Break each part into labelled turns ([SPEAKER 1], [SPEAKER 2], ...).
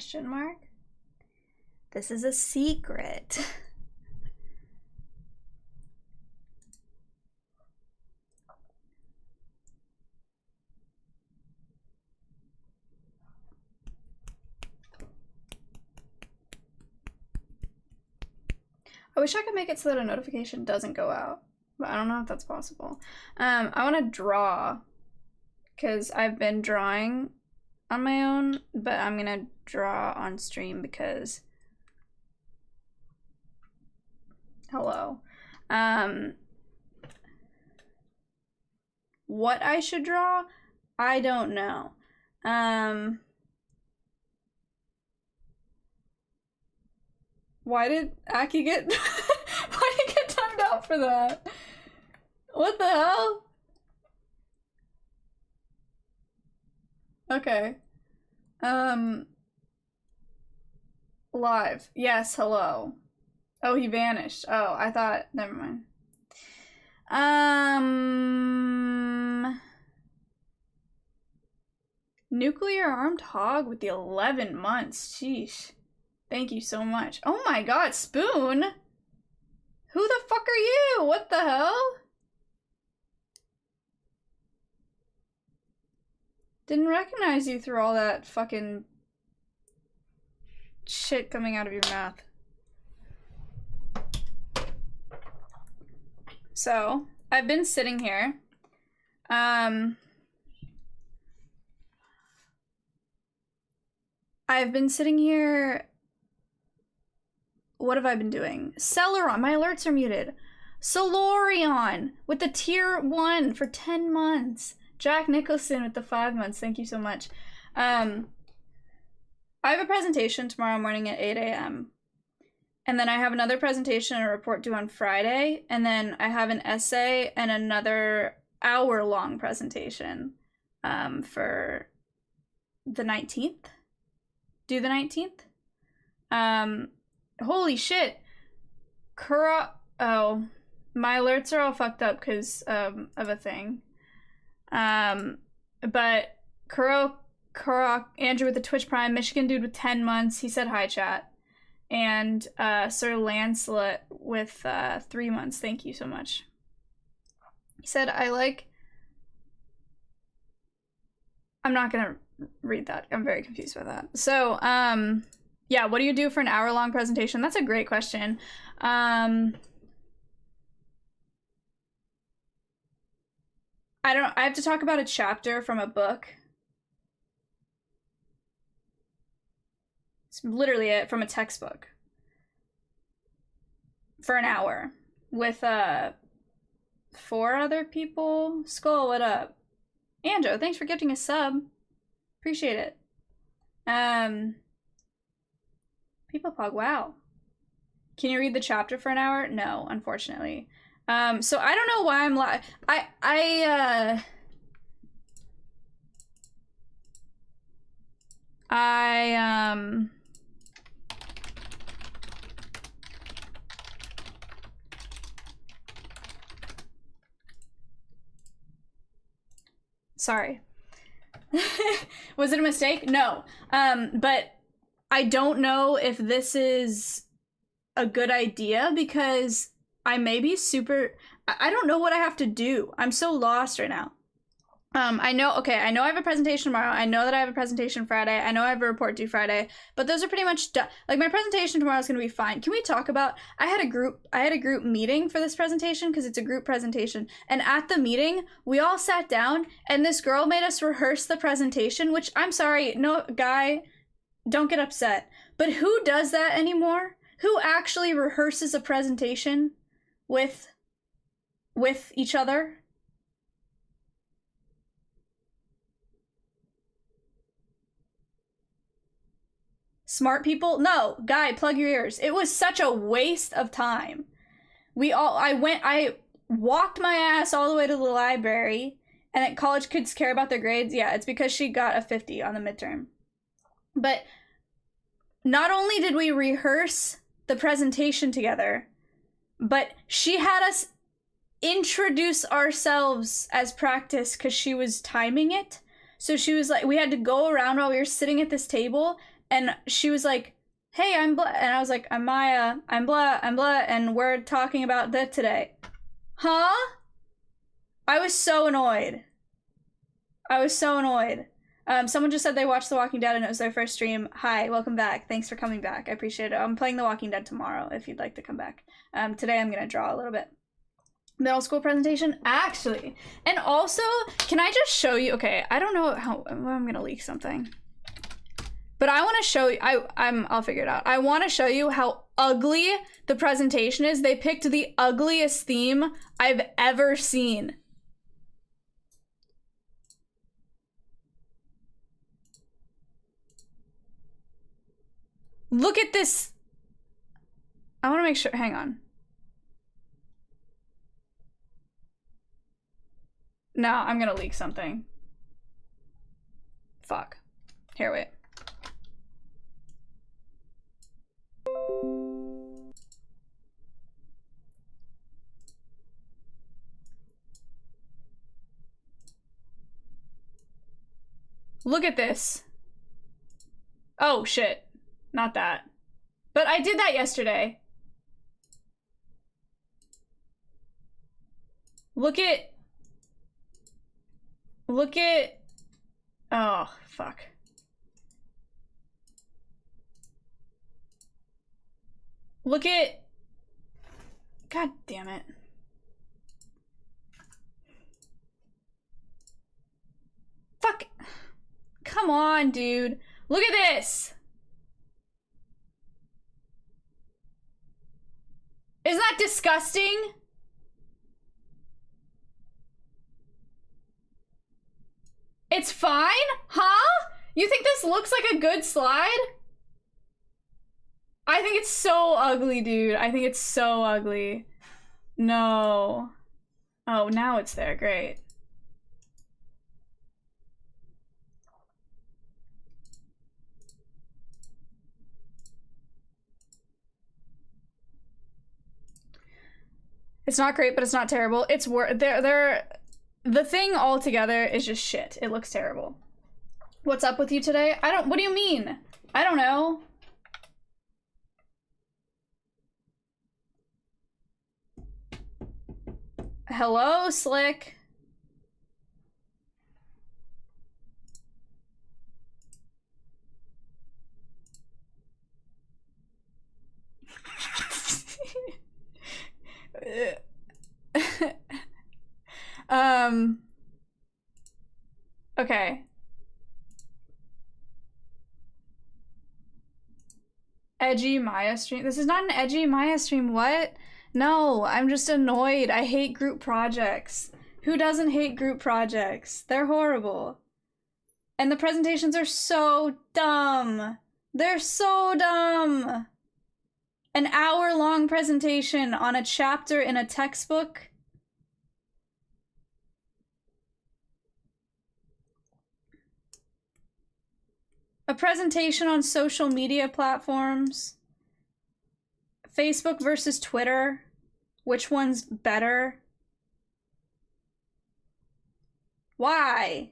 [SPEAKER 1] Question mark? This is a secret. I wish I could make it so that a notification doesn't go out, but I don't know if that's possible. I want to draw, because I've been drawing on my own, but I'm gonna draw on stream because hello. What I should draw, I don't know. Why did Aki get why did he get timed out for that? What the hell? Okay. Live. Yes, hello. Oh, he vanished. Oh, I thought, never mind. Nuclear armed hog with the 11 months. Sheesh. Thank you so much. Oh my god, Spoon! Who the fuck are you? What the hell? Didn't recognize you through all that fucking shit coming out of your mouth. So, I've been sitting here. I've been sitting here. What have I been doing? Celeron, my alerts are muted. Solorion with the tier 1 for 10 months. Jack Nicholson with the 5 months. Thank you so much. I have a presentation tomorrow morning at 8 a.m. And then I have another presentation and a report due on Friday. And then I have an essay and another hour-long presentation for the 19th. Due the 19th. Holy shit. Oh, my alerts are all fucked up because of a thing. But Andrew with the Twitch Prime, Michigan dude with 10 months, he said hi chat. And Sir Lancelot with 3 months, thank you so much. He said, I'm not gonna read that. I'm very confused by that. So, yeah, what do you do for an hour-long presentation? That's a great question. I have to talk about a chapter from a book. It's literally it, from a textbook. For an hour. With 4 other people. Skull, what up? Anjo, thanks for gifting a sub. Appreciate it. People Pog, wow. Can you read the chapter for an hour? No, unfortunately. So I don't know why I'm sorry. Was it a mistake? No. But I don't know if this is a good idea because I may be I don't know what I have to do. I'm so lost right now. I know I have a presentation tomorrow. I know that I have a presentation Friday. I know I have a report due Friday, but those are pretty much done. Like, my presentation tomorrow is going to be fine. Can we talk about, I had a group meeting for this presentation because it's a group presentation. And at the meeting, we all sat down and this girl made us rehearse the presentation, which I'm sorry, no, guy, don't get upset. But who does that anymore? Who actually rehearses a presentation with each other? Smart people? No, guy, plug your ears. It was such a waste of time. I walked my ass all the way to the library, and that college kids care about their grades. Yeah, it's because she got a 50 on the midterm. But not only did we rehearse the presentation together, but she had us introduce ourselves as practice because she was timing it. So she was like, we had to go around while we were sitting at this table and she was like, hey, I'm blah, and I was like, I'm Maya, I'm blah, and we're talking about that today. Huh? I was so annoyed. Someone just said they watched The Walking Dead and it was their first stream. Hi, welcome back. Thanks for coming back. I appreciate it. I'm playing The Walking Dead tomorrow if you'd like to come back. Today I'm gonna draw a little bit. Middle school presentation, actually. And also, can I just show you, okay, I don't know how, I'm gonna leak something. But I wanna show you, I'll figure it out. I wanna show you how ugly the presentation is. They picked the ugliest theme I've ever seen. Look at this. I want to make sure, hang on. No, I'm gonna leak something. Fuck. Here, wait. Look at this. Oh, shit. Not that. But I did that yesterday. Look at... Oh, fuck. Look at... God damn it. Fuck. Come on, dude. Look at this. Isn't that disgusting? It's fine? Huh? You think this looks like a good slide? I think it's so ugly, dude. I think it's so ugly. No. Oh, now it's there. Great. It's not great, but it's not terrible. It's the thing altogether is just shit. It looks terrible. What's up with you today? What do you mean? I don't know. Hello, Slick. Okay. Edgy Maya stream. This is not an edgy Maya stream. What? No, I'm just annoyed. I hate group projects. Who doesn't hate group projects? They're horrible. And the presentations are so dumb. They're so dumb. An hour-long presentation on a chapter in a textbook. A presentation on social media platforms. Facebook versus Twitter. Which one's better? Why?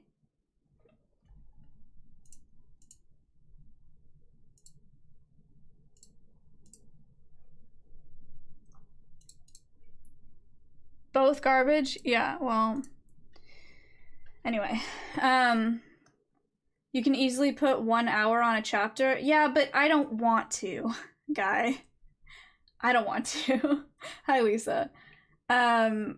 [SPEAKER 1] Both garbage? Yeah, well. Anyway. You can easily put 1 hour on a chapter. Yeah, but I don't want to, guy. I don't want to. Hi, Lisa. Why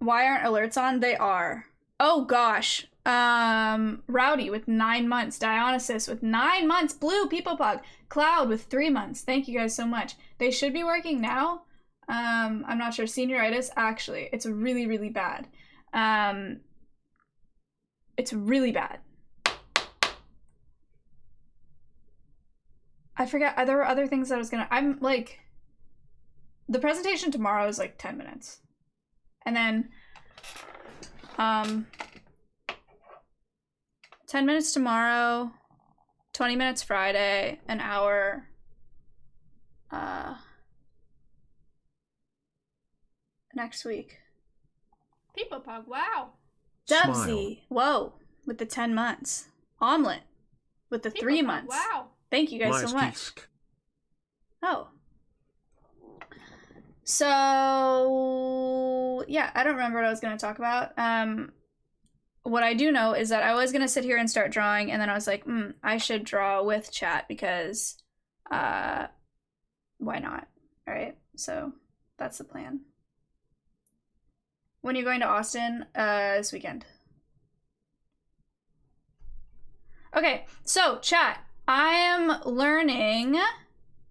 [SPEAKER 1] aren't alerts on? They are. Oh, gosh. Rowdy with 9 months. Dionysus with 9 months. Blue, Peepopog. Cloud with 3 months. Thank you guys so much. They should be working now. I'm not sure. Senioritis, actually. It's really, really bad. It's really bad. I forget, there were other things that I was gonna, I'm like, the presentation tomorrow is like 10 minutes. And then, 10 minutes tomorrow, 20 minutes Friday, an hour, next week. Peepopog, wow. Dubsy, whoa, with the 10 months. Omelet with the 3 months.
[SPEAKER 2] Wow.
[SPEAKER 1] Thank you guys so much. Oh. So, yeah, I don't remember what I was going to talk about. What I do know is that I was going to sit here and start drawing, and then I was like, I should draw with chat because, why not? All right, so that's the plan. When are you going to Austin? This weekend. Okay, so chat, I am learning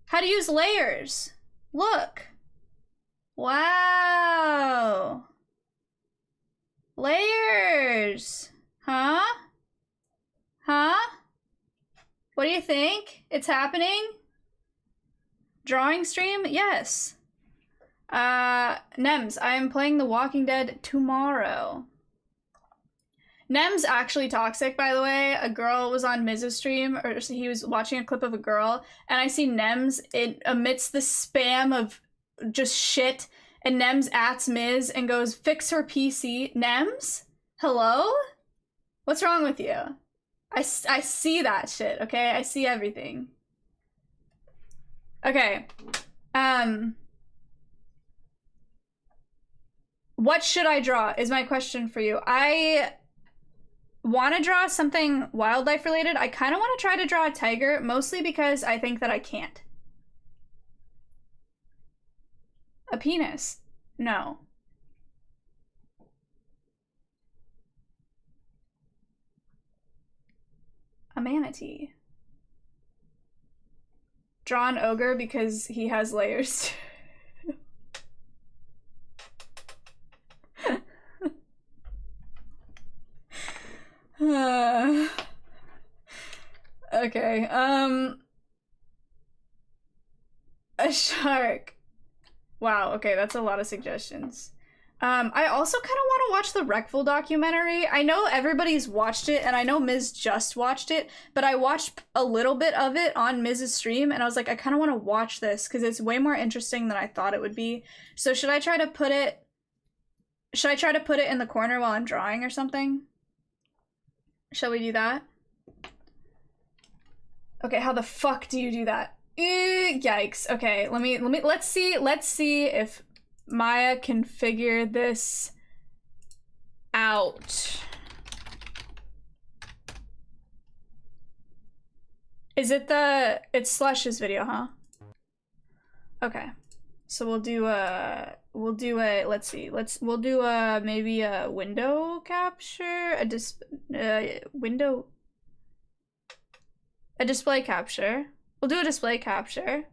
[SPEAKER 1] how to use layers. Look. Wow. Layers. Huh? Huh? What do you think? It's happening? Drawing stream? Yes. Nems, I am playing The Walking Dead tomorrow. Nem's actually toxic, by the way. A girl was on Miz's stream, or he was watching a clip of a girl, and I see Nems amidst the spam of just shit, and Nems ats Miz and goes, fix her PC. Nems? Hello? What's wrong with you? I see that shit, okay? I see everything. Okay. What should I draw is my question for you. I want to draw something wildlife related. I kind of want to try to draw a tiger, mostly because I think that I can't. A penis? No. A manatee. Draw an ogre because he has layers. Okay, a shark. Wow, okay, that's a lot of suggestions. I also kind of want to watch the Wreckful documentary. I know everybody's watched it, and I know Miz just watched it, but I watched a little bit of it on Miz's stream, and I was like, I kind of want to watch this, because it's way more interesting than I thought it would be. So should I try to put it in the corner while I'm drawing or something? Shall we do that? Okay, how the fuck do you do that? Yikes. Okay, let's see if Maya can figure this out. Is it it's Slush's video, huh? Okay. So we'll do a maybe a window capture, a display capture. We'll do a display capture.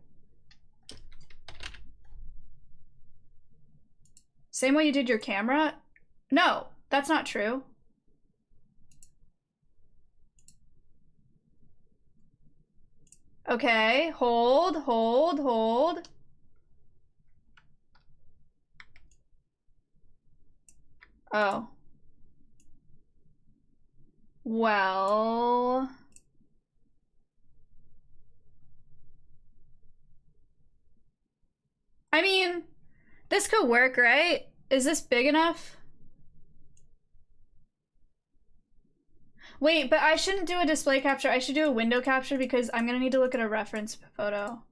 [SPEAKER 1] Same way you did your camera? No, that's not true. Okay, hold. Oh. Well... I mean, this could work, right? Is this big enough? Wait, but I shouldn't do a display capture. I should do a window capture because I'm gonna need to look at a reference photo.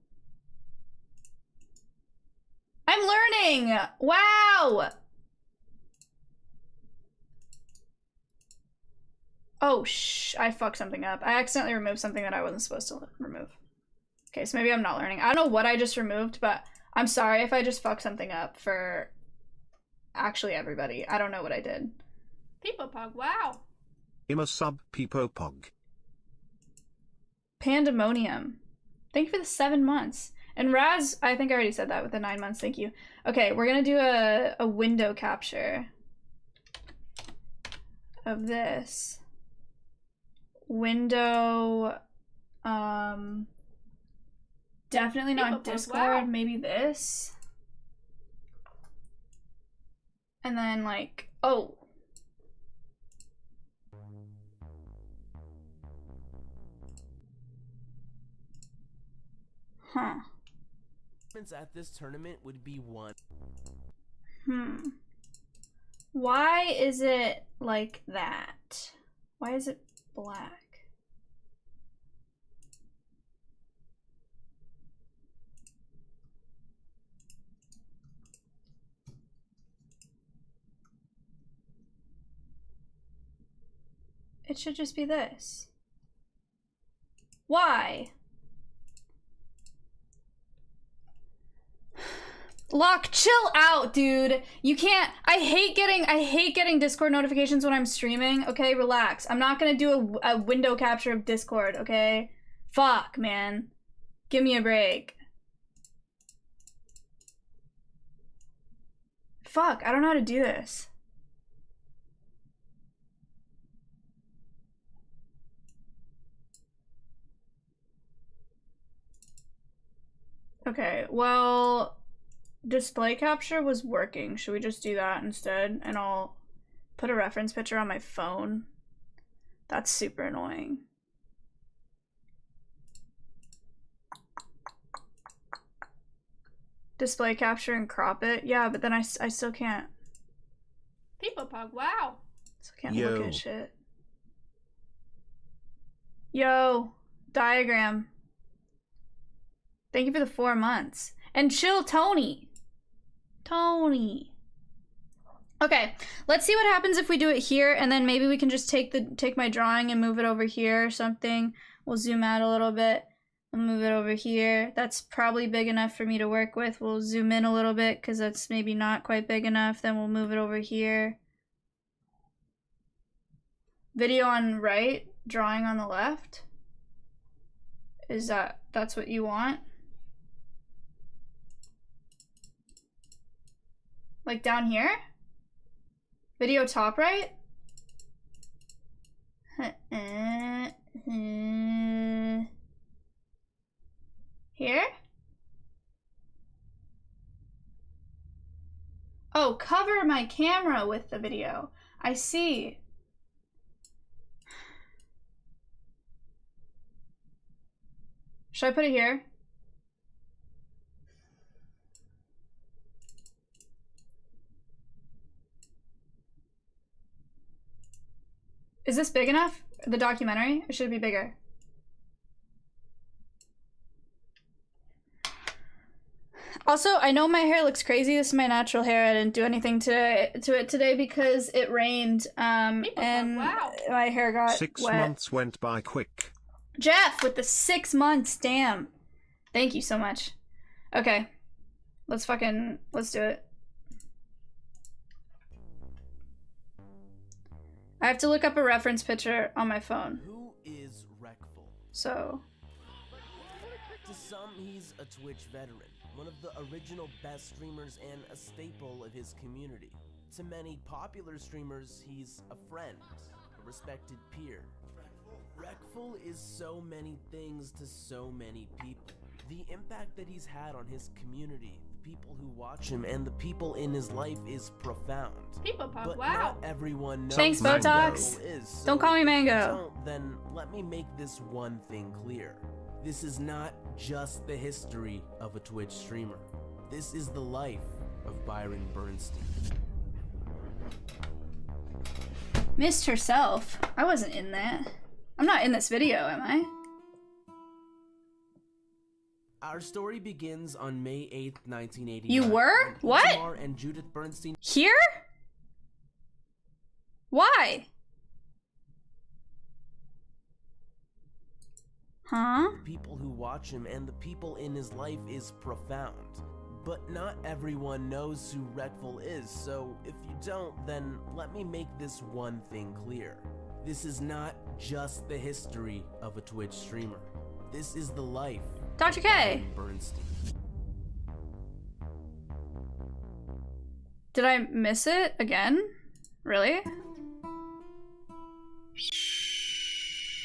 [SPEAKER 1] I'm learning! Wow! Oh, I fucked something up. I accidentally removed something that I wasn't supposed to remove. Okay, so maybe I'm not learning. I don't know what I just removed, but I'm sorry if I just fucked something up for actually everybody. I don't know what I did.
[SPEAKER 2] Peepopog, wow.
[SPEAKER 3] I'm a sub Peepopog.
[SPEAKER 1] Pandemonium. Thank you for the 7 months. And Raz, I think I already said that with the 9 months. Thank you. Okay, we're gonna do a window capture of this. Window, definitely not Discord, wow. Maybe this. And then like, oh. Huh.
[SPEAKER 4] At this tournament would be 1.
[SPEAKER 1] Why is it like that? Why is it black? It should just be this. Why? Locke, chill out, dude. You can't. I hate getting Discord notifications when I'm streaming. Okay, relax. I'm not gonna do a window capture of Discord, okay? Fuck, man. Give me a break. Fuck, I don't know how to do this. Okay, well, display capture was working. Should we just do that instead? And I'll put a reference picture on my phone. That's super annoying. Display capture and crop it? Yeah, but then I still can't.
[SPEAKER 2] People pog, wow.
[SPEAKER 1] Still can't look at shit. Yo, diagram. Thank you for the 4 months. And chill, Tony. Tony. Okay, let's see what happens if we do it here, and then maybe we can just take my drawing and move it over here or something. We'll zoom out a little bit. We'll move it over here. That's probably big enough for me to work with. We'll zoom in a little bit because that's maybe not quite big enough. Then we'll move it over here. Video on right, drawing on the left. Is that's what you want? Like down here? Video top right? Here? Oh, cover my camera with the video. I see. Should I put it here? Is this big enough? The documentary? Or should it be bigger? Also, I know my hair looks crazy. This is my natural hair. I didn't do anything to it today because it rained. And
[SPEAKER 2] wow.
[SPEAKER 1] My hair got
[SPEAKER 3] 6
[SPEAKER 1] wet.
[SPEAKER 3] months went by quick.
[SPEAKER 1] Jeff with the 6 months. Damn. Thank you so much. Okay. Let's do it. I have to look up a reference picture on my phone.
[SPEAKER 4] Who is Reckful?
[SPEAKER 1] So.
[SPEAKER 4] To some, he's a Twitch veteran, one of the original best streamers and a staple of his community. To many popular streamers, he's a friend, a respected peer. Reckful is so many things to so many people. The impact that he's had on his community, the people who watch him, and the people in his life is profound.
[SPEAKER 2] People pog,
[SPEAKER 4] But
[SPEAKER 2] wow.
[SPEAKER 4] not everyone knows
[SPEAKER 1] Thanks,
[SPEAKER 4] who
[SPEAKER 1] Botox.
[SPEAKER 4] Reckful is, so
[SPEAKER 1] Don't call me Mango.
[SPEAKER 4] if you don't, then let me make this one thing clear. This is not just the history of a Twitch streamer. This is the life of Byron Bernstein.
[SPEAKER 1] Missed herself. I wasn't in that. I'm not in this video, am I?
[SPEAKER 4] Our story begins on May 8th, 1989.
[SPEAKER 1] You were?
[SPEAKER 4] when
[SPEAKER 1] What?
[SPEAKER 4] Itamar and Judith Bernstein.
[SPEAKER 1] Here? Why? Huh?
[SPEAKER 4] People who watch him and the people in his life is profound. But not everyone knows who Reckful is, so if you don't, then let me make this one thing clear. This is not just the history of a Twitch streamer. This is the life
[SPEAKER 1] Dr.
[SPEAKER 4] of
[SPEAKER 1] K.
[SPEAKER 4] Byron Bernstein.
[SPEAKER 1] Did I miss it again? Really?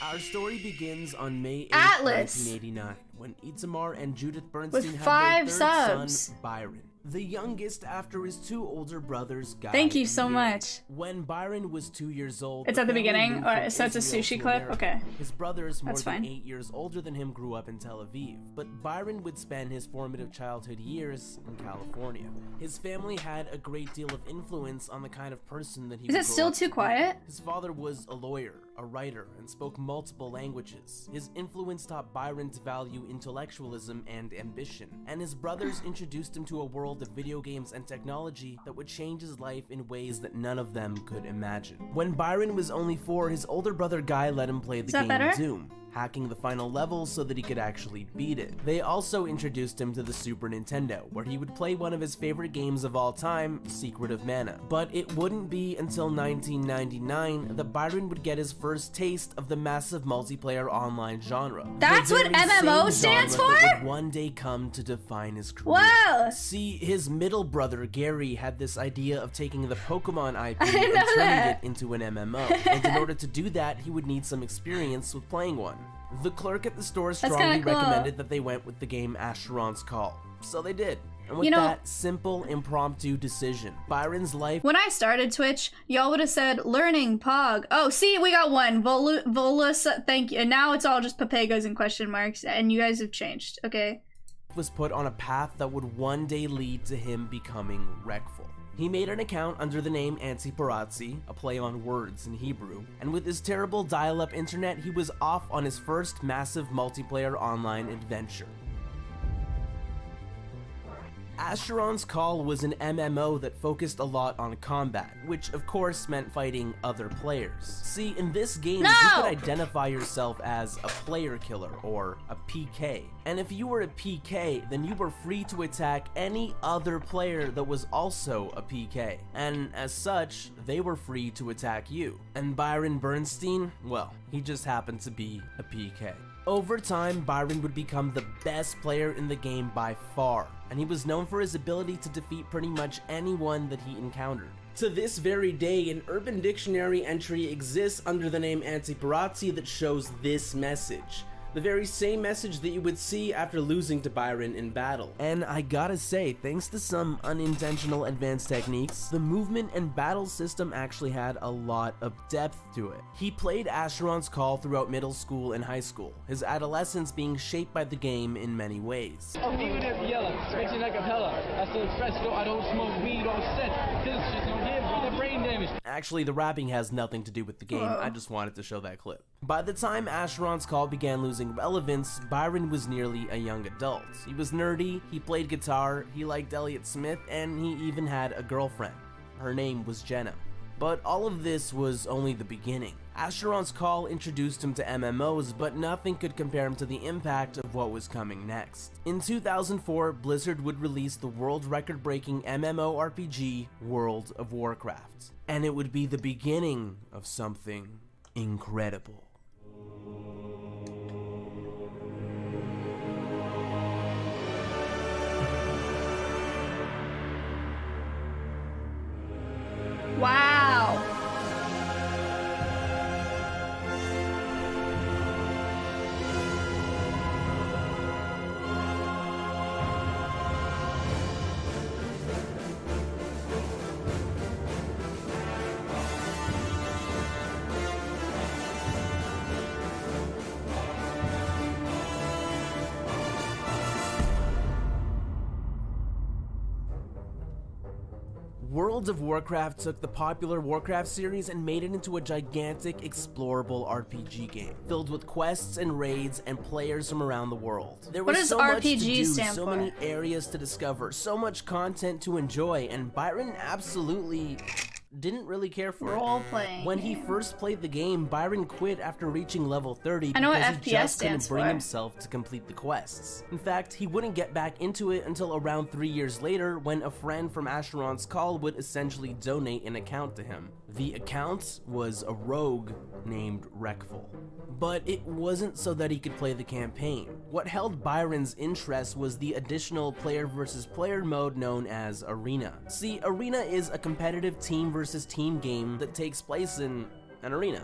[SPEAKER 4] Our story begins on May 8th,
[SPEAKER 1] Atlas.
[SPEAKER 4] 1989, when Itamar and Judith Bernstein
[SPEAKER 1] With
[SPEAKER 4] had
[SPEAKER 1] 5
[SPEAKER 4] their third
[SPEAKER 1] subs.
[SPEAKER 4] son, Byron, the youngest after his 2 older brothers, Guy
[SPEAKER 1] Thank you
[SPEAKER 4] and
[SPEAKER 1] so
[SPEAKER 4] Yuri.
[SPEAKER 1] much.
[SPEAKER 4] When Byron was 2 years old,
[SPEAKER 1] It's at the
[SPEAKER 4] family
[SPEAKER 1] beginning?
[SPEAKER 4] moved
[SPEAKER 1] Or
[SPEAKER 4] from
[SPEAKER 1] so it's a
[SPEAKER 4] Israel
[SPEAKER 1] sushi
[SPEAKER 4] to
[SPEAKER 1] clip?
[SPEAKER 4] America.
[SPEAKER 1] Okay.
[SPEAKER 4] His brothers, more
[SPEAKER 1] That's
[SPEAKER 4] than
[SPEAKER 1] fine.
[SPEAKER 4] 8 years older than him, grew up in Tel Aviv, but Byron would spend his formative childhood years in California. His family had a great deal of influence on the kind of person that he
[SPEAKER 1] Is
[SPEAKER 4] would
[SPEAKER 1] it
[SPEAKER 4] grow
[SPEAKER 1] still
[SPEAKER 4] up
[SPEAKER 1] too
[SPEAKER 4] to be.
[SPEAKER 1] quiet?
[SPEAKER 4] His father was a lawyer, a writer, and spoke multiple languages. His influence taught Byron to value intellectualism and ambition, and his brothers introduced him to a world of video games and technology that would change his life in ways that none of them could imagine. When Byron was only 4, his older brother Guy let him play the game Doom, hacking the final level so that he could actually beat it. They also introduced him to the Super Nintendo, where he would play one of his favorite games of all time, Secret of Mana. But it wouldn't be until 1999 that Byron would get his first taste of the massive multiplayer online genre.
[SPEAKER 1] That's what MMO stands for?
[SPEAKER 4] That would one day come to define his career.
[SPEAKER 1] Wow!
[SPEAKER 4] See, his middle brother Gary had this idea of taking the Pokemon IP and turning it into an MMO. And in order to do that, he would need some experience with playing one. The clerk at the store strongly recommended that they went with the game Asheron's Call. So they did. And with that simple, impromptu decision, Byron's life...
[SPEAKER 1] When I started Twitch, y'all would have said, learning, Pog. Oh, see, we got one. Volus, thank you. And now it's all just Papagas and question marks, and you guys have changed, okay?
[SPEAKER 4] ...was put on a path that would one day lead to him becoming Wreckful. He made an account under the name Antiparazzi, a play on words in Hebrew, and with his terrible dial-up internet, he was off on his first massive multiplayer online adventure. Asheron's Call was an MMO that focused a lot on combat, which of course meant fighting other players. See, in this game, you could identify yourself as a player killer, or a PK. And if you were a PK, then you were free to attack any other player that was also a PK. And as such, they were free to attack you. And Byron Bernstein, well, he just happened to be a PK. Over time, Byron would become the best player in the game by far, and he was known for his ability to defeat pretty much anyone that he encountered. To this very day, an Urban Dictionary entry exists under the name Antiparazzi that shows this message. The very same message that you would see after losing to Byron in battle. And I gotta say, thanks to some unintentional advanced techniques, the movement and battle system actually had a lot of depth to it. He played Asheron's Call throughout middle school and high school, his adolescence being shaped by the game in many ways.
[SPEAKER 5] Even if yellow, switching like a fella, I still fresco, I don't smoke weed on set, this shit don't give the brain damage.
[SPEAKER 4] Actually, the rapping has nothing to do with the game, I just wanted to show that clip. By the time Asheron's Call began losing relevance, Byron was nearly a young adult. He was nerdy, he played guitar, he liked Elliott Smith, and he even had a girlfriend. Her name was Jenna. But all of this was only the beginning. Asheron's Call introduced him to MMOs, but nothing could compare him to the impact of what was coming next. In 2004, Blizzard would release the world record-breaking MMORPG World of Warcraft. And it would be the beginning of something incredible.
[SPEAKER 1] Wow.
[SPEAKER 4] World of Warcraft took the popular Warcraft series and made it into a gigantic, explorable RPG game, filled with quests and raids and players from around the world. There was so much to do, so many areas to discover, so much content to enjoy, and Byron absolutely didn't really care for
[SPEAKER 1] Role-playing.
[SPEAKER 4] When he first played the game, Byron quit after reaching level 30
[SPEAKER 1] I know
[SPEAKER 4] because
[SPEAKER 1] what
[SPEAKER 4] he
[SPEAKER 1] FPS
[SPEAKER 4] just couldn't
[SPEAKER 1] stands
[SPEAKER 4] bring
[SPEAKER 1] for.
[SPEAKER 4] himself to complete the quests. In fact, he wouldn't get back into it until around 3 years later when a friend from Asheron's Call would essentially donate an account to him. The account was a rogue named Wreckful. But it wasn't so that he could play the campaign. What held Byron's interest was the additional player versus player mode known as Arena. See, Arena is a competitive team versus team game that takes place in an arena.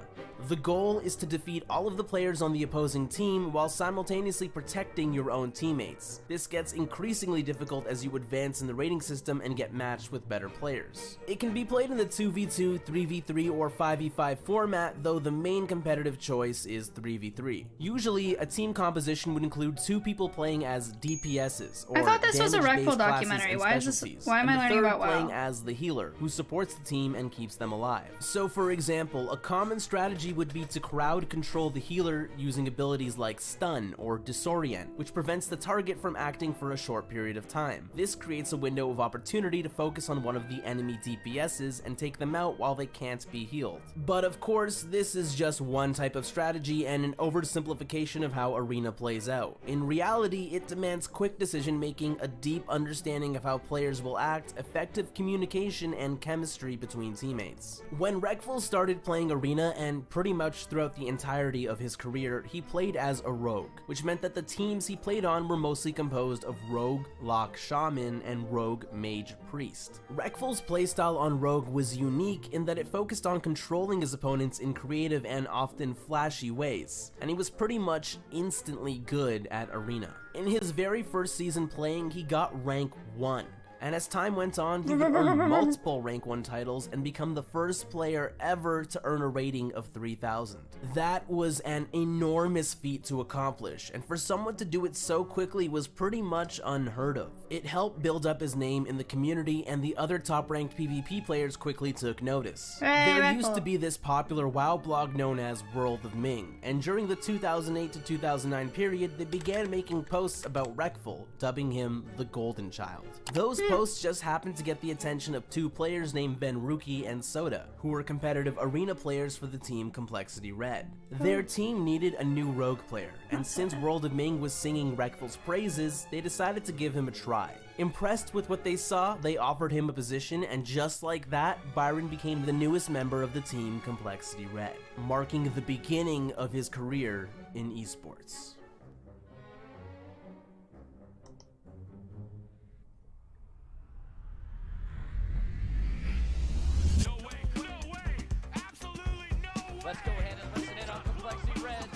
[SPEAKER 4] The goal is to defeat all of the players on the opposing team while simultaneously protecting your own teammates. This gets increasingly difficult as you advance in the rating system and get matched with better players. It can be played in the 2v2, 3v3, or 5v5 format, though the main competitive choice is 3v3. Usually, a team composition would include 2 people playing as DPSs, or
[SPEAKER 1] I thought this was a
[SPEAKER 4] damage-based
[SPEAKER 1] Wreckful
[SPEAKER 4] classes
[SPEAKER 1] documentary.
[SPEAKER 4] and
[SPEAKER 1] Why is this?
[SPEAKER 4] specialties,
[SPEAKER 1] Why am
[SPEAKER 4] and
[SPEAKER 1] I
[SPEAKER 4] the
[SPEAKER 1] learning
[SPEAKER 4] third
[SPEAKER 1] about WoW?
[SPEAKER 4] playing as the healer, who supports the team and keeps them alive. So for example, a common strategy would be to crowd control the healer using abilities like stun or disorient, which prevents the target from acting for a short period of time. This creates a window of opportunity to focus on one of the enemy DPSs and take them out while they can't be healed. But of course, this is just one type of strategy and an oversimplification of how Arena plays out. In reality, it demands quick decision making, a deep understanding of how players will act, effective communication, and chemistry between teammates. When Reckful started playing Arena, and pretty much throughout the entirety of his career, he played as a rogue, which meant that the teams he played on were mostly composed of rogue, lock, shaman, and rogue, mage, priest. Reckful's playstyle on rogue was unique in that it focused on controlling his opponents in creative and often flashy ways, and he was pretty much instantly good at Arena. In his very first season playing, he got rank 1. And as time went on, he would earn multiple rank 1 titles and become the first player ever to earn a rating of 3,000. That was an enormous feat to accomplish, and for someone to do it so quickly was pretty much unheard of. It helped build up his name in the community, and the other top-ranked PvP players quickly took notice. There used to be this popular WoW blog known as World of Ming, and during the 2008 to 2009 period, they began making posts about Reckful, dubbing him the Golden Child. Those posts just happened to get the attention of two players named Benruki and Soda, who were competitive Arena players for the team Complexity Red. Their team needed a new rogue player, and since World of Ming was singing Reckful's praises, they decided to give him a try. Impressed with what they saw, they offered him a position, and just like that, Byron became the newest member of the team Complexity Red, marking the beginning of his career in esports.
[SPEAKER 5] Let's go ahead and listen in on Complexity Red.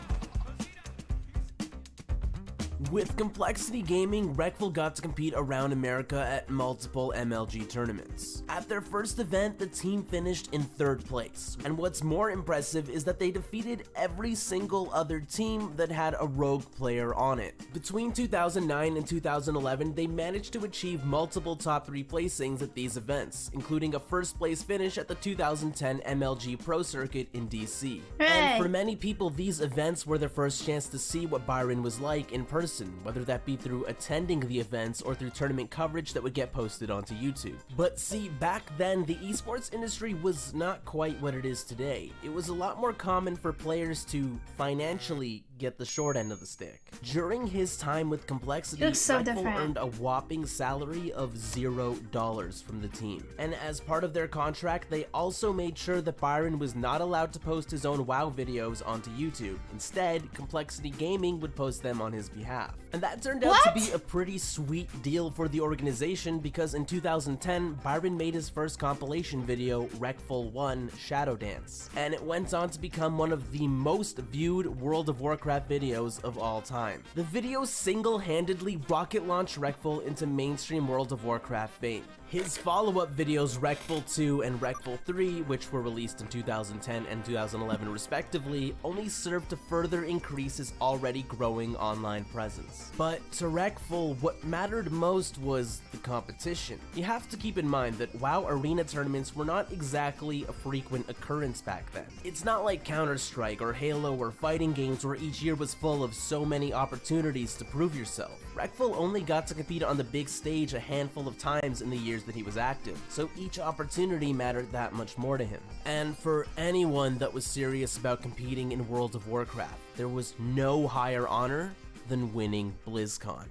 [SPEAKER 4] With Complexity Gaming, Reckful got to compete around America at multiple MLG tournaments. At their first event, the team finished in 3rd place, and what's more impressive is that they defeated every single other team that had a rogue player on it. Between 2009 and 2011, they managed to achieve multiple top 3 placings at these events, including a 1st place finish at the 2010 MLG Pro Circuit in DC. And for many people, these events were their first chance to see what Byron was like in person, whether that be through attending the events or through tournament coverage that would get posted onto YouTube. But see, back then, the esports industry was not quite what it is today. It was a lot more common for players to financially get the short end of the stick. During his time with Complexity, Reckful earned a whopping salary of $0 from the team. And as part of their contract, they also made sure that Byron was not allowed to post his own WoW videos onto YouTube. Instead, Complexity Gaming would post them on his behalf. And that turned out to be a pretty sweet deal for the organization, because in 2010, Byron made his first compilation video, Reckful 1 Shadow Dance, and it went on to become one of the most viewed World of Warcraft videos of all time. The video single-handedly rocket launched Reckful into mainstream World of Warcraft fame. His follow-up videos, Reckful 2 and Reckful 3, which were released in 2010 and 2011 respectively, only served to further increase his already growing online presence. But to Reckful, what mattered most was the competition. You have to keep in mind that WoW Arena tournaments were not exactly a frequent occurrence back then. It's not like Counter-Strike or Halo or fighting games where each year was full of so many opportunities to prove yourself. Reckful only got to compete on the big stage a handful of times in the years that he was active, so each opportunity mattered that much more to him. And for anyone that was serious about competing in World of Warcraft, there was no higher honor than winning BlizzCon.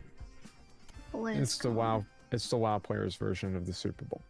[SPEAKER 6] It's the WoW players version of the Super Bowl.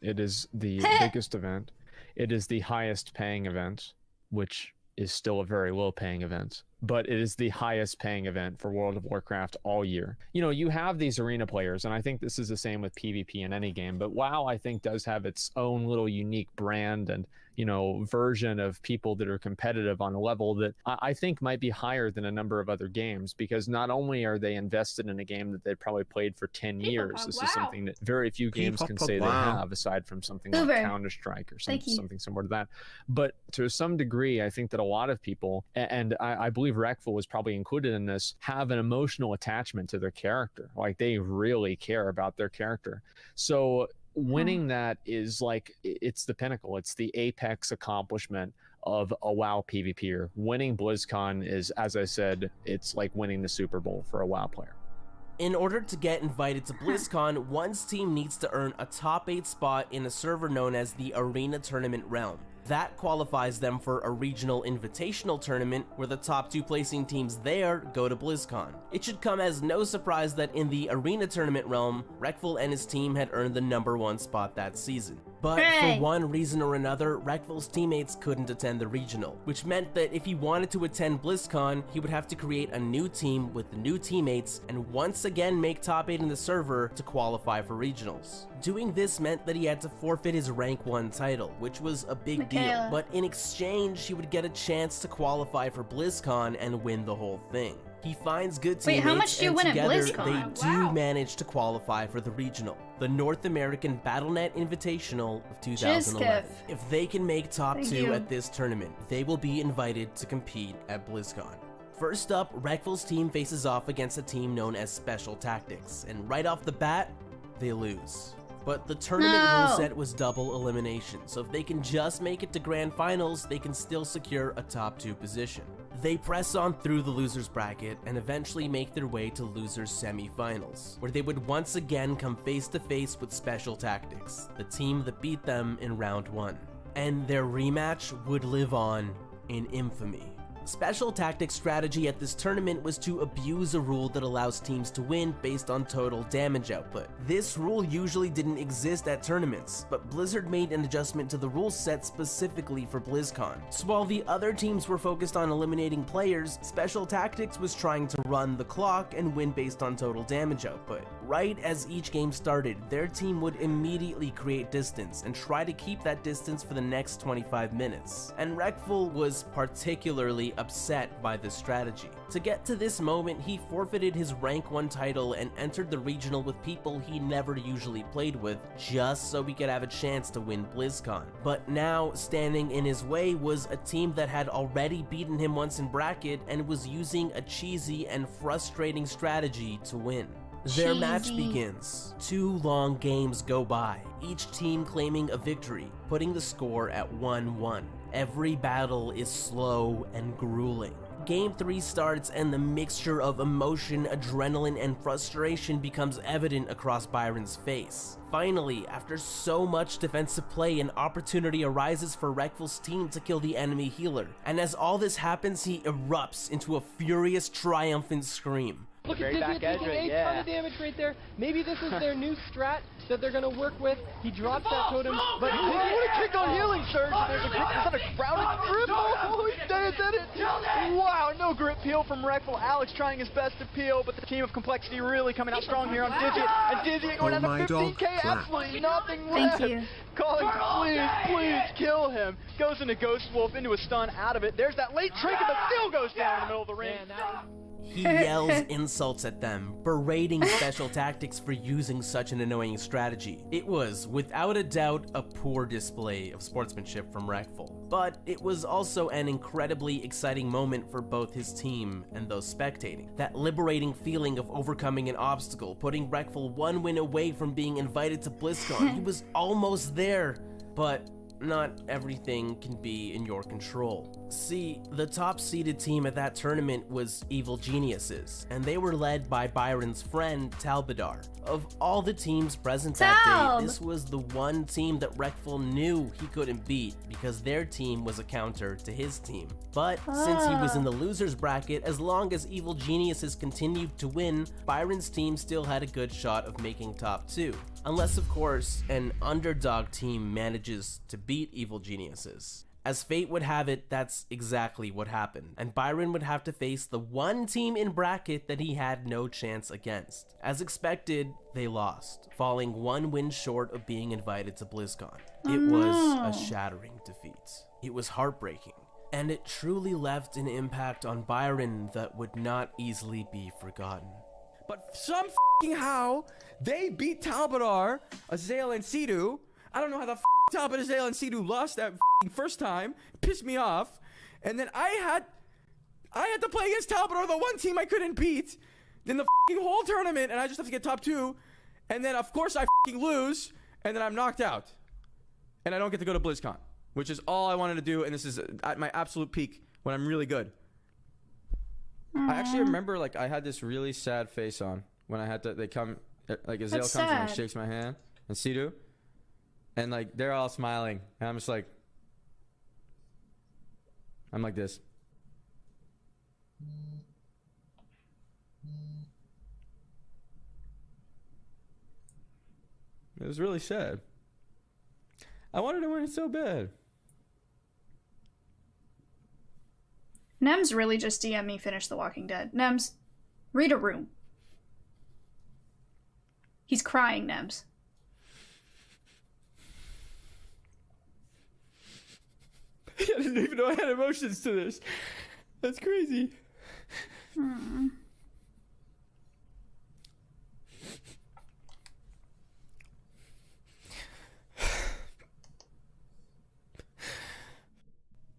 [SPEAKER 6] It is the biggest event. It is the highest paying event, which is still a very low paying event, but it is the highest paying event for World of Warcraft all year. You know, you have these arena players, and I think this is the same with PvP in any game, but WoW, I think, does have its own little unique brand and, you know, version of people that are competitive on a level that I think might be higher than a number of other games, because not only are they invested in a game that they've probably played for 10 years, this is something that very few games can say they have, aside from something like Counter-Strike or something similar to that. But to some degree, I think that a lot of people, and I believe Reckful was probably included in this, have an emotional attachment to their character. Like, they really care about their character. So winning that is like, it's the pinnacle. It's the apex accomplishment of a WoW PvPer. Winning BlizzCon is, as I said, it's like winning the Super Bowl for a WoW player.
[SPEAKER 4] In order to get invited to BlizzCon, one's team needs to earn a top 8 spot in a server known as the Arena Tournament Realm. That qualifies them for a regional invitational tournament where the top 2 placing teams there go to BlizzCon. It should come as no surprise that in the Arena Tournament Realm, Reckful and his team had earned the #1 spot that season. But for one reason or another, Reckful's teammates couldn't attend the regional, which meant that if he wanted to attend BlizzCon, he would have to create a new team with new teammates and once again make top 8 in the server to qualify for regionals. Doing this meant that he had to forfeit his rank 1 title, which was a big deal, but in exchange, he would get a chance to qualify for BlizzCon and win the whole thing. He finds good teammates,
[SPEAKER 1] how much do you
[SPEAKER 4] and
[SPEAKER 1] win at
[SPEAKER 4] together
[SPEAKER 1] BlizzCon?
[SPEAKER 4] they do manage to qualify for the regional, the North American Battle.net Invitational of 2011. If they can make top 2 at this tournament, they will be invited to compete at BlizzCon. First up, Reckful's team faces off against a team known as Special Tactics, and right off the bat, they lose. But the tournament rule set was double elimination, so if they can just make it to grand finals, they can still secure a top 2 position. They press on through the losers bracket and eventually make their way to losers semifinals, where they would once again come face to face with Special Tactics, the team that beat them in round 1. And their rematch would live on in infamy. Special Tactics' strategy at this tournament was to abuse a rule that allows teams to win based on total damage output. This rule usually didn't exist at tournaments, but Blizzard made an adjustment to the rule set specifically for BlizzCon. So while the other teams were focused on eliminating players, Special Tactics was trying to run the clock and win based on total damage output. Right as each game started, their team would immediately create distance and try to keep that distance for the next 25 minutes. And Reckful was particularly upset by this strategy. To get to this moment, he forfeited his rank 1 title and entered the regional with people he never usually played with, just so he could have a chance to win BlizzCon. But now, standing in his way was a team that had already beaten him once in bracket and was using a cheesy and frustrating strategy to win. Their match begins. 2 long games go by, each team claiming a victory, putting the score at 1-1. Every battle is slow and grueling. Game 3 starts and the mixture of emotion, adrenaline, and frustration becomes evident across Byron's face. Finally, after so much defensive play, an opportunity arises for Reckful's team to kill the enemy healer. And as all this happens, he erupts into a furious, triumphant scream.
[SPEAKER 5] Look at Dizzy taking a ton of damage right there. Maybe this is their new strat that they're gonna work with. He drops that totem, but Dizzy would have kicked on healing surge. There's a grip, is that a grounded grip? Oh, he did it! Wow, no grip peel from Reckful. Alex trying his best to peel, but the team of Complexity really coming out strong here on Dizzy. And Dizzy going down to 15k, absolutely nothing left.
[SPEAKER 1] Thank you.
[SPEAKER 5] Calling, please kill him. Goes into Ghost Wolf, into a stun, out of it. There's that late trinket, but still goes down in the middle of the ring.
[SPEAKER 4] He yells insults at them, berating Special Tactics for using such an annoying strategy. It was, without a doubt, a poor display of sportsmanship from Reckful. But it was also an incredibly exciting moment for both his team and those spectating. That liberating feeling of overcoming an obstacle, putting Reckful 1 win away from being invited to BlizzCon. He was almost there, but not everything can be in your control. See, the top-seeded team at that tournament was Evil Geniuses, and they were led by Byron's friend, Talbadar. Of all the teams present that day, this was the one team that Reckful knew he couldn't beat because their team was a counter to his team. But since he was in the losers bracket, as long as Evil Geniuses continued to win, Byron's team still had a good shot of making top 2. Unless, of course, an underdog team manages to beat Evil Geniuses. As fate would have it, that's exactly what happened, and Byron would have to face the one team in bracket that he had no chance against. As expected, they lost, falling 1 win short of being invited to BlizzCon. It was a shattering defeat. It was heartbreaking, and it truly left an impact on Byron that would not easily be forgotten.
[SPEAKER 7] But some how they beat Talbadar, Azale, and Sidu. I don't know how the Talbot, Azale, and Sidu lost that first time. It pissed me off. And then I had to play against Talbadar, the one team I couldn't beat, in the whole tournament, and I just have to get top 2. And then, of course, I lose, and then I'm knocked out. And I don't get to go to BlizzCon. which is all I wanted to do, and this is at my absolute peak when I'm really good. I actually remember, like, I had this really sad face on when I had to, they come, like, Azale comes and like, shakes my hand, and Sidu, and, like, they're all smiling, and I'm just like, I'm like this. It was really sad. I wanted to win it so bad.
[SPEAKER 1] Nems really just DM me finish The Walking Dead. Nems, read a room. He's crying, Nems.
[SPEAKER 7] I didn't even know I had emotions to this. That's crazy.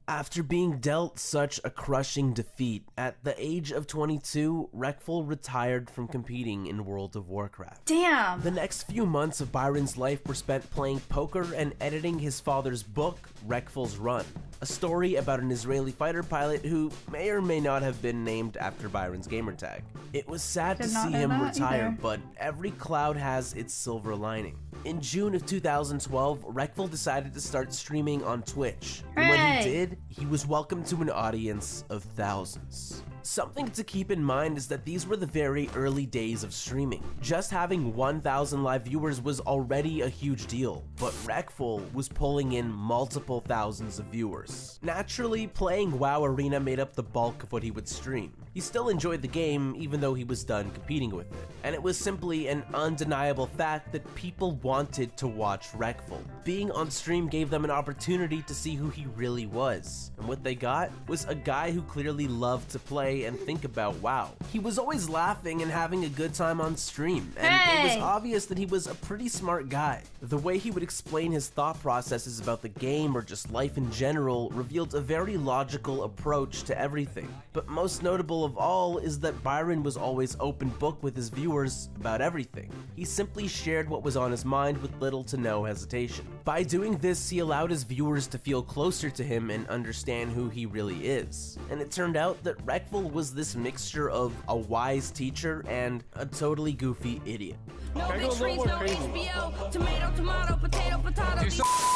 [SPEAKER 4] After being dealt such a crushing defeat, at the age of 22, Reckful retired from competing in World of Warcraft.
[SPEAKER 1] Damn!
[SPEAKER 4] The next few months of Byron's life were spent playing poker and editing his father's book, Reckful's Run, a story about an Israeli fighter pilot who may or may not have been named after Byron's gamertag. It was sad to see him retire, but every cloud has its silver lining. In June of 2012, Reckful decided to start streaming on Twitch. And when he did, he was welcomed to an audience of thousands. Something to keep in mind is that these were the very early days of streaming. Just having 1,000 live viewers was already a huge deal, but Reckful was pulling in multiple thousands of viewers. Naturally, playing WoW Arena made up the bulk of what he would stream. He still enjoyed the game even though he was done competing with it, and it was simply an undeniable fact that people wanted to watch Reckful. Being on stream gave them an opportunity to see who he really was, and what they got was a guy who clearly loved to play and think about WoW. He was always laughing and having a good time on stream, and it was obvious that he was a pretty smart guy. The way he would explain his thought processes about the game or just life in general revealed a very logical approach to everything. But most notable of all is that Byron was always open book with his viewers about everything. He simply shared what was on his mind with little to no hesitation. By doing this, he allowed his viewers to feel closer to him and understand who he really is. And it turned out that Reckful was this mixture of a wise teacher and a totally goofy idiot.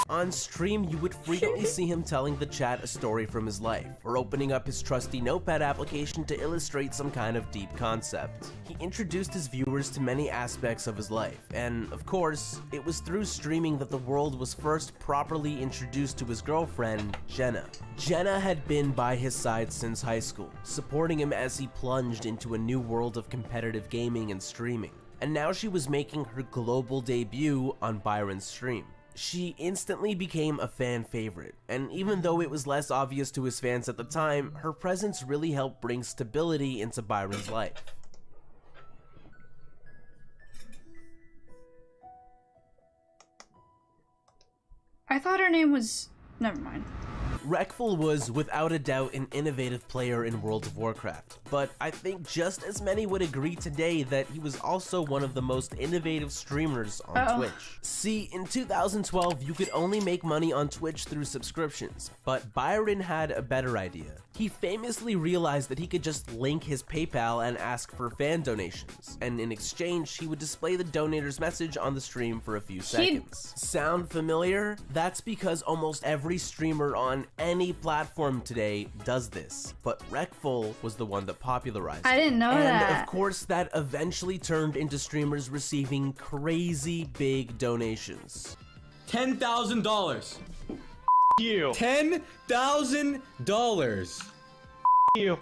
[SPEAKER 4] On stream, you would frequently see him telling the chat a story from his life, or opening up his trusty notepad application to illustrate some kind of deep concept. He introduced his viewers to many aspects of his life, and of course, it was through streaming that the world was first properly introduced to his girlfriend, Jenna. Jenna had been by his side since high school, supporting him as he plunged into a new world of competitive gaming and streaming. And now she was making her global debut on Byron's stream. She instantly became a fan favorite, and even though it was less obvious to his fans at the time, her presence really helped bring stability into Byron's life.
[SPEAKER 1] I thought her name was... Never mind.
[SPEAKER 4] Reckful was without a doubt an innovative player in World of Warcraft, but I think just as many would agree today that he was also one of the most innovative streamers on Twitch. See, in 2012 you could only make money on Twitch through subscriptions, but Byron had a better idea. He famously realized that he could just link his PayPal and ask for fan donations, and in exchange he would display the donator's message on the stream for a few seconds. Sound familiar? That's because almost every streamer on any platform today does this, but Reckful was the one that popularized it.
[SPEAKER 1] I didn't know that.
[SPEAKER 4] And of course that eventually turned into streamers receiving crazy big donations.
[SPEAKER 7] $10,000.
[SPEAKER 5] You.
[SPEAKER 7] $10,000.
[SPEAKER 5] You.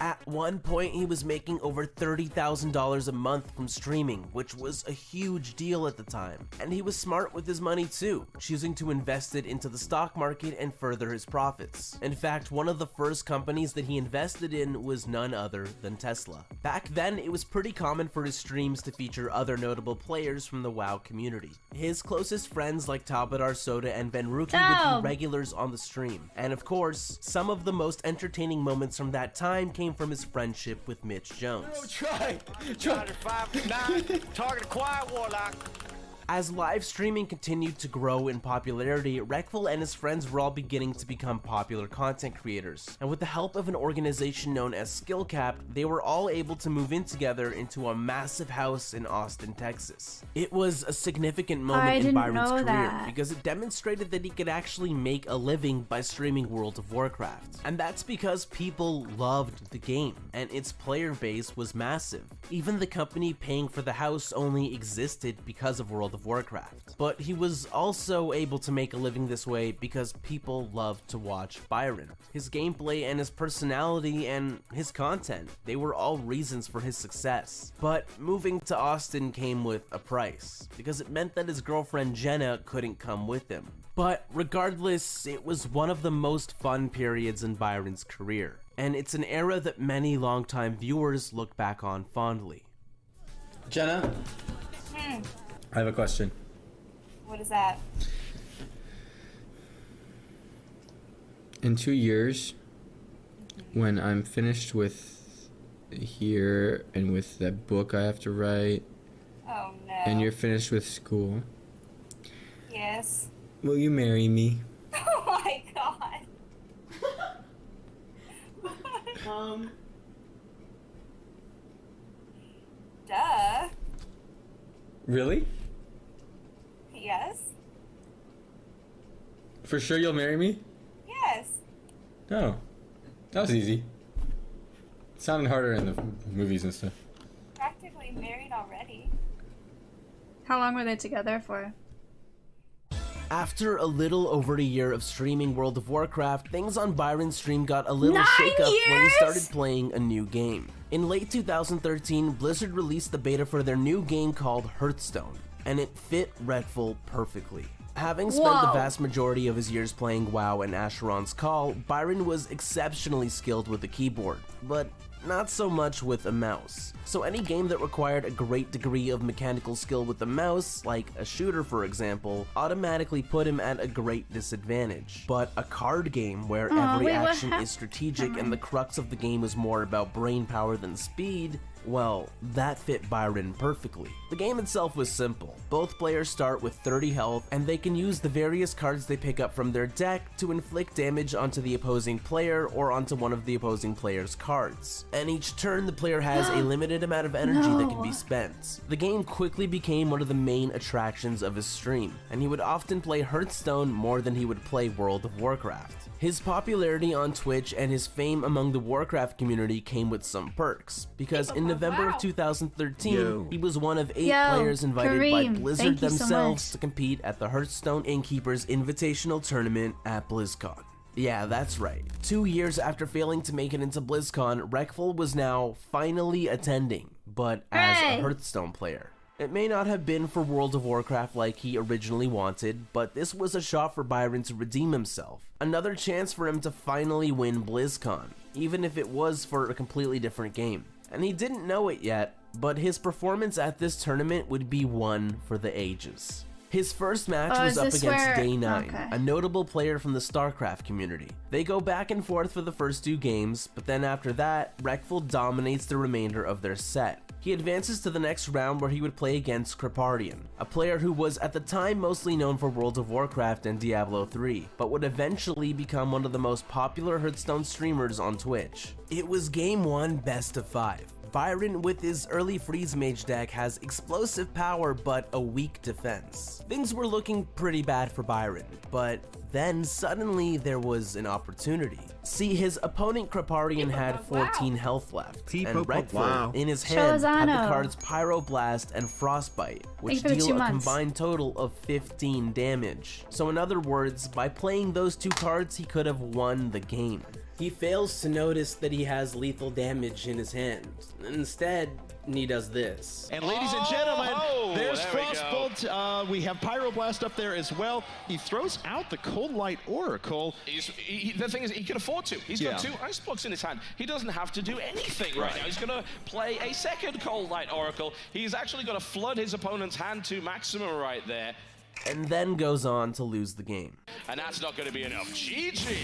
[SPEAKER 4] At one point, he was making over $30,000 a month from streaming, which was a huge deal at the time. And he was smart with his money too, choosing to invest it into the stock market and further his profits. In fact, one of the first companies that he invested in was none other than Tesla. Back then, it was pretty common for his streams to feature other notable players from the WoW community. His closest friends like Talbadar Soda and Venruki would be regulars on the stream. And of course, some of the most entertaining moments from that time came from his friendship with Mitch Jones.
[SPEAKER 7] Try.
[SPEAKER 8] 5'9", target acquired, Warlock.
[SPEAKER 4] As live streaming continued to grow in popularity, Reckful and his friends were all beginning to become popular content creators. And with the help of an organization known as SkillCap, they were all able to move in together into a massive house in Austin, Texas. It was a significant moment in Byron's career because it demonstrated that he could actually make a living by streaming World of Warcraft. And that's because people loved the game, and its player base was massive. Even the company paying for the house only existed because of World of Warcraft. But he was also able to make a living this way because people loved to watch Byron. His gameplay and his personality and his content, they were all reasons for his success. But moving to Austin came with a price, because it meant that his girlfriend Jenna couldn't come with him. But regardless, it was one of the most fun periods in Byron's career, and it's an era that many longtime viewers look back on fondly.
[SPEAKER 7] Jenna? I have a question.
[SPEAKER 8] What is that?
[SPEAKER 7] In 2 years, when I'm finished with here and with that book I have to write,
[SPEAKER 8] Oh no.
[SPEAKER 7] and you're finished with school,
[SPEAKER 8] Yes.
[SPEAKER 7] will you marry me?
[SPEAKER 8] Oh my god. Duh.
[SPEAKER 7] Really?
[SPEAKER 8] Yes.
[SPEAKER 7] For sure you'll marry me?
[SPEAKER 8] Yes.
[SPEAKER 7] No. That was easy. It sounded harder in the movies and stuff.
[SPEAKER 8] Practically married already.
[SPEAKER 1] How long were they together for?
[SPEAKER 4] After a little over a year of streaming World of Warcraft, things on Byron's stream got a little
[SPEAKER 1] 9
[SPEAKER 4] shake-up when he
[SPEAKER 1] years?
[SPEAKER 4] started playing a new game. In late 2013, Blizzard released the beta for their new game called Hearthstone, and it fit Redfall perfectly. Having spent the vast majority of his years playing WoW and Asheron's Call, Byron was exceptionally skilled with the keyboard, but not so much with a mouse. So any game that required a great degree of mechanical skill with the mouse, like a shooter for example, automatically put him at a great disadvantage. But a card game where every action is strategic and the crux of the game is more about brain power than speed, well, that fit Byron perfectly. The game itself was simple. Both players start with 30 health, and they can use the various cards they pick up from their deck to inflict damage onto the opposing player or onto one of the opposing player's cards. And each turn, the player has a limited amount of energy that can be spent. The game quickly became one of the main attractions of his stream, and he would often play Hearthstone more than he would play World of Warcraft. His popularity on Twitch and his fame among the Warcraft community came with some perks, because in November of 2013, he was one of 8 players invited by Blizzard themselves to compete at the Hearthstone Innkeepers Invitational Tournament at BlizzCon. Yeah, that's right. 2 years after failing to make it into BlizzCon, Reckful was now finally attending, but as a Hearthstone player. It may not have been for World of Warcraft like he originally wanted, but this was a shot for Byron to redeem himself. Another chance for him to finally win BlizzCon, even if it was for a completely different game. And he didn't know it yet, but his performance at this tournament would be one for the ages. His first match was up against Day 9, a notable player from the StarCraft community. They go back and forth for the first 2 games, but then after that, Reckful dominates the remainder of their set. He advances to the next round where he would play against Kripartian, a player who was at the time mostly known for World of Warcraft and Diablo 3, but would eventually become one of the most popular Hearthstone streamers on Twitch. It was game 1 best of 5. Byron, with his early Freeze Mage deck, has explosive power but a weak defense. Things were looking pretty bad for Byron, but then suddenly there was an opportunity. See, his opponent Kripartian had 14 health left, and Reckful, in his hand, had the cards Pyroblast and Frostbite, which deal a combined total of 15 damage. So in other words, by playing those 2 cards, he could have won the game. He fails to notice that he has lethal damage in his hand. Instead, he does this.
[SPEAKER 9] And ladies and gentlemen, there's Frostbolt. We have Pyroblast up there as well. He throws out the Cold Light Oracle.
[SPEAKER 10] The thing is, he can afford to. He's got 2 ice blocks in his hand. He doesn't have to do anything right now. He's going to play a second Cold Light Oracle. He's actually going to flood his opponent's hand to maximum right there.
[SPEAKER 4] And then goes on to lose the game.
[SPEAKER 10] And that's not going to be enough. GG!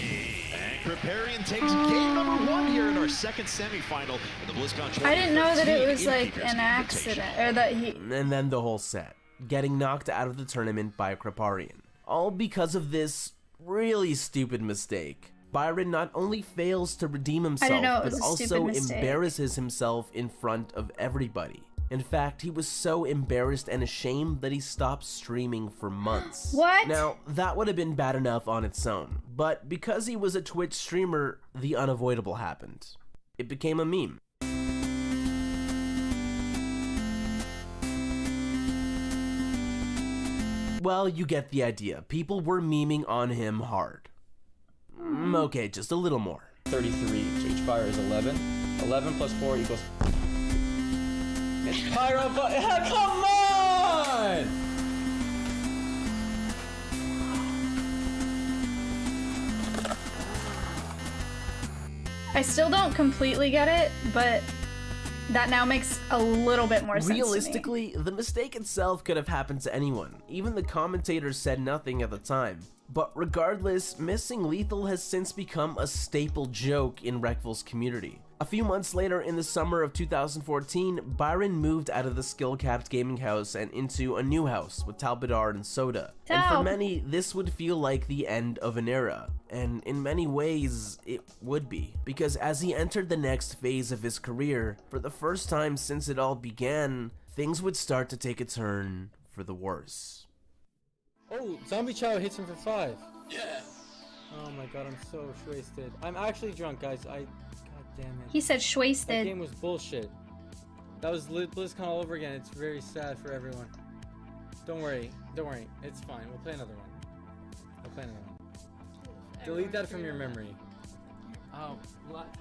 [SPEAKER 9] And Kripartian takes game number 1 here in our second semifinal of the BlizzCon 2013.
[SPEAKER 1] I didn't know that it was like an accident, or that he...
[SPEAKER 4] And then the whole set. getting knocked out of the tournament by Kriparian. All because of this really stupid mistake. Byron not only fails to redeem himself, but also embarrasses himself in front of everybody. In fact, he was so embarrassed and ashamed that he stopped streaming for months.
[SPEAKER 1] What?
[SPEAKER 4] Now, that would have been bad enough on its own, but because he was a Twitch streamer, the unavoidable happened. It became a meme. Well, you get the idea. People were memeing on him hard. Okay, just a little more.
[SPEAKER 7] 33, so each fire is 11. 11 plus 4 equals... It's Pyro, come on!
[SPEAKER 1] I still don't completely get it, but that now makes a little bit more sense to me.
[SPEAKER 4] Realistically, the mistake itself could have happened to anyone. Even the commentators said nothing at the time. But regardless, missing lethal has since become a staple joke in Rekville's community. A few months later, in the summer of 2014, Byron moved out of the skill-capped gaming house and into a new house with Talbadar and Soda. And for many, this would feel like the end of an era. And in many ways, it would be. Because as he entered the next phase of his career, for the first time since it all began, things would start to take a turn for the worse.
[SPEAKER 5] Oh, Zombie Chow hits him for 5. Yeah. Oh my god, I'm so wasted. I'm actually drunk, guys. God damn it.
[SPEAKER 1] He said
[SPEAKER 5] That
[SPEAKER 1] shwasted.
[SPEAKER 5] game was bullshit. That was BlizzCon all over again. It's very sad for everyone. Don't worry. It's fine. We'll play another one. Delete that from your memory. Oh,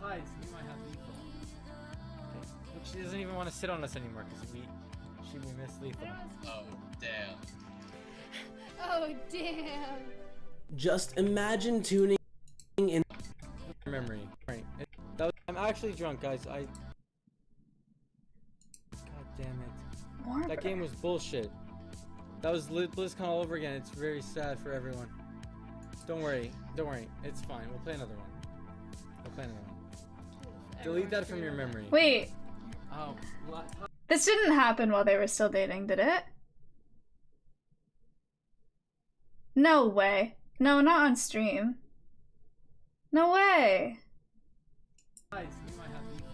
[SPEAKER 5] Tides, you might have lethal. Okay. But she doesn't even want to sit on us anymore because we missed lethal.
[SPEAKER 11] Oh, damn.
[SPEAKER 2] Oh, damn.
[SPEAKER 4] Just imagine tuning in...
[SPEAKER 5] Memory. Right. I'm actually drunk, guys. God damn it. That game was bullshit. That was BlizzCon all over again. It's very sad for everyone. Don't worry. It's fine. We'll play another one. Delete that from your memory.
[SPEAKER 1] Wait.
[SPEAKER 5] Oh.
[SPEAKER 1] This didn't happen while they were still dating, did it? No way. No, not on stream. No way.
[SPEAKER 5] You might have lethal.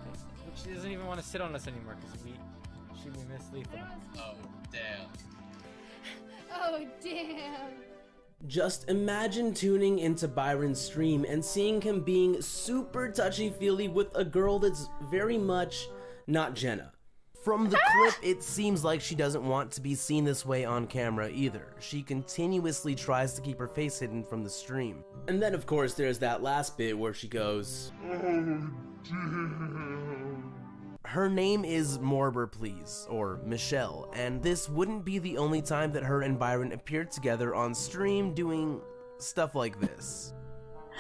[SPEAKER 5] Okay. But she doesn't even want to sit on us anymore because we missed lethal.
[SPEAKER 11] Oh, damn.
[SPEAKER 2] Oh, damn.
[SPEAKER 4] Just imagine tuning into Byron's stream and seeing him being super touchy-feely with a girl that's very much not Jenna. From the clip, it seems like she doesn't want to be seen this way on camera either. She continuously tries to keep her face hidden from the stream. And then of course there's that last bit where she goes, Her name is Morber Please, or Michelle, and this wouldn't be the only time that her and Byron appeared together on stream doing stuff like this.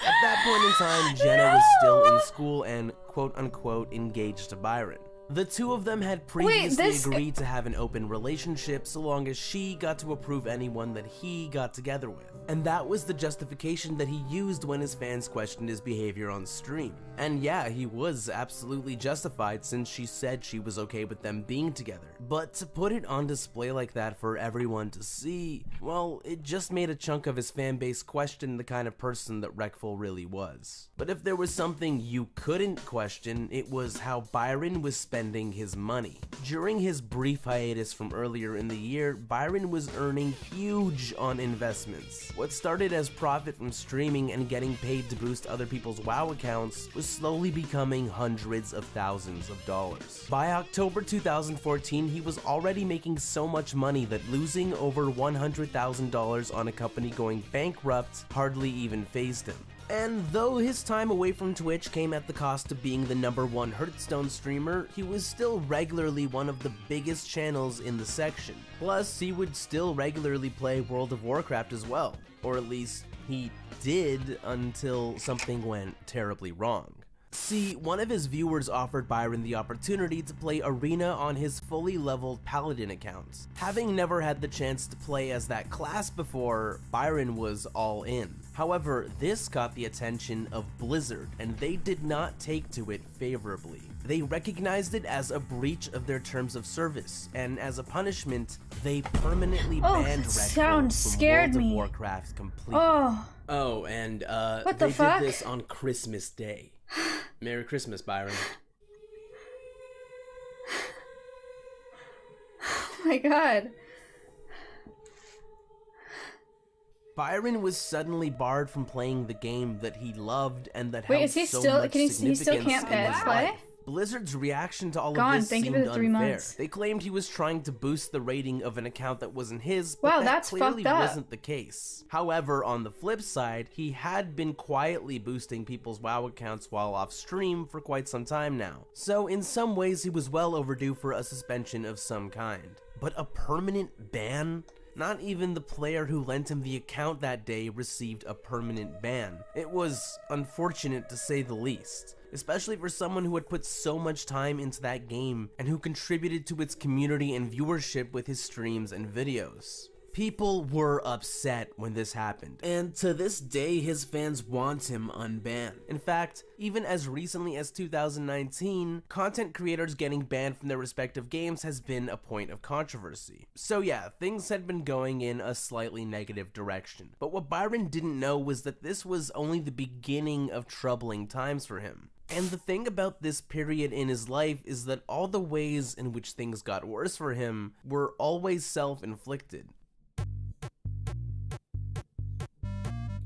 [SPEAKER 4] At that point in time, Jenna was still in school and quote-unquote engaged to Byron. The two of them had previously agreed to have an open relationship so long as she got to approve anyone that he got together with. And that was the justification that he used when his fans questioned his behavior on stream. And yeah, he was absolutely justified since she said she was okay with them being together. But to put it on display like that for everyone to see, well, it just made a chunk of his fan base question the kind of person that Rekville really was. But if there was something you couldn't question, it was how Byron was spending his money. During his brief hiatus from earlier in the year, Byron was earning huge on investments. What started as profit from streaming and getting paid to boost other people's WoW accounts was slowly becoming hundreds of thousands of dollars. By October 2014, he was already making so much money that losing over $100,000 on a company going bankrupt hardly even fazed him. And though his time away from Twitch came at the cost of being the #1 Hearthstone streamer, he was still regularly one of the biggest channels in the section. Plus, he would still regularly play World of Warcraft as well. Or at least, he did until something went terribly wrong. See, one of his viewers offered Byron the opportunity to play Arena on his fully leveled Paladin account. Having never had the chance to play as that class before, Byron was all in. However, this got the attention of Blizzard, and they did not take to it favorably. They recognized it as a breach of their terms of service, and as a punishment, they permanently banned Red Bull from World of Warcraft completely.
[SPEAKER 1] Oh,
[SPEAKER 4] And
[SPEAKER 1] what
[SPEAKER 4] they
[SPEAKER 1] the fuck?
[SPEAKER 4] did this on Christmas Day. Merry Christmas, Byron.
[SPEAKER 1] Oh my god.
[SPEAKER 4] Byron was suddenly barred from playing the game that he loved and that
[SPEAKER 1] Wait,
[SPEAKER 4] held
[SPEAKER 1] is he
[SPEAKER 4] so
[SPEAKER 1] still?
[SPEAKER 4] much
[SPEAKER 1] He still
[SPEAKER 4] significance
[SPEAKER 1] can't
[SPEAKER 4] in his
[SPEAKER 1] play?
[SPEAKER 4] life. Blizzard's reaction to all
[SPEAKER 1] Gone,
[SPEAKER 4] of this
[SPEAKER 1] thank you
[SPEAKER 4] seemed
[SPEAKER 1] for the 3
[SPEAKER 4] unfair.
[SPEAKER 1] months.
[SPEAKER 4] They claimed he was trying to boost the rating of an account that wasn't his, but
[SPEAKER 1] Wow,
[SPEAKER 4] that
[SPEAKER 1] that's
[SPEAKER 4] clearly
[SPEAKER 1] fucked up.
[SPEAKER 4] wasn't the case. However, on the flip side, he had been quietly boosting people's WoW accounts while off stream for quite some time now. So in some ways, he was well overdue for a suspension of some kind. But a permanent ban? Not even the player who lent him the account that day received a permanent ban. It was unfortunate to say the least, especially for someone who had put so much time into that game and who contributed to its community and viewership with his streams and videos. People were upset when this happened, and to this day his fans want him unbanned. In fact, even as recently as 2019, content creators getting banned from their respective games has been a point of controversy. So yeah, things had been going in a slightly negative direction. But what Byron didn't know was that this was only the beginning of troubling times for him. And the thing about this period in his life is that all the ways in which things got worse for him were always self-inflicted.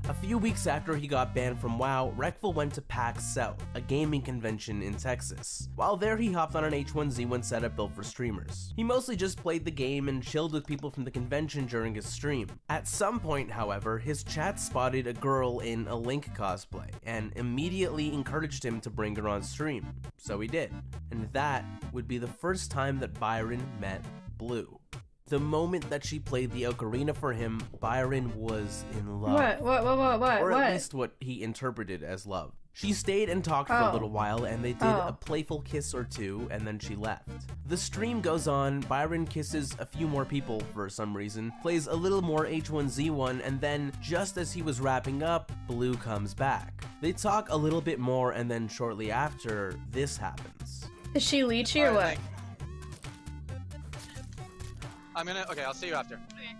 [SPEAKER 4] A few weeks after he got banned from WoW, Reckful went to PAX South, a gaming convention in Texas. While there, he hopped on an H1Z1 setup built for streamers. He mostly just played the game and chilled with people from the convention during his stream. At some point, however, his chat spotted a girl in a Link cosplay, and immediately encouraged him to bring her on stream. So he did. And that would be the first time that Byron met Blue. The moment that she played the ocarina for him, Byron was in love.
[SPEAKER 1] What?
[SPEAKER 4] Or at least what he interpreted as love. She stayed and talked for a little while, and they did a playful kiss or two, and then she left. The stream goes on, Byron kisses a few more people for some reason, plays a little more H1Z1, and then, just as he was wrapping up, Blue comes back. They talk a little bit more, and then shortly after, this happens.
[SPEAKER 1] Is she leechy or what?
[SPEAKER 12] Okay, I'll see you after.
[SPEAKER 13] Okay.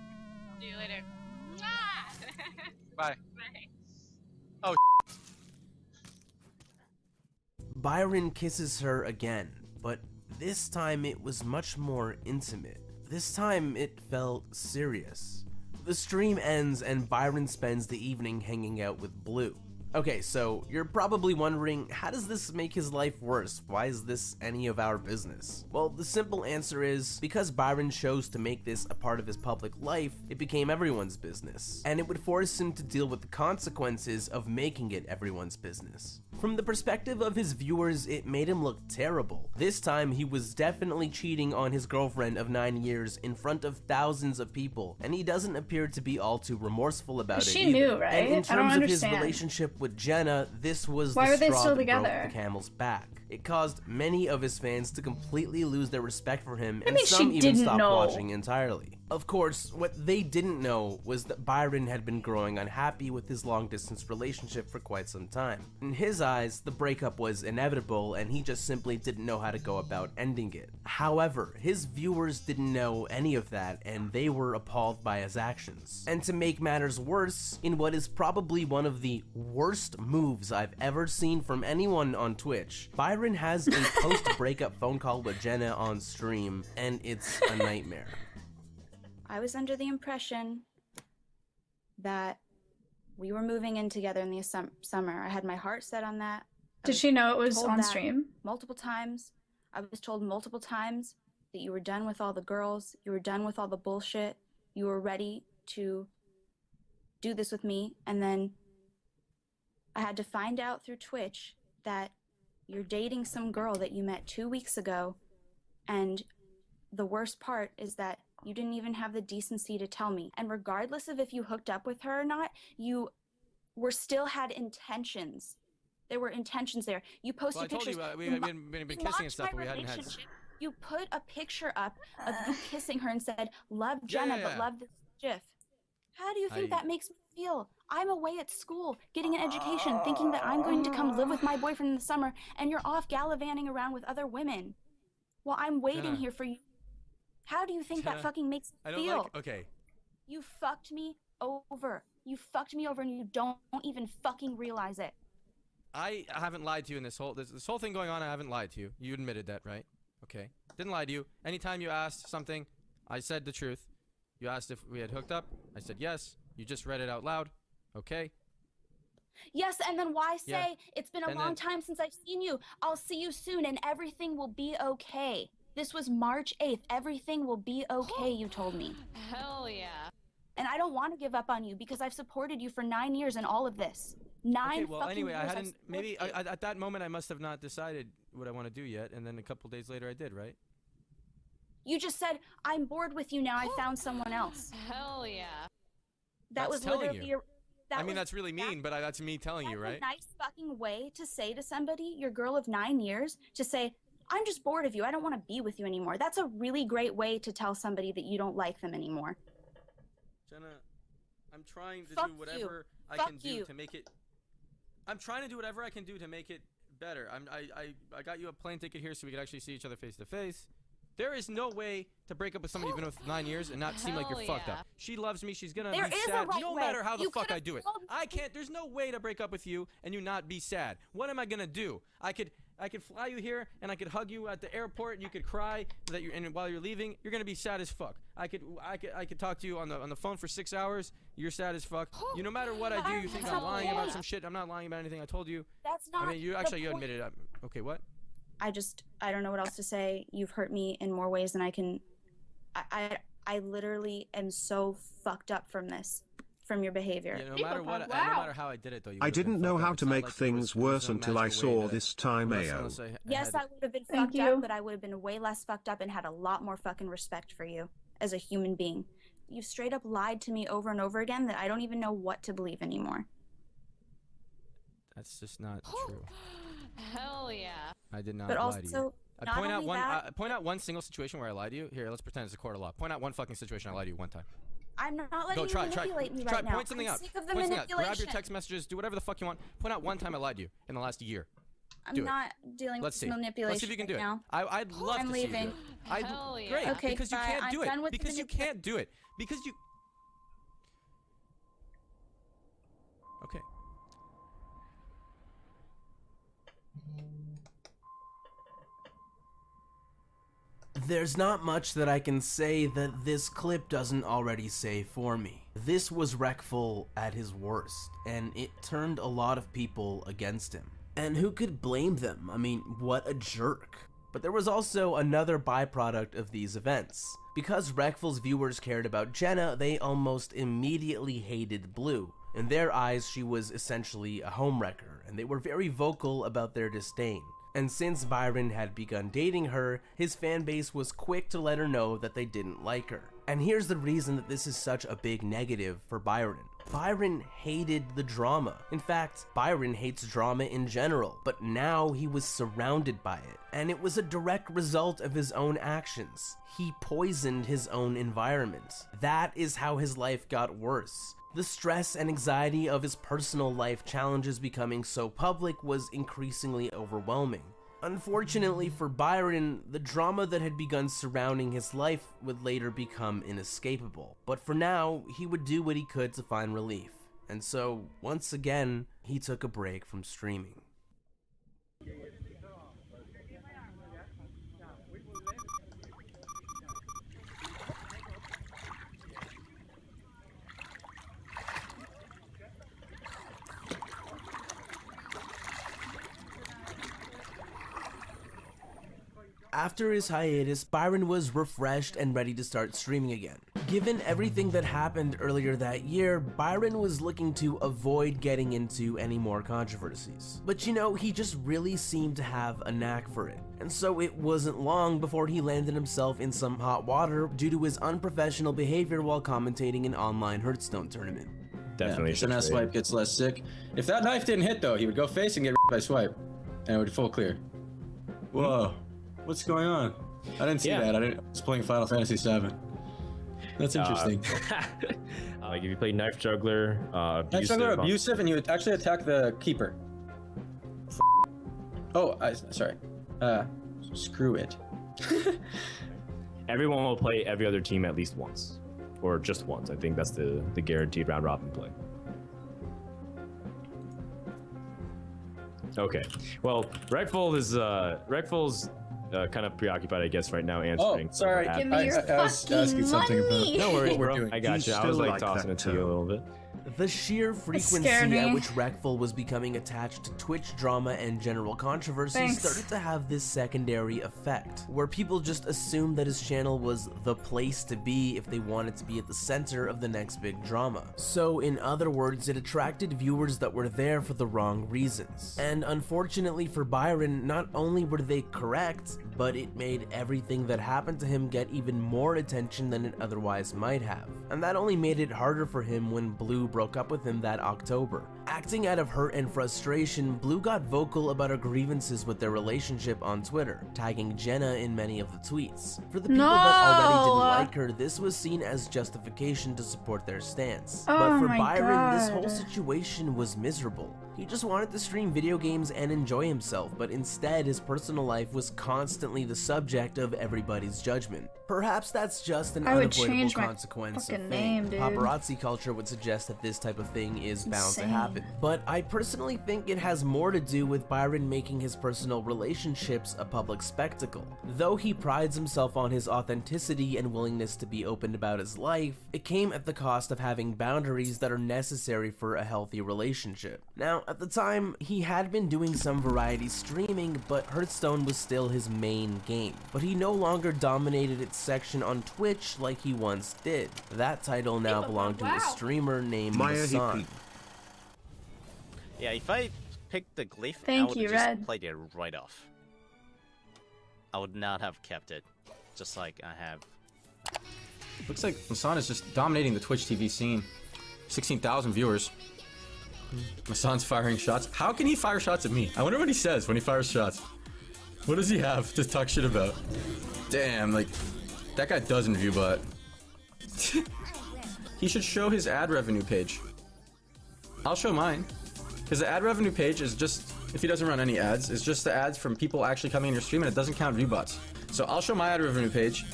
[SPEAKER 13] See you later.
[SPEAKER 12] Bye.
[SPEAKER 13] Bye.
[SPEAKER 12] Oh.
[SPEAKER 4] Byron kisses her again, but this time it was much more intimate. This time it felt serious. The stream ends and Byron spends the evening hanging out with Blue. Okay, so you're probably wondering, how does this make his life worse? Why is this any of our business? Well, the simple answer is, because Byron chose to make this a part of his public life, it became everyone's business. And it would force him to deal with the consequences of making it everyone's business. From the perspective of his viewers, it made him look terrible. This time, he was definitely cheating on his girlfriend of 9 years in front of thousands of people, and he doesn't appear to be all too remorseful about it
[SPEAKER 1] She
[SPEAKER 4] either.
[SPEAKER 1] knew, right?
[SPEAKER 4] And in
[SPEAKER 1] I don't
[SPEAKER 4] terms of his
[SPEAKER 1] understand.
[SPEAKER 4] relationship with Jenna, this was
[SPEAKER 1] Why
[SPEAKER 4] the
[SPEAKER 1] were they
[SPEAKER 4] straw
[SPEAKER 1] still
[SPEAKER 4] that broke
[SPEAKER 1] together?
[SPEAKER 4] the camel's back. It caused many of his fans to completely lose their respect for him, and
[SPEAKER 1] mean,
[SPEAKER 4] some
[SPEAKER 1] she
[SPEAKER 4] even
[SPEAKER 1] didn't
[SPEAKER 4] stopped
[SPEAKER 1] know.
[SPEAKER 4] watching entirely. Of course, what they didn't know was that Byron had been growing unhappy with his long-distance relationship for quite some time. In his eyes, the breakup was inevitable, and he just simply didn't know how to go about ending it. However, his viewers didn't know any of that, and they were appalled by his actions. And to make matters worse, in what is probably one of the worst moves I've ever seen from anyone on Twitch, Byron has a post-breakup phone call with Jenna on stream, and it's a nightmare.
[SPEAKER 14] I was under the impression that we were moving in together in the summer. I had my heart set on that.
[SPEAKER 1] Did she know it was
[SPEAKER 14] told
[SPEAKER 1] on
[SPEAKER 14] that
[SPEAKER 1] stream?
[SPEAKER 14] Multiple times. I was told multiple times that you were done with all the girls, you were done with all the bullshit, you were ready to do this with me, and then I had to find out through Twitch that you're dating some girl that you met 2 weeks ago, and the worst part is that you didn't even have the decency to tell me. And regardless of if you hooked up with her or not, you were still had intentions There were intentions there. You posted
[SPEAKER 7] Well, I told
[SPEAKER 14] pictures.
[SPEAKER 7] you we had been kissing and
[SPEAKER 14] mocked
[SPEAKER 7] stuff,
[SPEAKER 14] my
[SPEAKER 7] but we hadn't had.
[SPEAKER 14] relationship. You put a picture up of you kissing her and said, "Love Jenna, but love this GIF." How do you think that makes me feel? I'm away at school, getting an education, thinking that I'm going to come live with my boyfriend in the summer, and you're off gallivanting around with other women. Well, I'm waiting
[SPEAKER 7] Jenna.
[SPEAKER 14] here for you. How do you think
[SPEAKER 7] Jenna,
[SPEAKER 14] that fucking makes me
[SPEAKER 7] I don't
[SPEAKER 14] feel?
[SPEAKER 7] like. Okay.
[SPEAKER 14] You fucked me over. You fucked me over, and you don't even fucking realize it.
[SPEAKER 7] I haven't lied to you in this whole thing going on. I haven't lied to you. You admitted that, right? Okay. Didn't lie to you. Anytime you asked something, I said the truth. You asked if we had hooked up. I said yes. You just read it out loud. Okay.
[SPEAKER 14] Yes, and then why say
[SPEAKER 7] Yeah.
[SPEAKER 14] it's been a
[SPEAKER 7] And
[SPEAKER 14] long
[SPEAKER 7] then-
[SPEAKER 14] time since I've seen you? I'll see you soon, and everything will be okay. This was March 8th. Everything will be okay, you told me.
[SPEAKER 2] Hell yeah.
[SPEAKER 14] And I don't want to give up on you because I've supported you for 9 years in all of this.
[SPEAKER 7] Okay, well,
[SPEAKER 14] fucking
[SPEAKER 7] anyway, I
[SPEAKER 14] years I've
[SPEAKER 7] hadn't. Maybe
[SPEAKER 14] supported you.
[SPEAKER 7] at that moment I must have not decided what I want to do yet, and then a couple days later I did, right?
[SPEAKER 14] You just said, I'm bored with you now. I found someone else.
[SPEAKER 2] Hell yeah.
[SPEAKER 14] That
[SPEAKER 7] That's
[SPEAKER 14] was
[SPEAKER 7] telling
[SPEAKER 14] literally
[SPEAKER 7] you. I mean,
[SPEAKER 14] was-
[SPEAKER 7] that's really mean, but that's me telling you,
[SPEAKER 14] That's
[SPEAKER 7] right?
[SPEAKER 14] a nice fucking way to say to somebody, your girl of 9 years, to say, I'm just bored of you. I don't want to be with you anymore. That's a really great way to tell somebody that you don't like them anymore.
[SPEAKER 7] Jenna, I'm trying to
[SPEAKER 14] Fuck
[SPEAKER 7] do
[SPEAKER 14] you.
[SPEAKER 7] whatever I
[SPEAKER 14] Fuck
[SPEAKER 7] can do
[SPEAKER 14] you.
[SPEAKER 7] to make it. I'm trying to do whatever I can do to make it better. I got you a plane ticket here so we could actually see each other face to face. There is no way to break up with somebody you've been with 9 years and not seem like you're
[SPEAKER 2] Hell
[SPEAKER 7] fucked
[SPEAKER 2] yeah.
[SPEAKER 7] up. She loves me. She's gonna
[SPEAKER 14] There
[SPEAKER 7] be
[SPEAKER 14] is a
[SPEAKER 7] sad.
[SPEAKER 14] right
[SPEAKER 7] No
[SPEAKER 14] way.
[SPEAKER 7] matter how the
[SPEAKER 14] You
[SPEAKER 7] fuck
[SPEAKER 14] could've
[SPEAKER 7] I do it,
[SPEAKER 14] told me-
[SPEAKER 7] I can't. There's no way to break up with you and you not be sad. What am I gonna do? I could fly you here and I could hug you at the airport. And you could cry that you and while you're leaving, you're gonna be sad as fuck. I could talk to you on the phone for 6 hours. You're sad as fuck. You no matter what I do, you think I'm lying about some shit. I'm not lying about anything I told you.
[SPEAKER 14] That's not.
[SPEAKER 7] I mean, you
[SPEAKER 14] the
[SPEAKER 7] actually
[SPEAKER 14] point.
[SPEAKER 7] admitted it. Okay, what?
[SPEAKER 14] I don't know what else to say. You've hurt me in more ways than I can. I literally am so fucked up from this, from your behavior.
[SPEAKER 7] Yeah, no matter what, no matter how I did it though. You
[SPEAKER 3] I
[SPEAKER 7] would've been
[SPEAKER 3] didn't know
[SPEAKER 7] fucked up.
[SPEAKER 3] how
[SPEAKER 7] It's
[SPEAKER 3] to
[SPEAKER 7] not
[SPEAKER 3] make
[SPEAKER 7] like it
[SPEAKER 3] things
[SPEAKER 7] was
[SPEAKER 3] worse
[SPEAKER 7] some
[SPEAKER 3] until I
[SPEAKER 7] magical way
[SPEAKER 3] saw
[SPEAKER 7] to-
[SPEAKER 3] this time,
[SPEAKER 7] unless-
[SPEAKER 3] Mayo.
[SPEAKER 7] unless I
[SPEAKER 14] Yes,
[SPEAKER 7] had-
[SPEAKER 14] I would have been
[SPEAKER 1] Thank
[SPEAKER 14] fucked
[SPEAKER 1] you.
[SPEAKER 14] up, but I would have been way less fucked up and had a lot more fucking respect for you as a human being. You've straight up lied to me over and over again that I don't even know what to believe anymore.
[SPEAKER 7] That's just not true.
[SPEAKER 2] Hell yeah.
[SPEAKER 7] I did not
[SPEAKER 14] But
[SPEAKER 7] lie to you.
[SPEAKER 14] also, not
[SPEAKER 7] Point out
[SPEAKER 14] only
[SPEAKER 7] one.
[SPEAKER 14] that,
[SPEAKER 7] Point out one single situation where I lied to you. Here, let's pretend it's a court of law. Point out one fucking situation I lied to you one time.
[SPEAKER 14] I'm not letting
[SPEAKER 7] Go, try,
[SPEAKER 14] you
[SPEAKER 7] try,
[SPEAKER 14] manipulate me
[SPEAKER 7] try.
[SPEAKER 14] right now.
[SPEAKER 7] Point something
[SPEAKER 14] I'm
[SPEAKER 7] out.
[SPEAKER 14] sick of the
[SPEAKER 7] Point something out. Grab
[SPEAKER 14] manipulation.
[SPEAKER 7] your text messages. Do whatever the fuck you want. Point out one time I lied to you in the last year.
[SPEAKER 14] I'm
[SPEAKER 7] do it.
[SPEAKER 14] not dealing
[SPEAKER 7] Let's
[SPEAKER 14] with
[SPEAKER 7] see.
[SPEAKER 14] manipulation
[SPEAKER 7] Let's see if you can do
[SPEAKER 14] right
[SPEAKER 7] it.
[SPEAKER 14] now.
[SPEAKER 7] I'd love
[SPEAKER 14] I'm
[SPEAKER 7] to see you
[SPEAKER 14] leaving.
[SPEAKER 7] do it.
[SPEAKER 2] Hell yeah.
[SPEAKER 7] Great.
[SPEAKER 14] Okay,
[SPEAKER 7] because you
[SPEAKER 14] bye.
[SPEAKER 7] can't
[SPEAKER 14] I'm
[SPEAKER 7] do
[SPEAKER 14] done
[SPEAKER 7] it.
[SPEAKER 14] with the
[SPEAKER 7] Because you can't do it. Because you. Okay.
[SPEAKER 4] There's not much that I can say that this clip doesn't already say for me. This was Wreckful at his worst, and it turned a lot of people against him. And who could blame them? I mean, what a jerk. But there was also another byproduct of these events. Because Wreckful's viewers cared about Jenna, they almost immediately hated Blue. In their eyes, she was essentially a homewrecker, and they were very vocal about their disdain. And since Byron had begun dating her, his fanbase was quick to let her know that they didn't like her. And here's the reason that this is such a big negative for Byron. Byron hated the drama. In fact, Byron hates drama in general, but now he was surrounded by it. And it was a direct result of his own actions. He poisoned his own environment. That is how his life got worse. The stress and anxiety of his personal life challenges becoming so public was increasingly overwhelming. Unfortunately for Byron, the drama that had begun surrounding his life would later become inescapable. But for now, he would do what he could to find relief. And so, once again, he took a break from streaming. After his hiatus, Byron was refreshed and ready to start streaming again. Given everything that happened earlier that year, Byron was looking to avoid getting into any more controversies. But you know, he just really seemed to have a knack for it. And so it wasn't long before he landed himself in some hot water due to his unprofessional behavior while commentating an online Hearthstone tournament.
[SPEAKER 13] definitely.
[SPEAKER 15] Yeah, that swipe gets less sick. If that knife didn't hit though, he would go face and get by swipe, and it would full clear. Whoa, what's going on? I didn't see that. I was playing Final Fantasy VII. That's interesting.
[SPEAKER 13] Like if you play Knife Juggler,
[SPEAKER 15] Knife Juggler abusive, and you would actually attack the keeper. Oh, sorry. Screw it.
[SPEAKER 13] Everyone will play every other team at least once, or just once. I think that's the guaranteed round robin play. Okay. Well, Rekful Rekful's kind of preoccupied, I guess, right now answering.
[SPEAKER 15] Oh, sorry.
[SPEAKER 1] Give me your fucking money.
[SPEAKER 13] No worries, bro.
[SPEAKER 15] doing.
[SPEAKER 13] I got you. I was like tossing it to you a little bit.
[SPEAKER 4] The sheer frequency at which Rekful was becoming attached to Twitch drama and general controversy started to have this secondary effect, where people just assumed that his channel was the place to be if they wanted to be at the center of the next big drama. So in other words, it attracted viewers that were there for the wrong reasons. And unfortunately for Byron, not only were they correct, but it made everything that happened to him get even more attention than it otherwise might have. And that only made it harder for him when Blue broke up with him that October. Acting out of hurt and frustration, Blue got vocal about her grievances with their relationship on Twitter, tagging Jenna in many of the tweets. For the people that already didn't like her, this was seen as justification to support their stance. But for Byron, this whole situation was miserable. He just wanted to stream video games and enjoy himself, but instead his personal life was constantly the subject of everybody's judgment. Perhaps that's just an unavoidable consequence of fame. Paparazzi culture would suggest that this type of thing is bound to happen. But I personally think it has more to do with Byron making his personal relationships a public spectacle. Though he prides himself on his authenticity and willingness to be open about his life, it came at the cost of having boundaries that are necessary for a healthy relationship. Now, at the time, he had been doing some variety streaming, but Hearthstone was still his main game. But he no longer dominated its section on Twitch like he once did. That title now belonged to a streamer named MayaHiga.
[SPEAKER 16] Yeah, if I picked the glyph,
[SPEAKER 1] I
[SPEAKER 16] would have just played it right off. I would not have kept it, just like I have.
[SPEAKER 15] Looks like Masan is just dominating the Twitch TV scene. 16,000 viewers. Masan's firing shots. How can he fire shots at me? I wonder what he says when he fires shots. What does he have to talk shit about? Damn, like, that guy doesn't view bot. He should show his ad revenue page. I'll show mine. Because the ad revenue page is just, if he doesn't run any ads, it's just the ads from people actually coming in your stream, and it doesn't count view bots. So I'll show my ad revenue page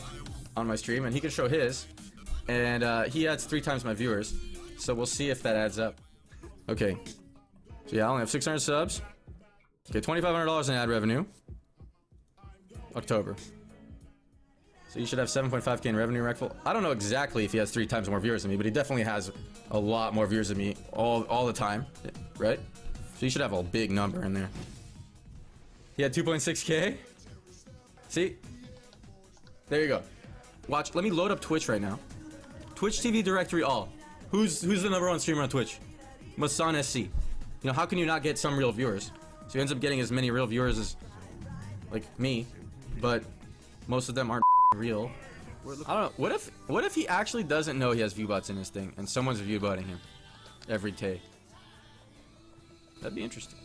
[SPEAKER 15] on my stream, and he can show his. And he adds 3 times my viewers. So we'll see if that adds up. Okay. So yeah, I only have 600 subs. Okay, $2,500 in ad revenue. October. So you should have 7.5k in revenue, Rekful. I don't know exactly if he has 3 times more viewers than me, but he definitely has a lot more viewers than me all the time, right? So you should have a big number in there. He had 2.6k. See? There you go. Watch. Let me load up Twitch right now. Twitch TV directory all. Who's the #1 streamer on Twitch? Masan SC. You know, how can you not get some real viewers? So he ends up getting as many real viewers as, like, me, but most of them aren't real. I don't know. What if he actually doesn't know he has viewbots in his thing, and someone's viewbotting him every day? That'd be interesting.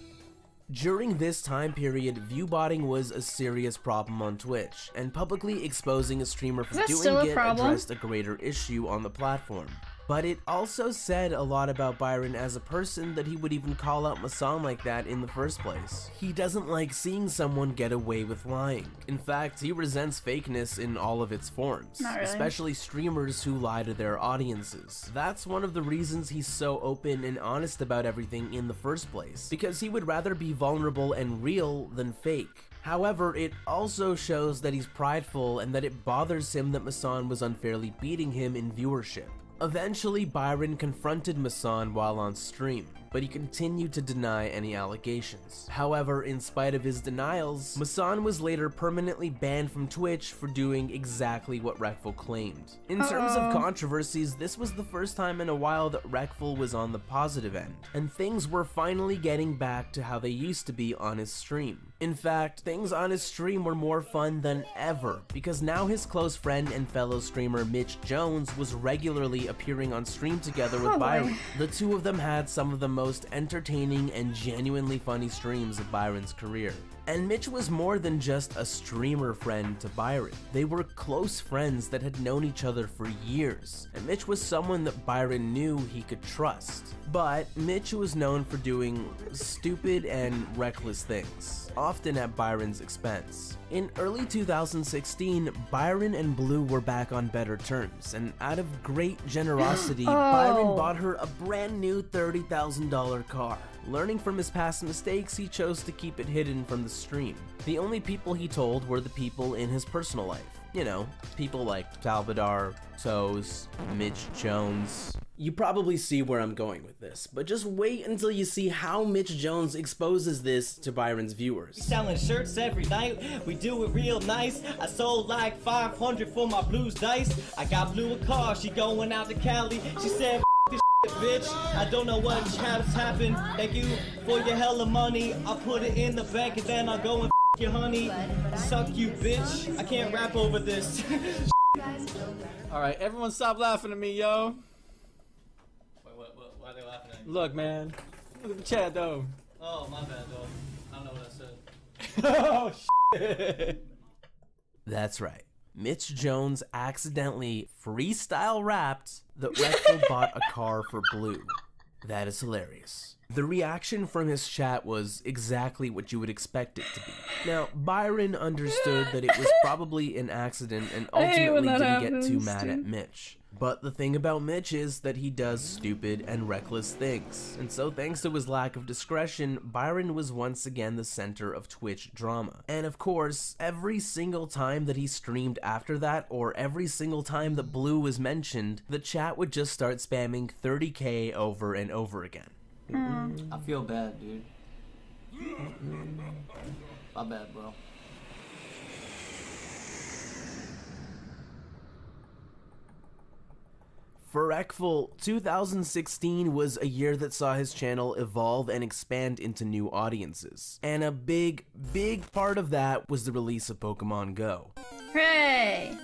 [SPEAKER 4] During this time period, viewbotting was a serious problem on Twitch, and publicly exposing a streamer for doing it addressed a greater issue on the platform. But it also said a lot about Byron as a person that he would even call out Masan like that in the first place. He doesn't like seeing someone get away with lying. In fact, he resents fakeness in all of its forms, especially streamers who lie to their audiences. That's one of the reasons he's so open and honest about everything in the first place, because he would rather be vulnerable and real than fake. However, it also shows that he's prideful and that it bothers him that Masan was unfairly beating him in viewership. Eventually, Byron confronted Masan while on stream. but he continued to deny any allegations. However, in spite of his denials, Masan was later permanently banned from Twitch for doing exactly what Reckful claimed. In terms of controversies, this was the first time in a while that Reckful was on the positive end, and things were finally getting back to how they used to be on his stream. In fact, things on his stream were more fun than ever, because now his close friend and fellow streamer Mitch Jones was regularly appearing on stream together with Byron. The two of them had some of the most entertaining and genuinely funny streams of Byron's career. And Mitch was more than just a streamer friend to Byron. They were close friends that had known each other for years, and Mitch was someone that Byron knew he could trust. But Mitch was known for doing stupid and reckless things, often at Byron's expense. In early 2016, Byron and Blue were back on better terms, and out of great generosity, Byron bought her a brand new $30,000 car. Learning from his past mistakes, he chose to keep it hidden from the stream. The only people he told were the people in his personal life. You know, people like Talbadar, Toes, Mitch Jones. You probably see where I'm going with this, but just wait until you see how Mitch Jones exposes this to Byron's viewers.
[SPEAKER 17] We selling shirts every night, we do it real nice. I sold like 500 for my Blues dice. I got Blue a car, she going out to Cali. She said, this shit, bitch, I don't know what has happened. Thank you for your hella money. I'll put it in the bank and then I'll go and your honey. Suck you, bitch. I can't rap over this.
[SPEAKER 7] Alright, everyone stop laughing at me, yo.
[SPEAKER 17] Why are they laughing at you?
[SPEAKER 7] Look, man. Look at the chat, though.
[SPEAKER 17] Oh, my bad, though. I don't know what I said.
[SPEAKER 7] Oh, shit.
[SPEAKER 4] That's right. Mitch Jones accidentally freestyle rapped that Reckful bought a car for Blue. That is hilarious. The reaction from his chat was exactly what you would expect it to be. Now, Byron understood that it was probably an accident and ultimately didn't get too mad at Mitch. But the thing about Mitch is that he does stupid and reckless things. And so thanks to his lack of discretion, Byron was once again the center of Twitch drama. And of course, every single time that he streamed after that, or every single time that Blue was mentioned, the chat would just start spamming 30K over and over again.
[SPEAKER 17] I feel bad, dude. My bad, bro.
[SPEAKER 4] For Reckful, 2016 was a year that saw his channel evolve and expand into new audiences. And a big part of that was the release of Pokemon Go.
[SPEAKER 1] Hooray!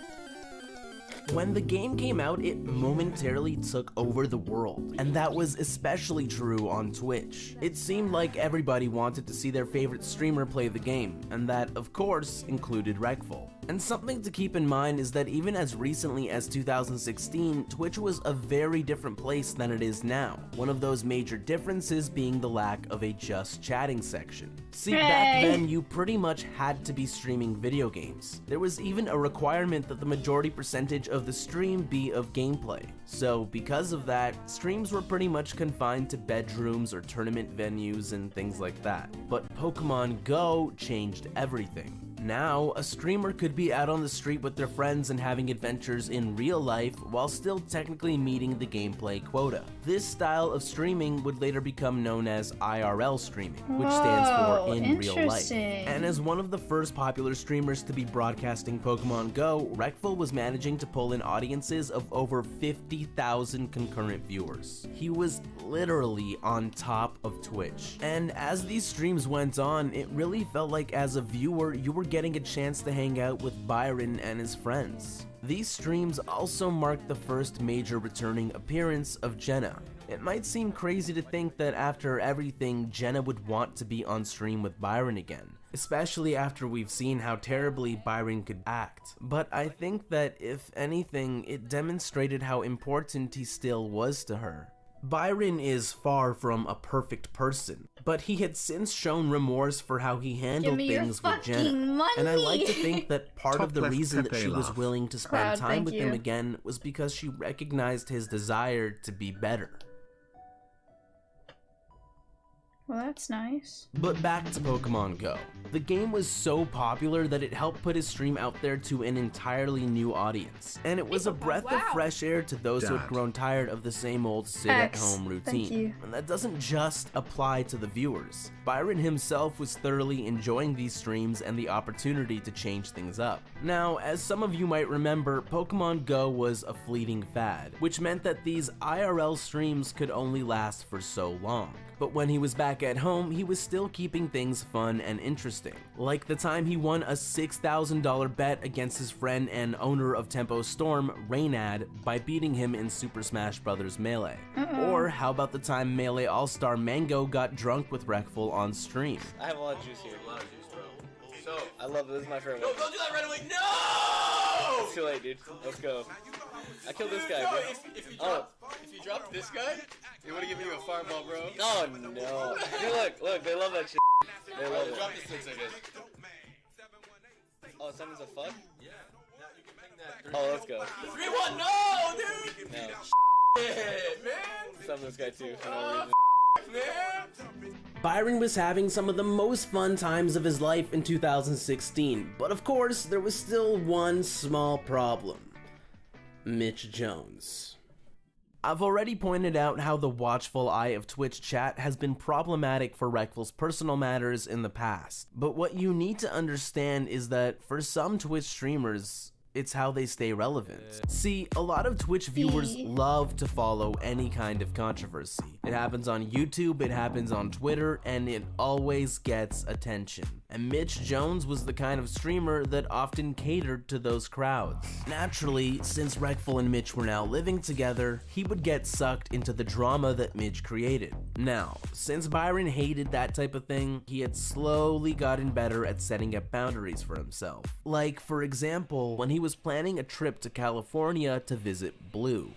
[SPEAKER 4] When the game came out, it momentarily took over the world, and that was especially true on Twitch. It seemed like everybody wanted to see their favorite streamer play the game, and that, of course, included Reckful. And something to keep in mind is that even as recently as 2016, Twitch was a very different place than it is now. One of those major differences being the lack of a just chatting section. See, back then, you pretty much had to be streaming video games. There was even a requirement that the majority percentage of the stream be of gameplay. So because of that, streams were pretty much confined to bedrooms or tournament venues and things like that. But Pokemon Go changed everything. Now, a streamer could be out on the street with their friends and having adventures in real life while still technically meeting the gameplay quota. This style of streaming would later become known as IRL streaming, which stands for in real life. And as one of the first popular streamers to be broadcasting Pokemon Go, Reckful was managing to pull in audiences of over 50,000 concurrent viewers. He was literally on top of Twitch. And as these streams went on, it really felt like as a viewer, you were getting a chance to hang out with Byron and his friends. These streams also marked the first major returning appearance of Jenna. It might seem crazy to think that after everything, Jenna would want to be on stream with Byron again, especially after we've seen how terribly Byron could act. But I think that if anything, it demonstrated how important he still was to her. Byron is far from a perfect person, but he had since shown remorse for how he handled things with Jenna. And I like to think that part of the reason that she was willing to spend time with him again was because she recognized his desire to be better.
[SPEAKER 1] Well, that's nice.
[SPEAKER 4] But back to Pokemon Go. The game was so popular that it helped put his stream out there to an entirely new audience. And it was a breath of fresh air to those who had grown tired of the same old sit-at-home routine. And that doesn't just apply to the viewers. Byron himself was thoroughly enjoying these streams and the opportunity to change things up. Now, as some of you might remember, Pokemon Go was a fleeting fad, which meant that these IRL streams could only last for so long. But when he was back at home, he was still keeping things fun and interesting. Like the time he won a $6,000 bet against his friend and owner of Tempo Storm, Reynad, by beating him in Super Smash Bros. Melee. Or how about the time Melee All-Star Mango got drunk with Wreckful on stream?
[SPEAKER 18] I have a lot of juice here. A lot of juice, bro. So, I love this. This is my favorite one.
[SPEAKER 11] No, don't do that right away. No!
[SPEAKER 18] It's too late, dude. Let's go. I killed this guy,
[SPEAKER 11] No,
[SPEAKER 18] bro.
[SPEAKER 11] if you dropped this guy, they would have given you a fireball, bro.
[SPEAKER 18] Oh, no. Dude, look, they love that shit. They love it.
[SPEAKER 11] Drop this 6 seconds.
[SPEAKER 18] Oh, someone's a fuck? Yeah. Oh, let's go.
[SPEAKER 11] 3-1, no, dude!
[SPEAKER 18] No.
[SPEAKER 11] Shit, man!
[SPEAKER 18] Summon this guy too for no reason.
[SPEAKER 11] Man!
[SPEAKER 4] Byron was having some of the most fun times of his life in 2016, but of course, there was still one small problem. Mitch Jones. I've already pointed out how the watchful eye of Twitch chat has been problematic for Wreckful's personal matters in the past, but what you need to understand is that for some Twitch streamers, it's how they stay relevant. See, a lot of Twitch viewers love to follow any kind of controversy. It happens on YouTube, it happens on Twitter, and it always gets attention. And Mitch Jones was the kind of streamer that often catered to those crowds. Naturally, since Wreckful and Mitch were now living together, he would get sucked into the drama that Mitch created. Now, since Byron hated that type of thing, he had slowly gotten better at setting up boundaries for himself. Like, for example, when he was planning a trip to California to visit Blue.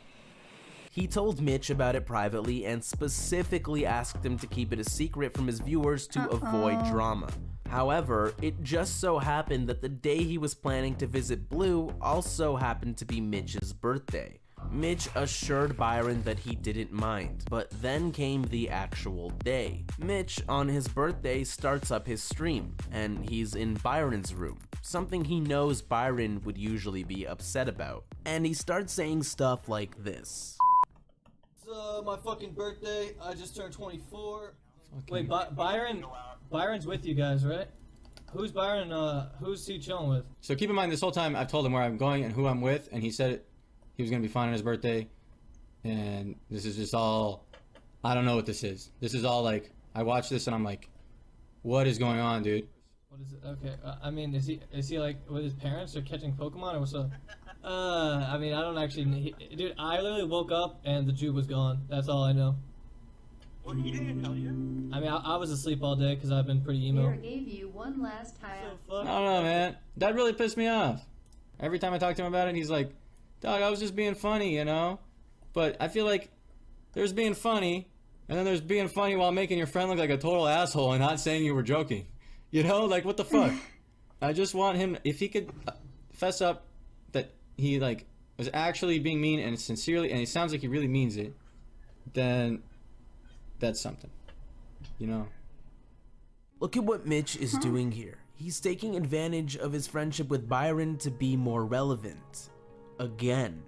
[SPEAKER 4] He told Mitch about it privately and specifically asked him to keep it a secret from his viewers to avoid drama. However, it just so happened that the day he was planning to visit Blue also happened to be Mitch's birthday. Mitch assured Byron that he didn't mind, but then came the actual day. Mitch, on his birthday, starts up his stream, and he's in Byron's room, something he knows Byron would usually be upset about. And he starts saying stuff like this.
[SPEAKER 17] It's my fucking birthday. I just turned 24. Wait, Byron's with you guys, right? Who's Byron? Who's he chilling with?
[SPEAKER 15] So keep in mind, this whole time I've told him where I'm going and who I'm with, and he said he was gonna be fine on his birthday. And this is just all, I don't know what this is. This is all like, I watch this and I'm like, what is going on, dude?
[SPEAKER 17] What is it? Okay, I mean, is he like with his parents or catching Pokemon or what's up? I mean, I don't actually, dude, I literally woke up and the Jew was gone. That's all I know.
[SPEAKER 11] Well, he didn't tell you.
[SPEAKER 17] I mean, I was asleep all day because I've been pretty emo.
[SPEAKER 19] Here, I gave you one last tie
[SPEAKER 15] I don't know, man. That really pissed me off. Every time I talk to him about it, he's like, dog, I was just being funny, you know? But I feel like there's being funny, and then there's being funny while making your friend look like a total asshole and not saying you were joking. You know? Like, what the fuck? I just want him, if he could fess up that he, like, was actually being mean and sincerely, and it sounds like he really means it, then that's something. You know?
[SPEAKER 4] Look at what Mitch is doing here. He's taking advantage of his friendship with Byron to be more relevant. Again.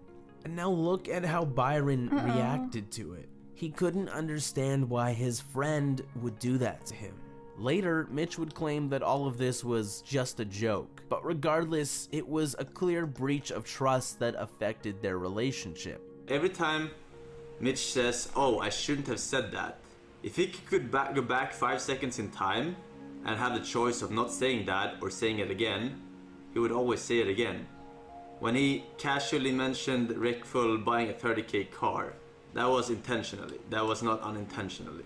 [SPEAKER 4] And now look at how Byron reacted to it. He couldn't understand why his friend would do that to him. Later, Mitch would claim that all of this was just a joke, but regardless, it was a clear breach of trust that affected their relationship.
[SPEAKER 20] Every time Mitch says, oh, I shouldn't have said that, if he could go back 5 seconds in time and have the choice of not saying that or saying it again, he would always say it again. When he casually mentioned Wreckful buying a 30k car, that was intentionally, that was not unintentionally.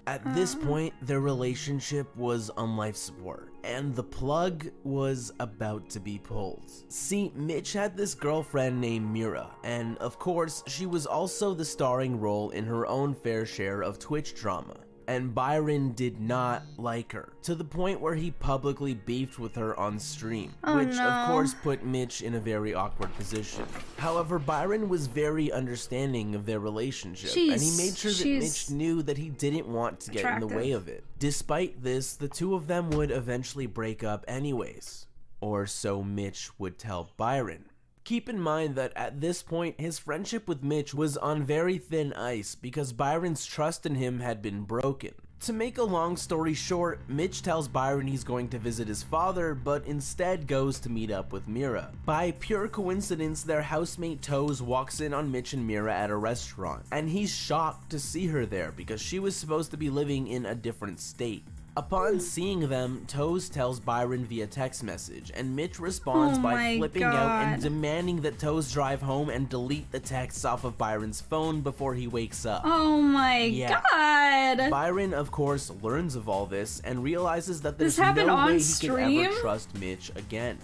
[SPEAKER 4] At this point, their relationship was on life support, and the plug was about to be pulled. See, Mitch had this girlfriend named Mira, and of course, she was also the starring role in her own fair share of Twitch drama. and Byron did not like her, to the point where he publicly beefed with her on stream, which of course put Mitch in a very awkward position. However, Byron was very understanding of their relationship, and he made sure that Mitch knew that he didn't want to get in the way of it. Despite this, the two of them would eventually break up anyways, or so Mitch would tell Byron. Keep in mind that at this point, his friendship with Mitch was on very thin ice because Byron's trust in him had been broken. To make a long story short, Mitch tells Byron he's going to visit his father, but instead goes to meet up with Mira. By pure coincidence, their housemate Toes walks in on Mitch and Mira at a restaurant, and he's shocked to see her there because she was supposed to be living in a different state. Upon seeing them, Toes tells Byron via text message, and Mitch responds by flipping out and demanding that Toes drive home and delete the texts off of Byron's phone before he wakes up.
[SPEAKER 1] Oh my god!
[SPEAKER 4] Byron, of course, learns of all this and realizes that there's
[SPEAKER 1] This happened
[SPEAKER 4] no
[SPEAKER 1] on
[SPEAKER 4] way he
[SPEAKER 1] stream?
[SPEAKER 4] can ever trust Mitch again.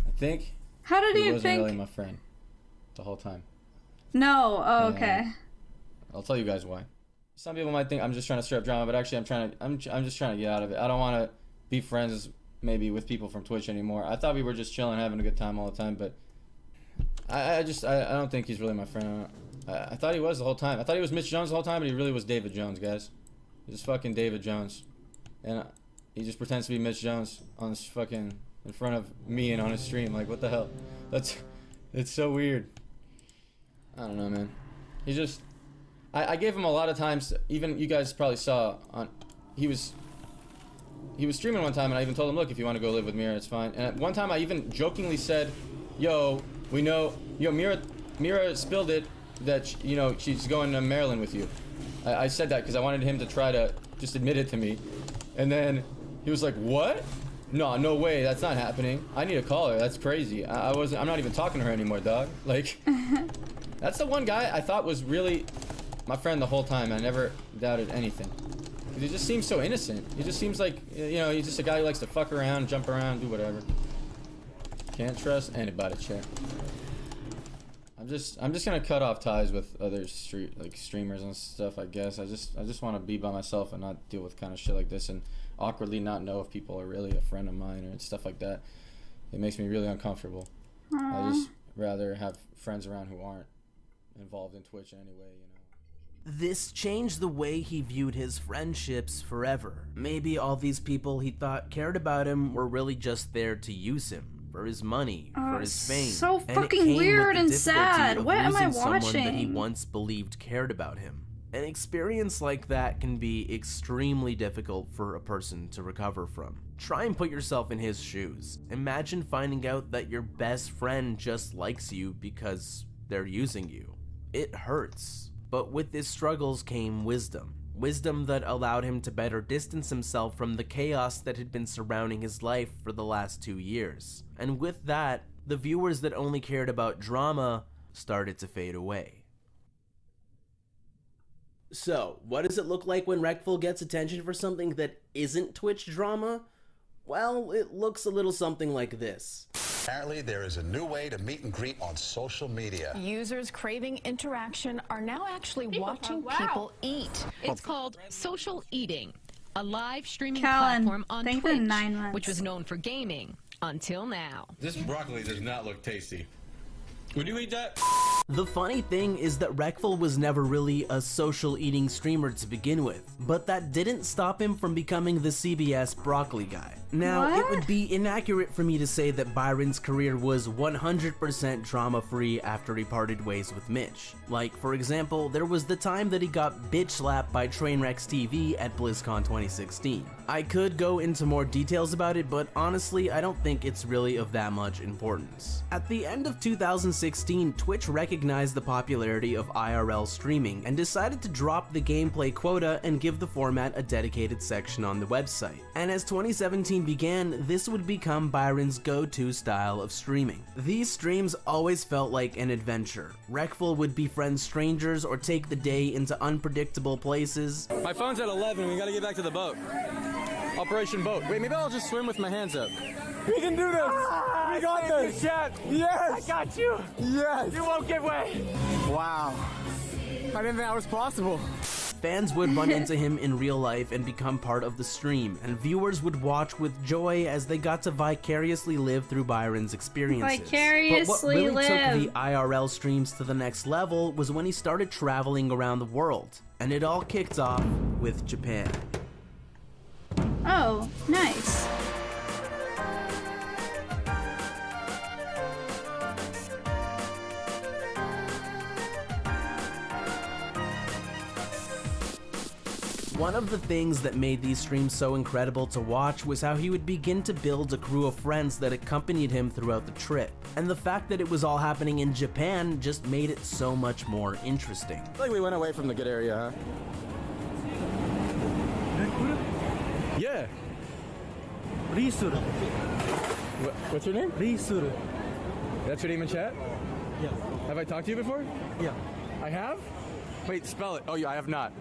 [SPEAKER 21] I think
[SPEAKER 1] How did he
[SPEAKER 21] wasn't
[SPEAKER 1] think?
[SPEAKER 21] really my friend the whole time.
[SPEAKER 1] No. Oh, okay.
[SPEAKER 21] I'll tell you guys why. Some people might think I'm just trying to stir up drama, but actually I'm just trying to get out of it. I don't want to be friends maybe with people from Twitch anymore. I thought we were just chilling, having a good time all the time, but I don't think he's really my friend. I thought he was the whole time. I thought he was Mitch Jones the whole time, but he really was David Jones, guys. He's fucking David Jones, and he just pretends to be Mitch Jones on his fucking in front of me and on his stream. Like, what the hell? It's so weird. I don't know, man. He just. I gave him a lot of times. Even you guys probably saw on. He was streaming one time, and I even told him, look, if you want to go live with Mira, it's fine. And at one time, I even jokingly said, yo, we know, Mira spilled it that she's going to Maryland with you. I said that because I wanted him to try to just admit it to me, and then he was like, what? No way, that's not happening. I need to call her. That's crazy. I'm not even talking to her anymore, dog. Like, that's the one guy I thought was really my friend the whole time. I never doubted anything. He just seems so innocent. He just seems like, he's just a guy who likes to fuck around, jump around, do whatever. Can't trust anybody, chat. I'm just gonna cut off ties with other streamers and stuff, I guess. I just want to be by myself and not deal with kind of shit like this and awkwardly not know if people are really a friend of mine or stuff like that. It makes me really uncomfortable. I just rather have friends around who aren't involved in Twitch anyway,
[SPEAKER 4] This changed the way he viewed his friendships forever. Maybe all these people he thought cared about him were really just there to use him, for his money, for his fame.
[SPEAKER 1] So
[SPEAKER 4] and
[SPEAKER 1] fucking
[SPEAKER 4] it came
[SPEAKER 1] weird
[SPEAKER 4] with the
[SPEAKER 1] and
[SPEAKER 4] difficulty
[SPEAKER 1] sad.
[SPEAKER 4] of
[SPEAKER 1] What am I
[SPEAKER 4] losing someone
[SPEAKER 1] watching?
[SPEAKER 4] that he once believed cared about him. An experience like that can be extremely difficult for a person to recover from. Try and put yourself in his shoes. Imagine finding out that your best friend just likes you because they're using you. It hurts. But with his struggles came wisdom. Wisdom that allowed him to better distance himself from the chaos that had been surrounding his life for the last 2 years. And with that, the viewers that only cared about drama started to fade away. So, what does it look like when Wreckful gets attention for something that isn't Twitch drama? Well, it looks a little something like this.
[SPEAKER 22] Apparently, there is a new way to meet and greet on social media.
[SPEAKER 23] Users craving interaction are now actually watching people eat.
[SPEAKER 24] It's called social eating, a live streaming
[SPEAKER 1] Callan,
[SPEAKER 24] platform on
[SPEAKER 1] thank you for
[SPEAKER 24] Twitch,
[SPEAKER 1] 9 months.
[SPEAKER 24] which was known for gaming until now.
[SPEAKER 13] This broccoli does not look tasty. Would you eat that?
[SPEAKER 4] The funny thing is that Wreckful was never really a social eating streamer to begin with, but that didn't stop him from becoming the CBS broccoli guy. Now, it would be inaccurate for me to say that Byron's career was 100% drama-free after he parted ways with Mitch. Like, for example, there was the time that he got bitch-slapped by Trainwrecks TV at BlizzCon 2016. I could go into more details about it, but honestly, I don't think it's really of that much importance. At the end of 2016, Twitch recognized the popularity of IRL streaming and decided to drop the gameplay quota and give the format a dedicated section on the website. And as 2017 began, this would become Byron's go-to style of streaming. These streams always felt like an adventure. Wreckful would befriend strangers or take the day into unpredictable places.
[SPEAKER 21] My phone's at 11. We gotta get back to the boat. Operation Boat. Wait, maybe I'll just swim with my hands up.
[SPEAKER 5] We can do this! We got this! Yes! I got you!
[SPEAKER 21] Yes!
[SPEAKER 5] You won't give way!
[SPEAKER 21] Wow.
[SPEAKER 5] I didn't think that was possible.
[SPEAKER 4] Fans would run into him in real life and become part of the stream, and viewers would watch with joy as they got to vicariously live through Byron's experiences.
[SPEAKER 1] Vicariously
[SPEAKER 4] but what really
[SPEAKER 1] live.
[SPEAKER 4] took the IRL streams to the next level was when he started traveling around the world, and it all kicked off with Japan.
[SPEAKER 1] Oh, nice.
[SPEAKER 4] One of the things that made these streams so incredible to watch was how he would begin to build a crew of friends that accompanied him throughout the trip. And the fact that it was all happening in Japan just made it so much more interesting.
[SPEAKER 21] I feel like we went away from the good area, huh? Yeah.
[SPEAKER 5] Risuru.
[SPEAKER 21] What's your name?
[SPEAKER 5] Risuru.
[SPEAKER 21] That's your name in chat?
[SPEAKER 5] Yeah.
[SPEAKER 21] Have I talked to you before?
[SPEAKER 5] Yeah.
[SPEAKER 21] I have? Wait, spell it. Oh, yeah, I have not.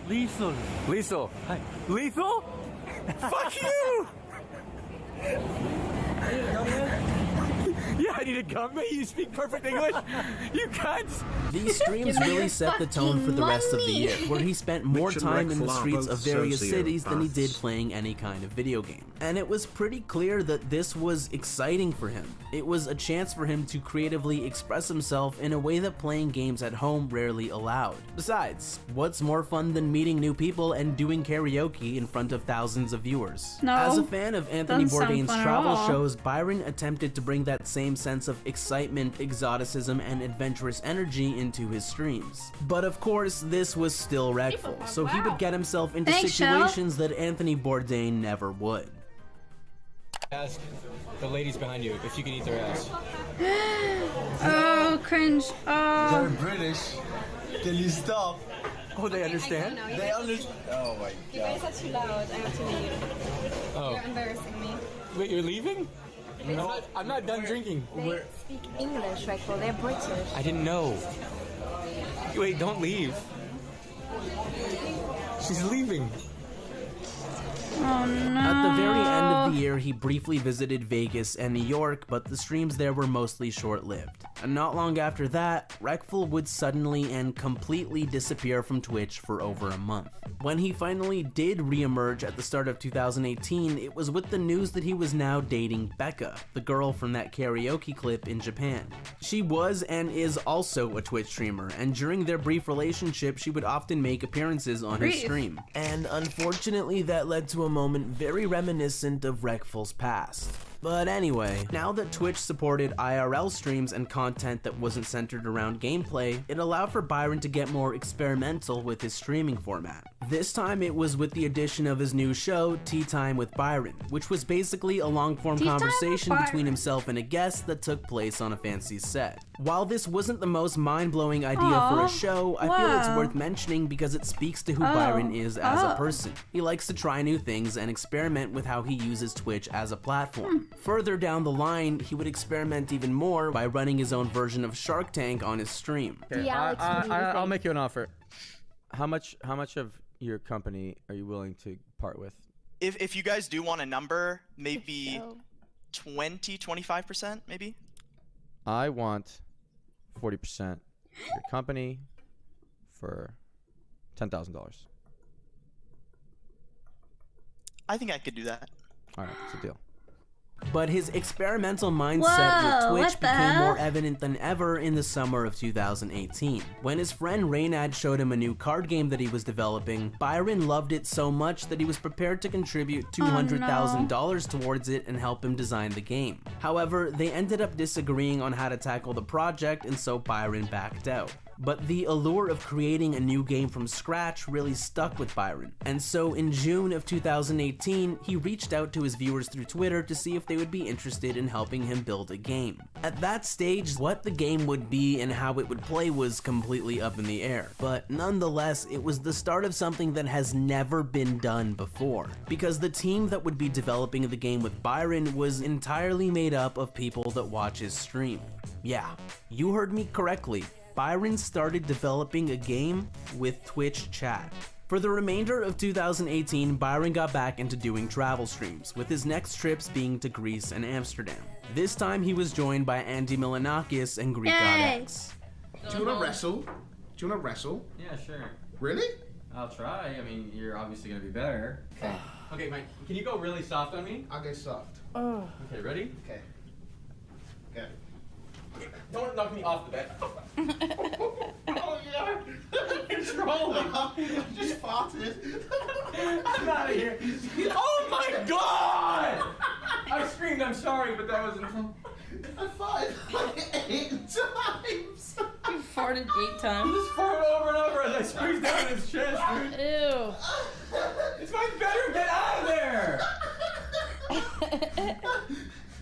[SPEAKER 5] Lethal.
[SPEAKER 21] Lethal.
[SPEAKER 5] Hi.
[SPEAKER 21] Lethal? Fuck you! Yeah, I need a gum, mate. You speak perfect English. You cunts.
[SPEAKER 4] These streams really set the tone for the rest of the year, where he spent more time in the streets of various cities than he did playing any kind of video game. And it was pretty clear that this was exciting for him. It was a chance for him to creatively express himself in a way that playing games at home rarely allowed. Besides, what's more fun than meeting new people and doing karaoke in front of thousands of viewers?
[SPEAKER 1] No.
[SPEAKER 4] As a fan of Anthony
[SPEAKER 1] Doesn't sound
[SPEAKER 4] Bourdain's
[SPEAKER 1] fun at
[SPEAKER 4] travel
[SPEAKER 1] all.
[SPEAKER 4] shows, Byron attempted to bring that same sense of excitement, exoticism, and adventurous energy into his streams. But of course, this was still Regful, so he would get himself into
[SPEAKER 1] Thanks,
[SPEAKER 4] situations that Anthony Bourdain never would.
[SPEAKER 21] Ask the ladies behind you if you can eat their ass.
[SPEAKER 1] Oh, cringe. Oh.
[SPEAKER 5] British. Can you stop?
[SPEAKER 21] Oh, they understand?
[SPEAKER 5] They understand. Oh my god.
[SPEAKER 2] You guys are too loud. I have to leave.
[SPEAKER 21] Oh.
[SPEAKER 2] You're embarrassing me.
[SPEAKER 21] Wait, you're leaving? No, I'm not done drinking.
[SPEAKER 2] They speak English, Regful. They're British.
[SPEAKER 21] I didn't know. Wait, don't leave. She's leaving.
[SPEAKER 1] Oh no.
[SPEAKER 4] At the very end of the year, he briefly visited Vegas and New York, but the streams there were mostly short-lived. And not long after that, Regful would suddenly and completely disappear from Twitch for over a month. When he finally did re-emerge at the start of 2018, it was with the news that he was now dating Becca, the girl from that karaoke clip in Japan. She was and is also a Twitch streamer, and during their brief relationship, she would often make appearances on his stream. And unfortunately, that led to a moment very reminiscent of Regful's past. But anyway, now that Twitch supported IRL streams and content that wasn't centered around gameplay, it allowed for Byron to get more experimental with his streaming format. This time it was with the addition of his new show, Tea Time with Byron, which was basically a long-form conversation between himself and a guest that took place on a fancy set. While this wasn't the most mind-blowing idea for a show, I feel it's worth mentioning because it speaks to who Byron is as a person. He likes to try new things and experiment with how he uses Twitch as a platform. Further down the line, he would experiment even more by running his own version of Shark Tank on his stream.
[SPEAKER 21] Okay, I'll make you an offer. How much of your company are you willing to part with?
[SPEAKER 6] If you guys do want a number, maybe 25%, maybe?
[SPEAKER 21] I want 40% of your company for $10,000.
[SPEAKER 6] I think I could do that.
[SPEAKER 21] All right, it's a deal.
[SPEAKER 4] But his experimental mindset with Twitch became more evident than ever in the summer of 2018. When his friend Reynad showed him a new card game that he was developing, Byron loved it so much that he was prepared to contribute $200,000 towards it and help him design the game. However, they ended up disagreeing on how to tackle the project, and so Byron backed out. But the allure of creating a new game from scratch really stuck with Byron. And so in June of 2018, he reached out to his viewers through Twitter to see if they would be interested in helping him build a game. At that stage, what the game would be and how it would play was completely up in the air. But nonetheless, it was the start of something that has never been done before. Because the team that would be developing the game with Byron was entirely made up of people that watch his stream. Yeah, you heard me correctly. Byron started developing a game with Twitch chat. For the remainder of 2018, Byron got back into doing travel streams, with his next trips being to Greece and Amsterdam. This time he was joined by Andy Milanakis and Greek God X.
[SPEAKER 8] Do you want to wrestle? Do you want to wrestle?
[SPEAKER 21] Yeah, sure.
[SPEAKER 8] Really?
[SPEAKER 21] I'll try. I mean, you're obviously gonna be better. Okay. Okay, Mike. Can you go really soft on me?
[SPEAKER 8] I'll get soft.
[SPEAKER 21] Oh. Okay, ready?
[SPEAKER 8] Okay. Okay.
[SPEAKER 21] Don't knock me off the bed.
[SPEAKER 8] Oh yeah. You're trolling. Just farted.
[SPEAKER 21] I'm out of here. Oh my god! I screamed. I'm sorry, but that wasn't.
[SPEAKER 8] I farted like 8 times.
[SPEAKER 9] You farted 8 times?
[SPEAKER 21] You just farted over and over as I squeezed down his chest, dude.
[SPEAKER 9] Ew.
[SPEAKER 21] It's my bedroom. Get out of there!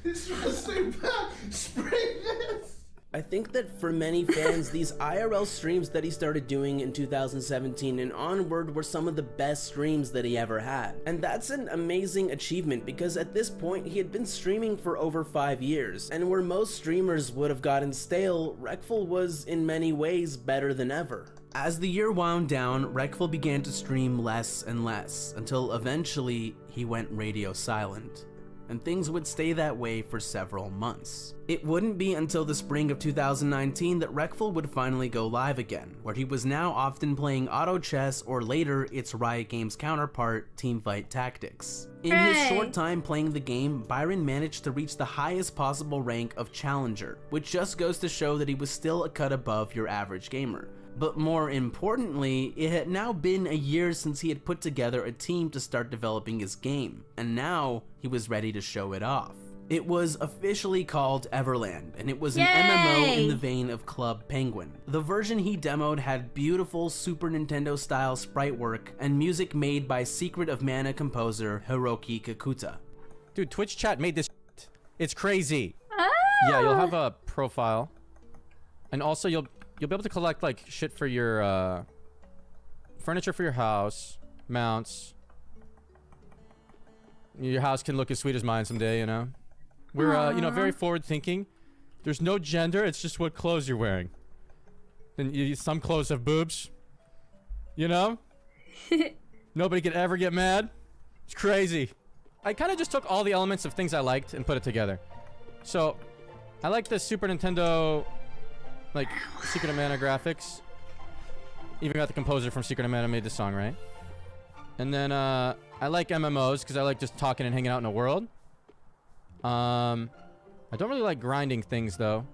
[SPEAKER 8] This smells so bad. Spray this.
[SPEAKER 10] I think that for many fans, these IRL streams that he started doing in 2017 and onward were some of the best streams that he ever had. And that's an amazing achievement because at this point he had been streaming for over 5 years, and where most streamers would have gotten stale, Reckful was in many ways better than ever. As the year wound down, Reckful began to stream less and less, until eventually he went radio silent. And things would stay that way for several months. It wouldn't be until the spring of 2019 that Reckful would finally go live again, where he was now often playing auto chess or later its Riot Games counterpart, Teamfight Tactics. In his short time playing the game, Byron managed to reach the highest possible rank of Challenger, which just goes to show that he was still a cut above your average gamer. But more importantly, it had now been a year since he had put together a team to start developing his game, and now he was ready to show it off. It was officially called Everland, and it was an MMO in the vein of Club Penguin. The version he demoed had beautiful Super Nintendo style sprite work and music made by Secret of Mana composer Hiroki Kikuta.
[SPEAKER 21] Dude, Twitch chat made this shit. It's crazy.
[SPEAKER 1] Ah.
[SPEAKER 21] Yeah, you'll have a profile, and also you'll be able to collect like shit for your furniture for your house, mounts. Your house can look as sweet as mine someday, you know. We're you know, very forward thinking. There's no gender, it's just what clothes you're wearing. And some clothes have boobs, you know. Nobody could ever get mad. It's crazy. I kind of just took all the elements of things I liked and put it together. So I like the Super Nintendo, like, Secret of Mana graphics. Even got the composer from Secret of Mana made this song, right? And then I like MMOs because I like just talking and hanging out in a world. I don't really like grinding things though.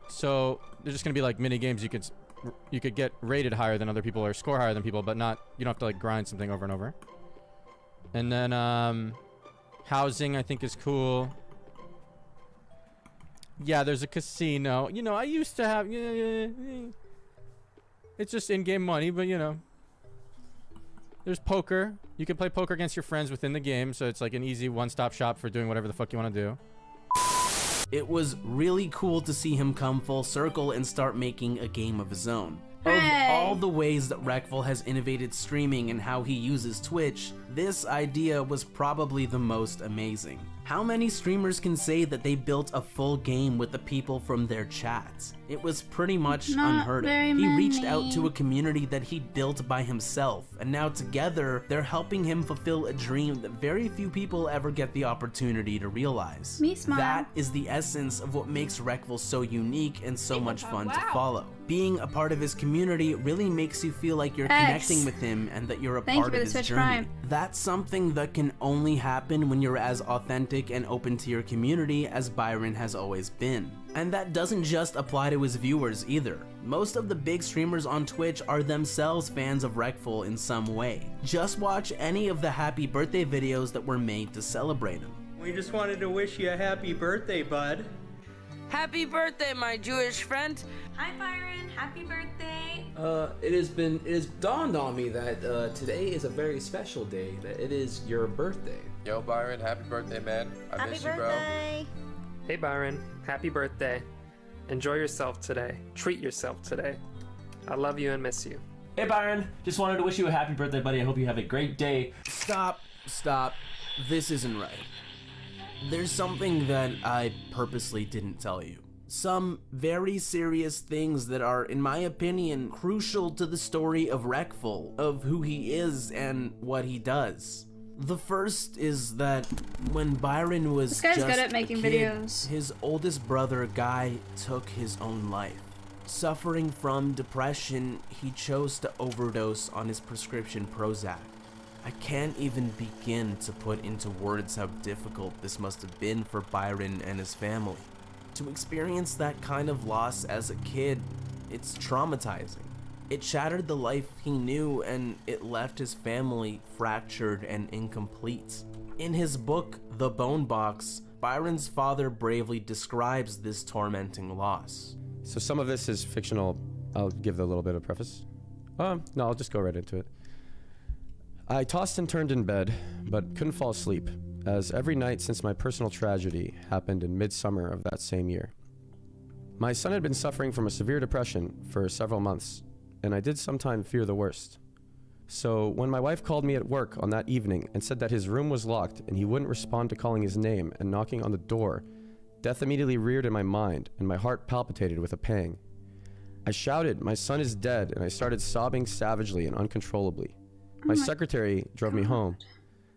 [SPEAKER 21] So they're just gonna be like mini games you could get rated higher than other people or score higher than people, but not, you don't have to like grind something over and over. And then housing I think is cool. Yeah, there's a casino. You know, I used to have... It's just in-game money, but you know. There's poker. You can play poker against your friends within the game, so it's like an easy one-stop shop for doing whatever the fuck you want to do.
[SPEAKER 10] It was really cool to see him come full circle and start making a game of his own. Of all the ways that Reckful has innovated streaming and how he uses Twitch, this idea was probably the most amazing. How many streamers can say that they built a full game with the people from their chats? It was pretty much unheard of. He reached out to a community that he built by himself, and now together, they're helping him fulfill a dream that very few people ever get the opportunity to realize.
[SPEAKER 1] Me smile.
[SPEAKER 10] That is the essence of what makes Reckful so unique and so much fun to follow. Being a part of his community really makes you feel like you're connecting with him and that you're a part of his journey. That's something that can only happen when you're as authentic and open to your community as Byron has always been. And that doesn't just apply to his viewers either. Most of the big streamers on Twitch are themselves fans of Reckful in some way. Just watch any of the happy birthday videos that were made to celebrate him.
[SPEAKER 12] We just wanted to wish you a happy birthday, bud.
[SPEAKER 25] Happy birthday, my Jewish friend.
[SPEAKER 2] Hi, Byron. Happy birthday.
[SPEAKER 26] It has dawned on me that today is a very special day, that it is your birthday.
[SPEAKER 11] Yo, Byron, happy birthday, man. I miss you, bro.
[SPEAKER 27] Hey, Byron. Happy birthday. Enjoy yourself today. Treat yourself today. I love you and miss you.
[SPEAKER 28] Hey, Byron. Just wanted to wish you a happy birthday, buddy. I hope you have a great day.
[SPEAKER 10] Stop. This isn't right. There's something that I purposely didn't tell you. Some very serious things that are, in my opinion, crucial to the story of Reckful, of who he is and what he does. The first is that when Byron was
[SPEAKER 1] this guy's good at making videos.
[SPEAKER 10] His oldest brother, Guy, took his own life. Suffering from depression, he chose to overdose on his prescription Prozac. I can't even begin to put into words how difficult this must have been for Byron and his family. To experience that kind of loss as a kid, it's traumatizing. It shattered the life he knew, and it left his family fractured and incomplete. In his book, The Bone Box, Byron's father bravely describes this tormenting loss.
[SPEAKER 3] So some of this is fictional. I'll give a little bit of preface. No, I'll just go right into it. I tossed and turned in bed, but couldn't fall asleep, as every night since my personal tragedy happened in midsummer of that same year. My son had been suffering from a severe depression for several months, and I did sometimes fear the worst. So when my wife called me at work on that evening and said that his room was locked and he wouldn't respond to calling his name and knocking on the door, death immediately reared in my mind and my heart palpitated with a pang. I shouted, "My son is dead," and I started sobbing savagely and uncontrollably. My secretary drove me home.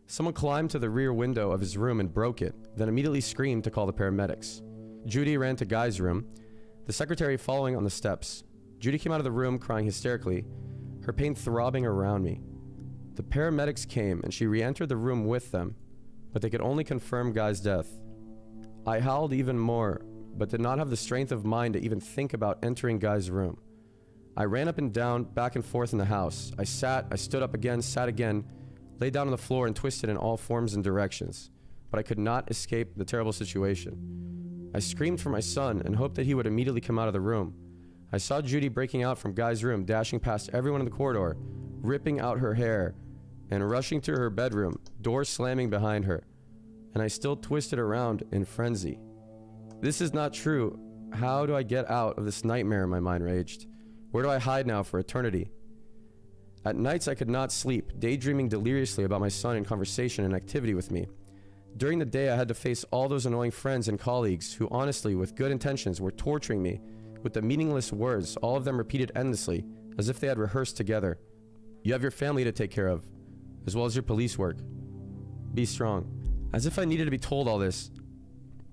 [SPEAKER 3] Someone climbed to the rear window of his room and broke it, then immediately screamed to call the paramedics. Judy ran to Guy's room, the secretary following on the steps. Judy came out of the room crying hysterically, her pain throbbing around me. The paramedics came and she re-entered the room with them, but they could only confirm Guy's death. I howled even more, but did not have the strength of mind to even think about entering Guy's room. I ran up and down, back and forth in the house. I sat, I stood up again, sat again, lay down on the floor and twisted in all forms and directions, but I could not escape the terrible situation. I screamed for my son and hoped that he would immediately come out of the room. I saw Judy breaking out from Guy's room, dashing past everyone in the corridor, ripping out her hair, and rushing to her bedroom, door slamming behind her, and I still twisted around in frenzy. This is not true. How do I get out of this nightmare? My mind raged. Where do I hide now for eternity? At nights I could not sleep, daydreaming deliriously about my son in conversation and activity with me. During the day I had to face all those annoying friends and colleagues who honestly, with good intentions, were torturing me with the meaningless words, all of them repeated endlessly, as if they had rehearsed together. You have your family to take care of, as well as your police work. Be strong. As if I needed to be told all this.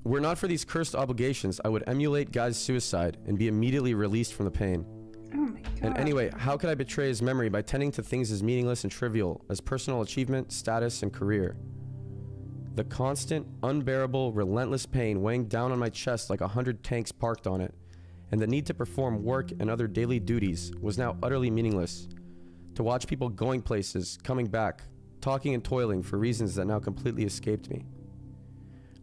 [SPEAKER 3] Were it not for these cursed obligations, I would emulate Guy's suicide and be immediately released from the pain.
[SPEAKER 1] Oh my God.
[SPEAKER 3] And anyway, how could I betray his memory by tending to things as meaningless and trivial as personal achievement, status, and career? The constant, unbearable, relentless pain weighing down on my chest like 100 tanks parked on it, and the need to perform work and other daily duties was now utterly meaningless. To watch people going places, coming back, talking and toiling for reasons that now completely escaped me.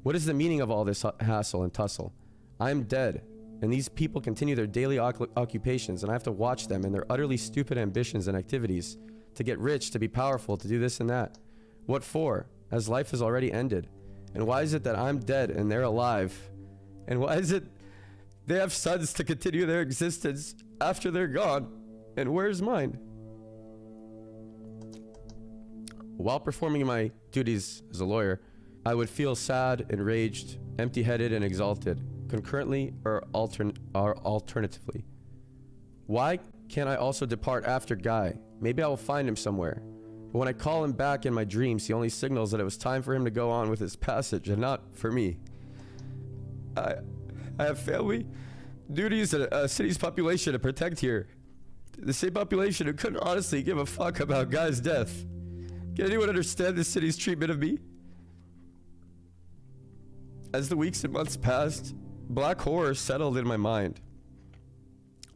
[SPEAKER 3] What is the meaning of all this hassle and tussle? I am dead, and these people continue their daily occupations, and I have to watch them and their utterly stupid ambitions and activities to get rich, to be powerful, to do this and that. What for, as life has already ended? And why is it that I'm dead and they're alive? And why is it they have sons to continue their existence after they're gone? And where's mine? While performing my duties as a lawyer, I would feel sad, enraged, empty-headed, and exalted, concurrently or alternatively. Why can't I also depart after Guy? Maybe I will find him somewhere. But when I call him back in my dreams, he only signals that it was time for him to go on with his passage and not for me. I have family, duties, and a city's population to protect here. The same population who couldn't honestly give a fuck about Guy's death. Can anyone understand this city's treatment of me? As the weeks and months passed, black horror settled in my mind.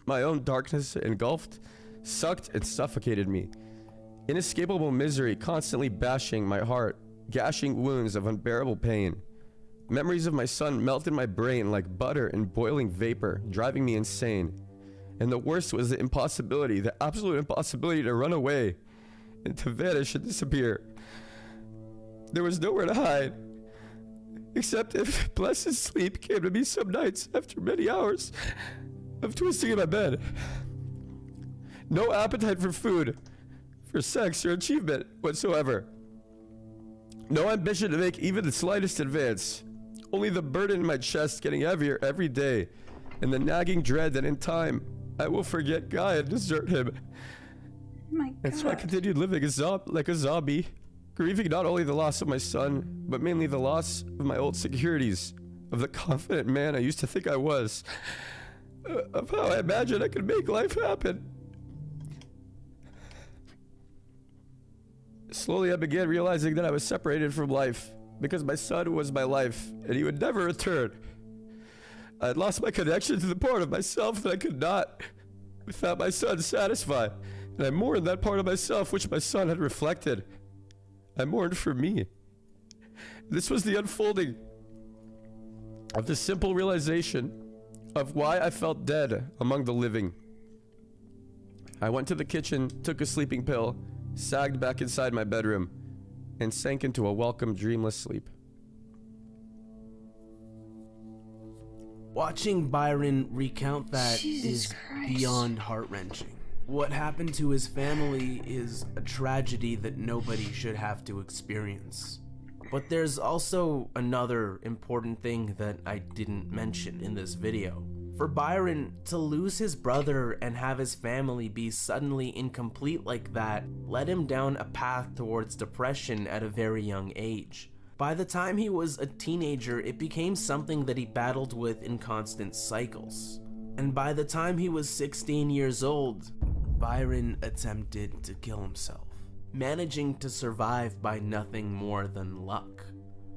[SPEAKER 3] My own darkness engulfed, sucked, and suffocated me. Inescapable misery constantly bashing my heart, gashing wounds of unbearable pain. Memories of my son melted my brain like butter in boiling vapor, driving me insane. And the worst was the impossibility, the absolute impossibility to run away and to vanish and disappear. There was nowhere to hide, except if blessed sleep came to me some nights after many hours of twisting in my bed. No appetite for food, for sex or achievement whatsoever. No ambition to make even the slightest advance. Only the burden in my chest getting heavier every day, and the nagging dread that in time I will forget Guy and desert him.
[SPEAKER 1] My God.
[SPEAKER 3] And so I continued living like a zombie, grieving not only the loss of my son, but mainly the loss of my old securities, of the confident man I used to think I was. of how I imagined I could make life happen. Slowly I began realizing that I was separated from life because my son was my life and he would never return. I had lost my connection to the part of myself that I could not, without my son, satisfy. And I mourned that part of myself which my son had reflected. I mourned for me. This was the unfolding of the simple realization of why I felt dead among the living. I went to the kitchen, took a sleeping pill, sagged back inside my bedroom, and sank into a welcome dreamless sleep.
[SPEAKER 10] Watching Byron recount that
[SPEAKER 1] Jesus
[SPEAKER 10] is
[SPEAKER 1] Christ.
[SPEAKER 10] beyond heart-wrenching. What happened to his family is a tragedy that nobody should have to experience. But there's also another important thing that I didn't mention in this video. For Byron to lose his brother and have his family be suddenly incomplete like that led him down a path towards depression at a very young age. By the time he was a teenager, it became something that he battled with in constant cycles. And by the time he was 16 years old, Byron attempted to kill himself, managing to survive by nothing more than luck.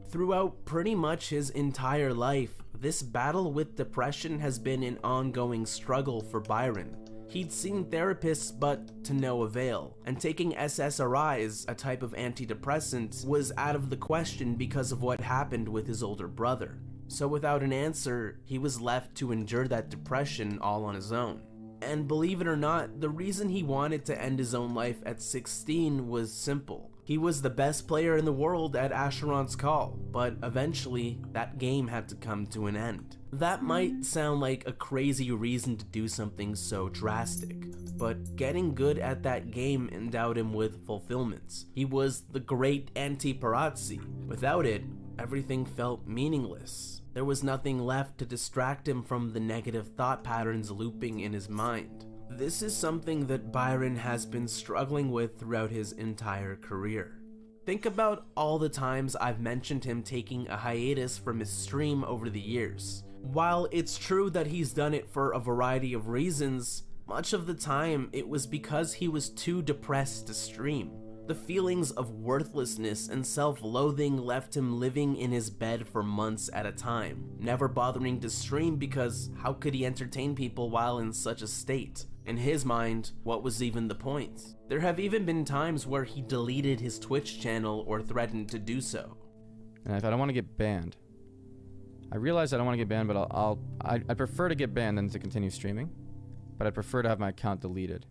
[SPEAKER 10] Throughout pretty much his entire life, this battle with depression has been an ongoing struggle for Byron. He'd seen therapists but to no avail, and taking SSRIs, a type of antidepressant, was out of the question because of what happened with his older brother. So without an answer, he was left to endure that depression all on his own. And believe it or not, the reason he wanted to end his own life at 16 was simple. He was the best player in the world at Asheron's Call, but eventually, that game had to come to an end. That might sound like a crazy reason to do something so drastic, but getting good at that game endowed him with fulfillment. He was the great anti-parazzi. Without it, everything felt meaningless. There was nothing left to distract him from the negative thought patterns looping in his mind. This is something that Byron has been struggling with throughout his entire career. Think about all the times I've mentioned him taking a hiatus from his stream over the years. While it's true that he's done it for a variety of reasons, much of the time it was because he was too depressed to stream. The feelings of worthlessness and self-loathing left him living in his bed for months at a time, never bothering to stream because how could he entertain people while in such a state? In his mind, what was even the point? There have even been times where he deleted his Twitch channel or threatened to do so.
[SPEAKER 21] And if I don't want to get banned, I realize I don't want to get banned, but I'd prefer to get banned than to continue streaming, but I'd prefer to have my account deleted.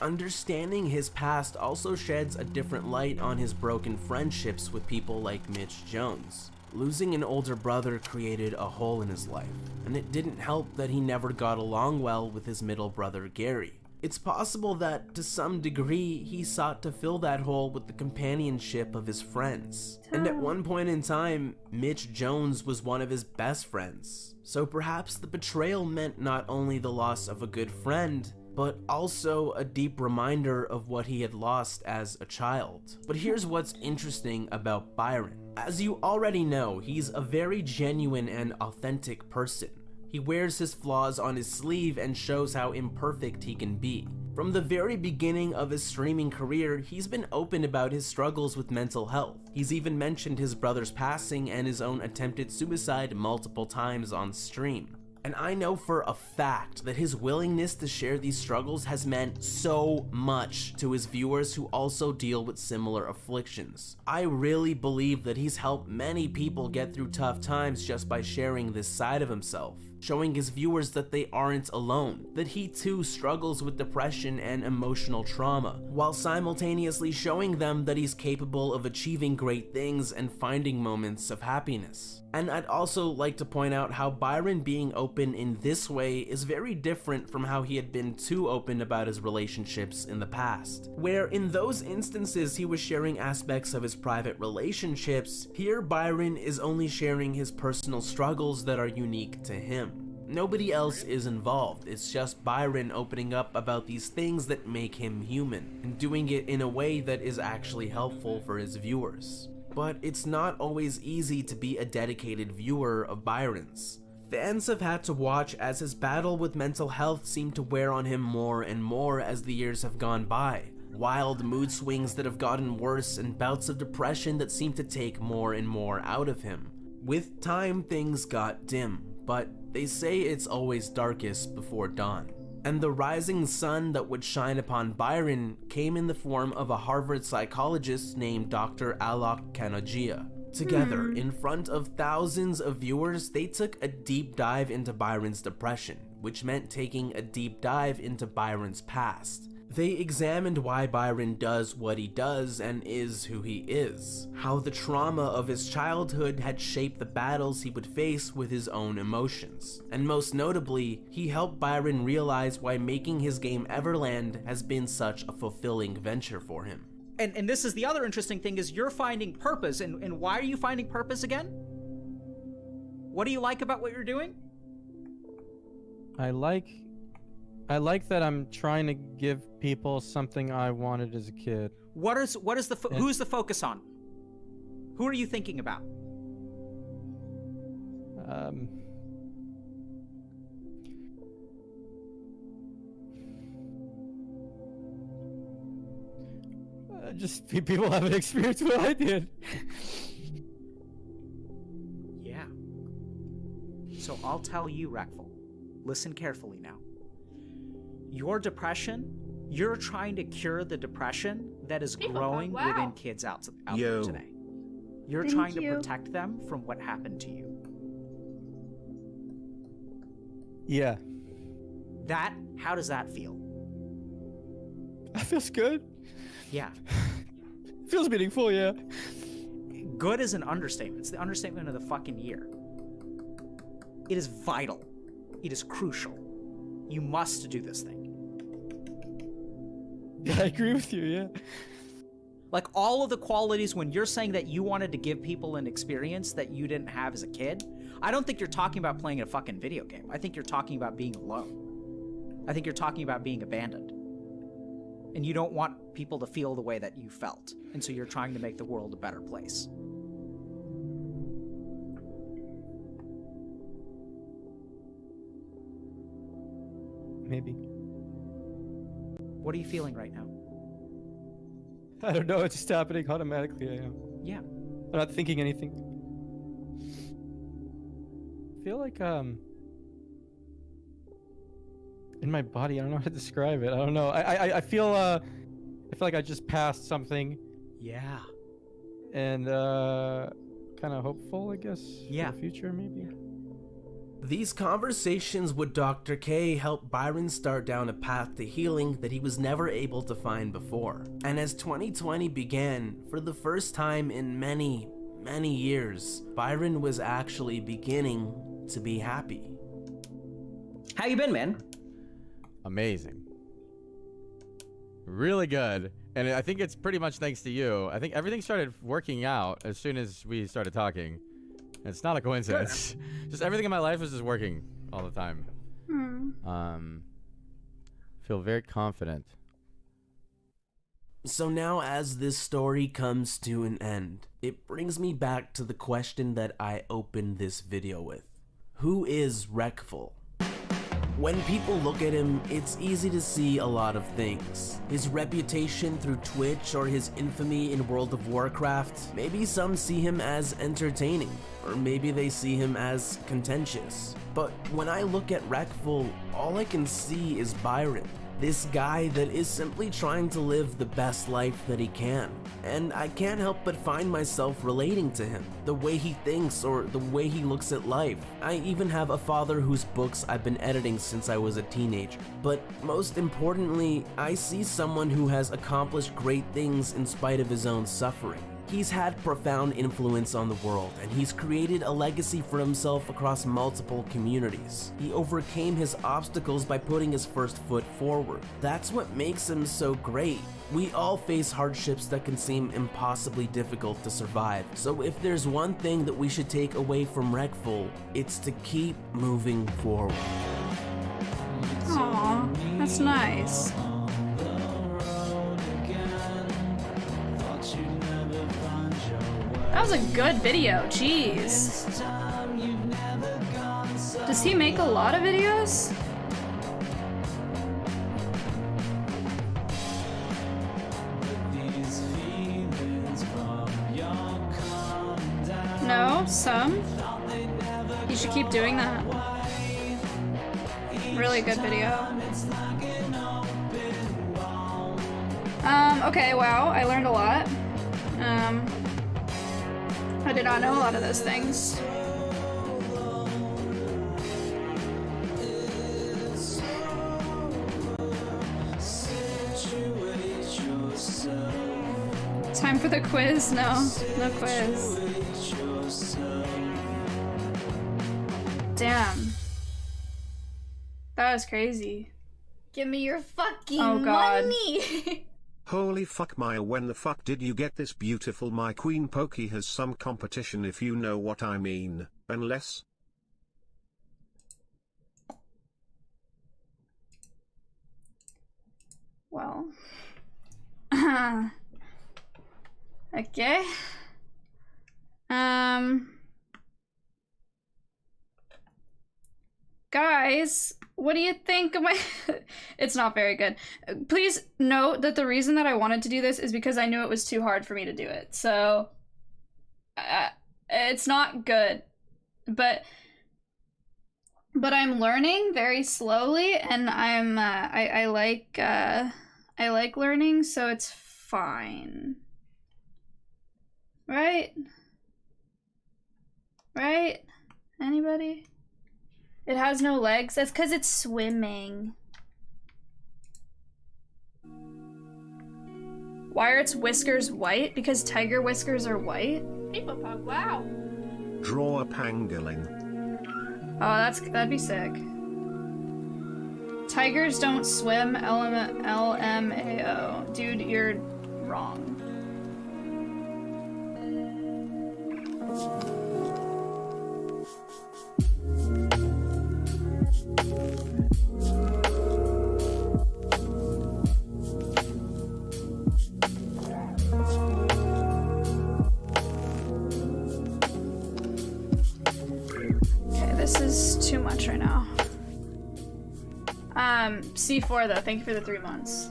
[SPEAKER 10] Understanding his past also sheds a different light on his broken friendships with people like Mitch Jones. Losing an older brother created a hole in his life, and it didn't help that he never got along well with his middle brother Gary. It's possible that, to some degree, he sought to fill that hole with the companionship of his friends. And at one point in time, Mitch Jones was one of his best friends. So perhaps the betrayal meant not only the loss of a good friend, but also a deep reminder of what he had lost as a child. But here's what's interesting about Byron. As you already know, he's a very genuine and authentic person. He wears his flaws on his sleeve and shows how imperfect he can be. From the very beginning of his streaming career, he's been open about his struggles with mental health. He's even mentioned his brother's passing and his own attempted suicide multiple times on stream. And I know for a fact that his willingness to share these struggles has meant so much to his viewers who also deal with similar afflictions. I really believe that he's helped many people get through tough times just by sharing this side of himself, showing his viewers that they aren't alone, that he too struggles with depression and emotional trauma, while simultaneously showing them that he's capable of achieving great things and finding moments of happiness. And I'd also like to point out how Byron being open in this way is very different from how he had been too open about his relationships in the past, where in those instances he was sharing aspects of his private relationships. Here Byron is only sharing his personal struggles that are unique to him. Nobody else is involved, it's just Byron opening up about these things that make him human, and doing it in a way that is actually helpful for his viewers. But it's not always easy to be a dedicated viewer of Byron's. Fans have had to watch as his battle with mental health seemed to wear on him more and more as the years have gone by. Wild mood swings that have gotten worse and bouts of depression that seem to take more and more out of him. With time, things got dim, but they say it's always darkest before dawn. And the rising sun that would shine upon Byron came in the form of a Harvard psychologist named Dr. Alok Kanogia. Together, in front of thousands of viewers, they took a deep dive into Byron's depression, which meant taking a deep dive into Byron's past. They examined why Byron does what he does and is who he is, how the trauma of his childhood had shaped the battles he would face with his own emotions. And most notably, he helped Byron realize why making his game Everland has been such a fulfilling venture for him.
[SPEAKER 7] And this is the other interesting thing, is you're finding purpose. And why are you finding purpose again? What do you like about what you're doing?
[SPEAKER 14] I like that I'm trying to give people something I wanted as a kid.
[SPEAKER 7] Who's the focus on? Who are you thinking about?
[SPEAKER 14] Just people haven't experienced what I did.
[SPEAKER 7] Yeah. So I'll tell you, Reckful. Listen carefully now. Your depression, you're trying to cure the depression that is growing within kids out there today. You're trying to protect them from what happened to you.
[SPEAKER 14] Yeah.
[SPEAKER 7] How does that feel?
[SPEAKER 14] That feels good.
[SPEAKER 7] Yeah.
[SPEAKER 14] Feels meaningful, yeah.
[SPEAKER 7] Good is an understatement. It's the understatement of the fucking year. It is vital. It is crucial. You must do this thing.
[SPEAKER 14] Yeah, I agree with you, yeah.
[SPEAKER 7] Like all of the qualities, when you're saying that you wanted to give people an experience that you didn't have as a kid, I don't think you're talking about playing a fucking video game. I think you're talking about being alone. I think you're talking about being abandoned. And you don't want people to feel the way that you felt. And so you're trying to make the world a better place.
[SPEAKER 14] Maybe.
[SPEAKER 7] What are you feeling right now?
[SPEAKER 14] I don't know, it's just happening automatically, I am.
[SPEAKER 7] Yeah.
[SPEAKER 14] I'm not thinking anything. I feel like, in my body, I don't know how to describe it. I don't know. I feel like I just passed something.
[SPEAKER 7] Yeah.
[SPEAKER 14] And kind of hopeful, I guess.
[SPEAKER 7] Yeah.
[SPEAKER 14] For the future, maybe.
[SPEAKER 10] These conversations with Dr. K helped Byron start down a path to healing that he was never able to find before. And as 2020 began, for the first time in many, many years, Byron was actually beginning to be happy.
[SPEAKER 7] How you been, man?
[SPEAKER 3] Amazing. Really good. And I think it's pretty much thanks to you. I think everything started working out as soon as we started talking. It's not a coincidence. Just everything in my life is just working all the time. Feel very confident.
[SPEAKER 10] So now as this story comes to an end, it brings me back to the question that I opened this video with. Who is Reckful? When people look at him, it's easy to see a lot of things. His reputation through Twitch or his infamy in World of Warcraft. Maybe some see him as entertaining, or maybe they see him as contentious. But when I look at Reckful, all I can see is Byron. This guy that is simply trying to live the best life that he can. And I can't help but find myself relating to him, the way he thinks or the way he looks at life. I even have a father whose books I've been editing since I was a teenager. But most importantly, I see someone who has accomplished great things in spite of his own suffering. He's had profound influence on the world, and he's created a legacy for himself across multiple communities. He overcame his obstacles by putting his first foot forward. That's what makes him so great. We all face hardships that can seem impossibly difficult to survive. So if there's one thing that we should take away from Reckful, it's to keep moving forward.
[SPEAKER 1] Aww, that's nice. That was a good video, jeez. Does he make a lot of videos? No, some. You should keep doing that. Really good video. Okay, wow, I learned a lot. I did not know a lot of those things. Time for the quiz? No, no quiz. Damn. That was crazy.
[SPEAKER 2] Give me your fucking
[SPEAKER 1] money!
[SPEAKER 15] Holy fuck, Maya, when the fuck did you get this beautiful? My Queen Pokey has some competition, if you know what I mean. Unless...
[SPEAKER 1] Well. Okay. Guys, what do you think of my... It's not very good. Please note that the reason that I wanted to do this is because I knew it was too hard for me to do it. So, it's not good. But I'm learning very slowly, and I like learning, so it's fine. Right? Right? Anybody? It has no legs? That's because it's swimming. Why are its whiskers white? Because tiger whiskers are white?
[SPEAKER 2] Wow.
[SPEAKER 15] Draw a pangolin.
[SPEAKER 1] Oh, that'd be sick. Tigers don't swim, LMAO. Dude, you're wrong. This is too much right now. C4 though, thank you for the 3 months.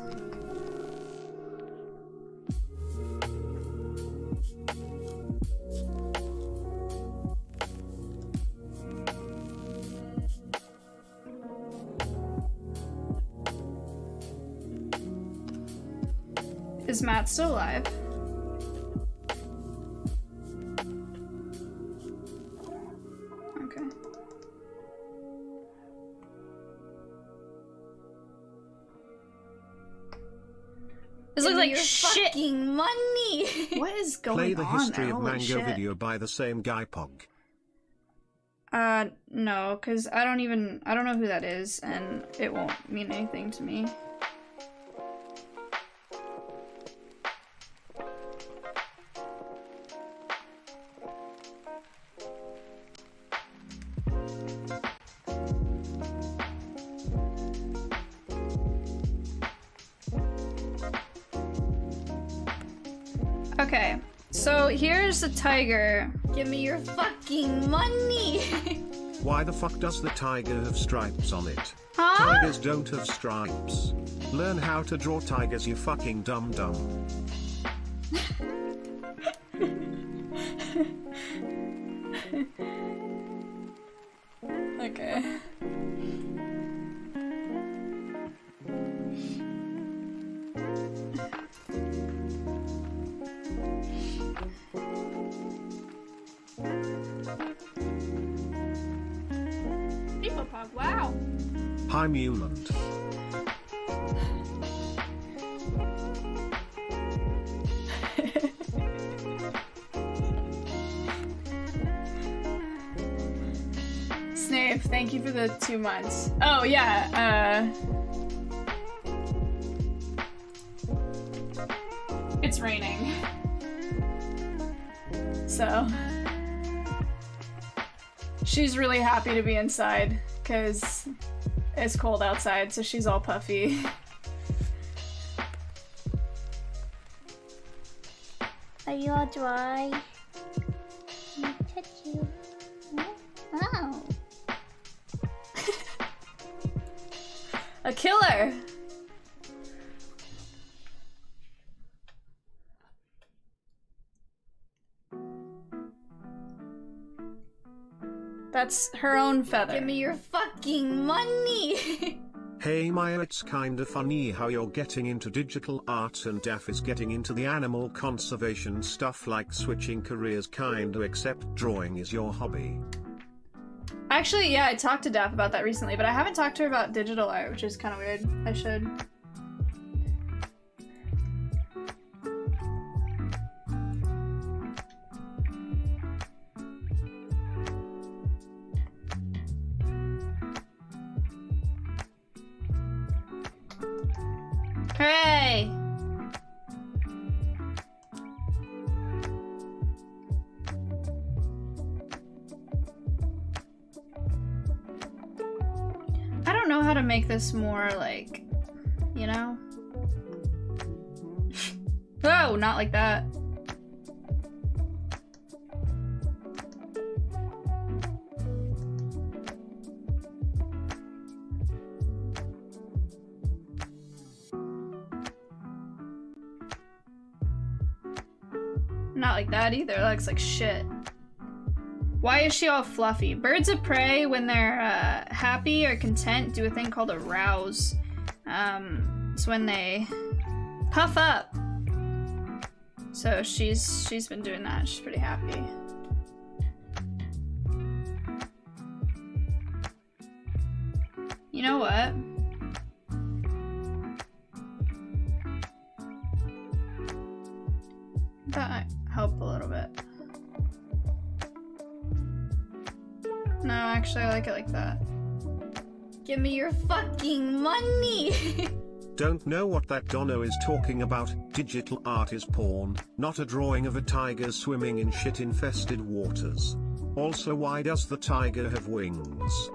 [SPEAKER 1] Is Matt still alive? This looks like shit.
[SPEAKER 2] Fucking money.
[SPEAKER 1] What is going on?
[SPEAKER 15] Play the history of
[SPEAKER 1] Holy
[SPEAKER 15] Mango
[SPEAKER 1] shit.
[SPEAKER 15] video by the same guy, Pog.
[SPEAKER 1] No, because I don't know who that is, and it won't mean anything to me. Okay, so here's a tiger.
[SPEAKER 2] Give me your fucking money.
[SPEAKER 15] Why the fuck does the tiger have stripes on it?
[SPEAKER 1] Huh?
[SPEAKER 15] Tigers don't have stripes. Learn how to draw tigers, you fucking dumb dumb.
[SPEAKER 1] Okay.
[SPEAKER 2] Wow.
[SPEAKER 15] Hi Mulant.
[SPEAKER 1] Snape, thank you for the 2 months. Oh yeah, it's raining. So she's really happy to be inside because it's cold outside, so she's all puffy.
[SPEAKER 2] Are you all dry? Let me touch you. Wow.
[SPEAKER 1] A killer! That's her own feather.
[SPEAKER 2] Give me your fucking money!
[SPEAKER 15] Hey Maya, it's kinda funny how you're getting into digital art and Daff is getting into the animal conservation stuff, like switching careers kinda, except drawing is your hobby.
[SPEAKER 1] Actually, yeah, I talked to Daff about that recently, but I haven't talked to her about digital art, which is kind of weird. I should. Hooray! I don't know how to make this more like, you know? Oh, not like that. Not like that either. That looks like shit. Why is she all fluffy? Birds of prey, when they're happy or content, do a thing called a rouse. It's when they puff up. So she's been doing that. She's pretty happy. You know what? That might help a little bit. No, actually I like it like that.
[SPEAKER 2] Give me your fucking money!
[SPEAKER 15] Don't know what that Dono is talking about. Digital art is porn, not a drawing of a tiger swimming in shit-infested waters. Also, why does the tiger have wings?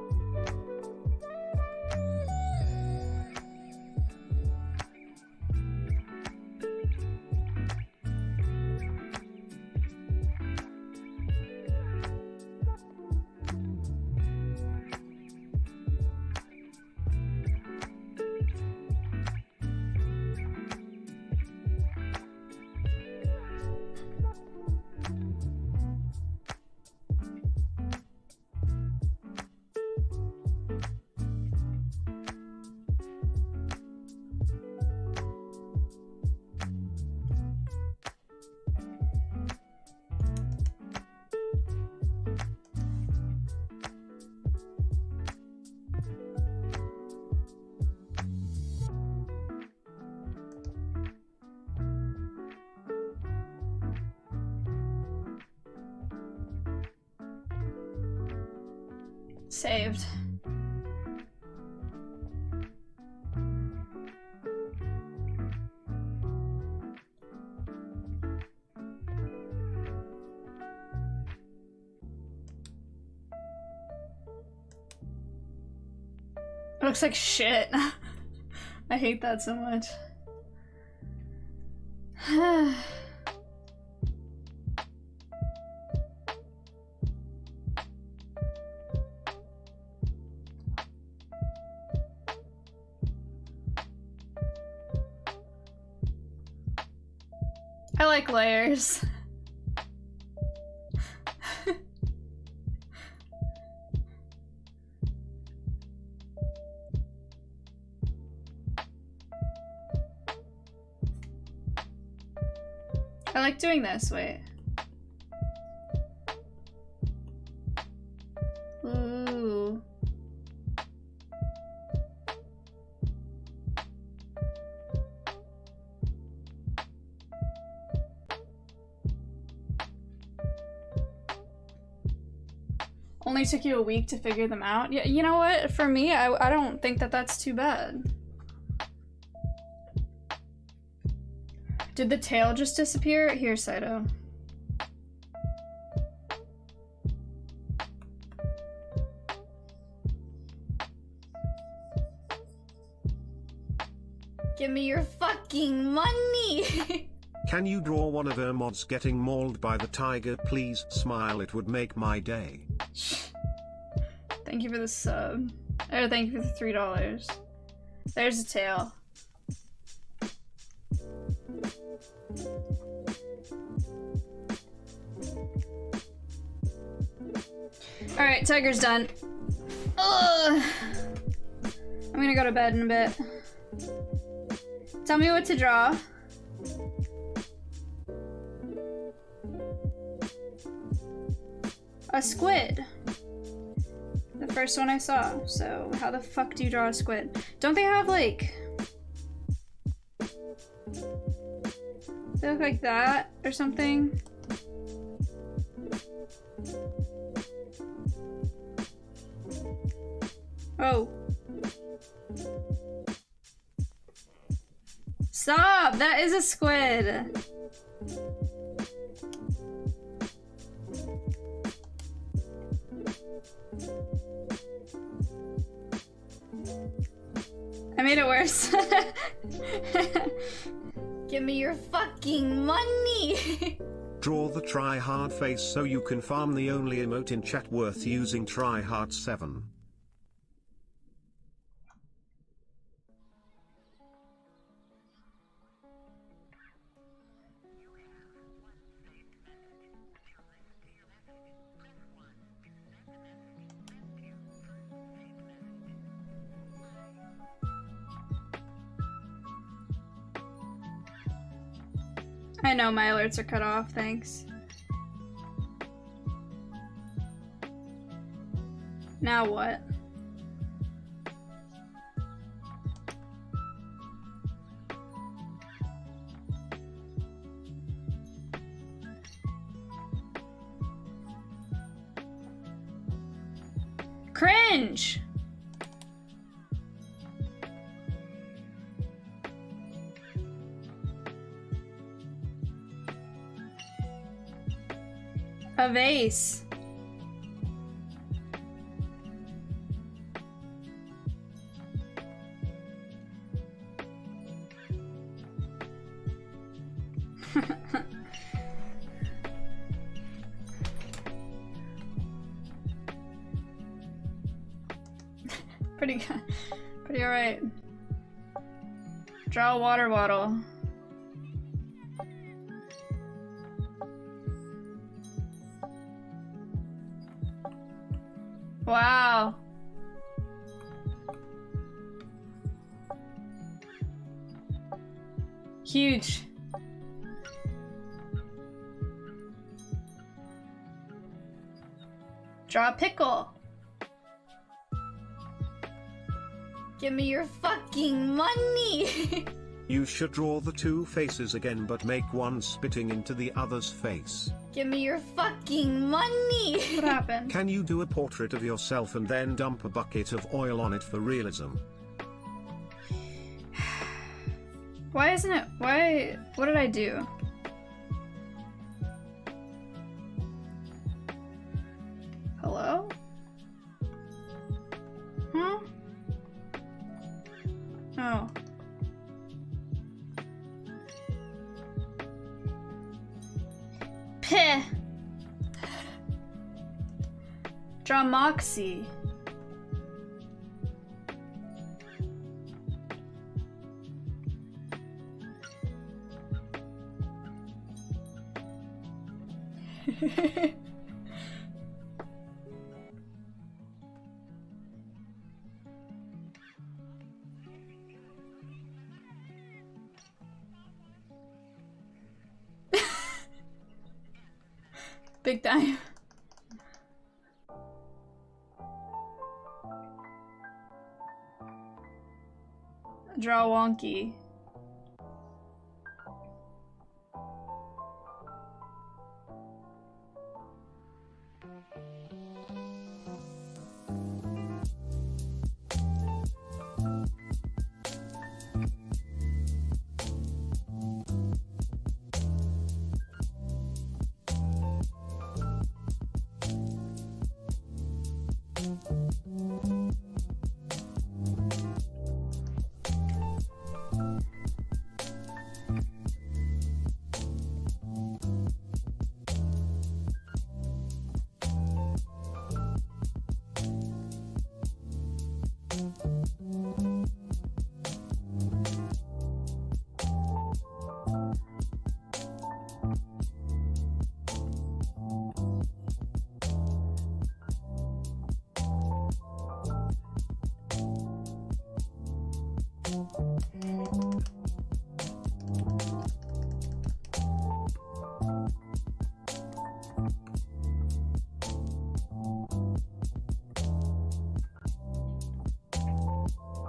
[SPEAKER 1] Saved. It looks like shit. I hate that so much. I like layers. I like doing this, wait. Ooh. Only took you a week to figure them out? Yeah, you know what? For me, I don't think that that's too bad. Did the tail just disappear? Here, Saito.
[SPEAKER 2] Give me your fucking money!
[SPEAKER 15] Can you draw one of her mods getting mauled by the tiger? Please smile, it would make my day.
[SPEAKER 1] Thank you for the sub. Or thank you for the $3. There's a tail. Alright, tiger's done. Ugh. I'm gonna go to bed in a bit. Tell me what to draw. A squid. The first one I saw. So how the fuck do you draw a squid? Don't they have like... They look like that or something? Oh. Stop! That is a squid! I made it worse.
[SPEAKER 2] Give me your fucking money!
[SPEAKER 15] Draw the try hard face so you can farm the only emote in chat worth using try hard 7.
[SPEAKER 1] I know my alerts are cut off, thanks. Now what? Cringe! A vase. Pretty good. Pretty alright. Draw a water bottle. Wow. Huge. Draw a pickle.
[SPEAKER 2] Give me your fucking money!
[SPEAKER 15] You should draw the two faces again but make one spitting into the other's face.
[SPEAKER 2] Give me your fucking money!
[SPEAKER 1] What happened?
[SPEAKER 15] Can you do a portrait of yourself and then dump a bucket of oil on it for realism?
[SPEAKER 1] Why isn't it? Why? What did I do? Hello? Huh? Oh. Peh. Draw Moxie. Big time. Draw wonky.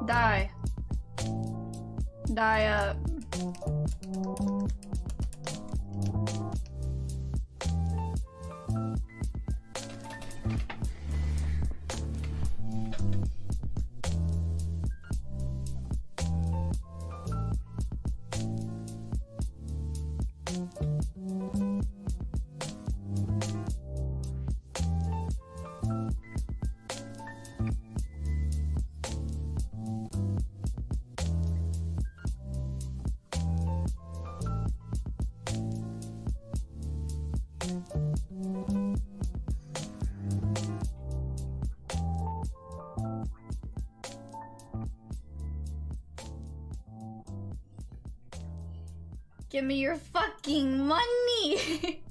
[SPEAKER 1] Die. Die up.
[SPEAKER 2] Give me your fucking money!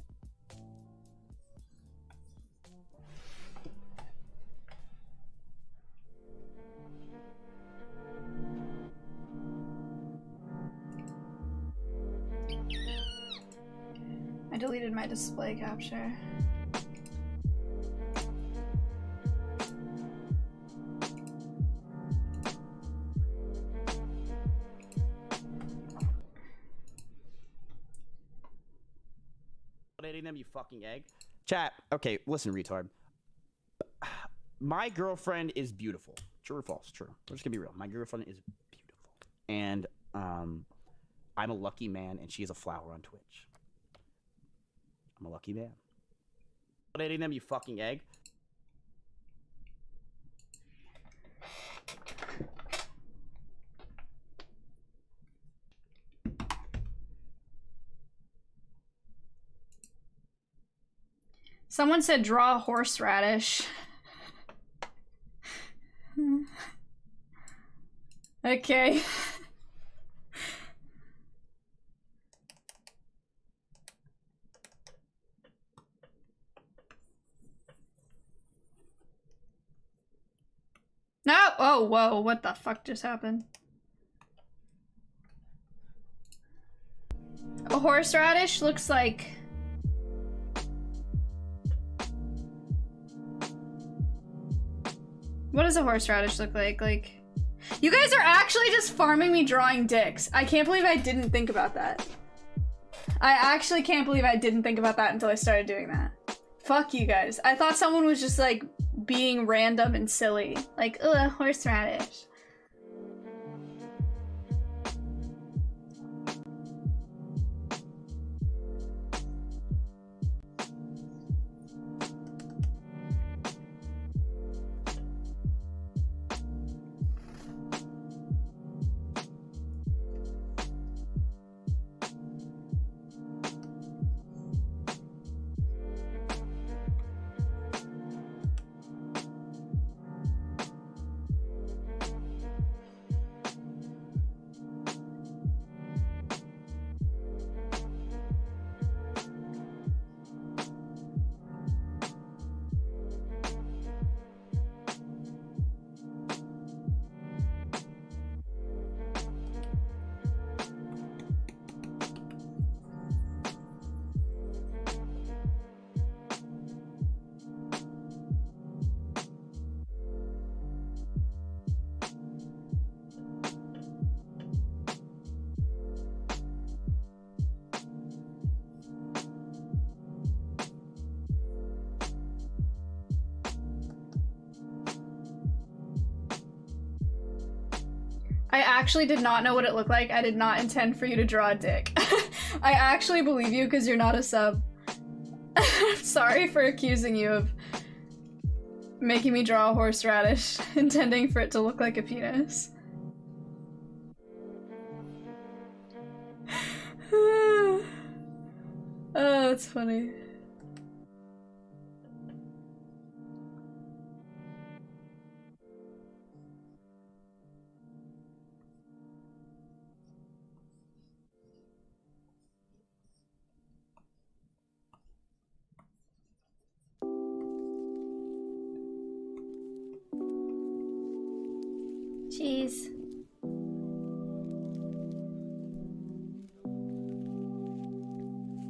[SPEAKER 1] I deleted my display capture.
[SPEAKER 16] Them, you fucking egg. Chat. Okay, listen, retard. My girlfriend is beautiful. True or false? True. We're just gonna be real. My girlfriend is beautiful, and I'm a lucky man, and she is a flower on Twitch. I'm a lucky man. Dating them, you fucking egg.
[SPEAKER 1] Someone said draw horseradish. Okay. No! Oh, whoa, what the fuck just happened? A horseradish looks like... What does a horseradish look like? Like, you guys are actually just farming me drawing dicks. I can't believe I didn't think about that. I actually can't believe I didn't think about that until I started doing that. Fuck you guys. I thought someone was just like being random and silly. Like, ugh, horseradish. I actually did not know what it looked like. I did not intend for you to draw a dick. I actually believe you because you're not a sub. I'm sorry for accusing you of making me draw a horseradish, intending for it to look like a penis. Oh, that's funny.
[SPEAKER 2] Jeez.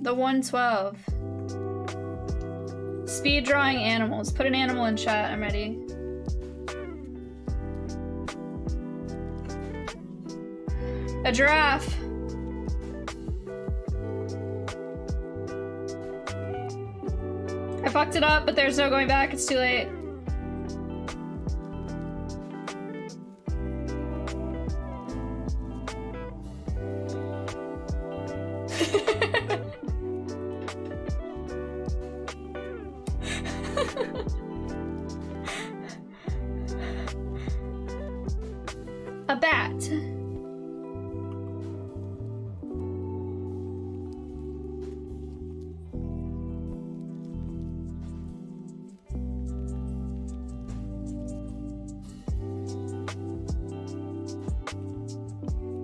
[SPEAKER 1] The 112. Speed drawing animals. Put an animal in chat. I'm ready. A giraffe. I fucked it up, but there's no going back. It's too late. A bat.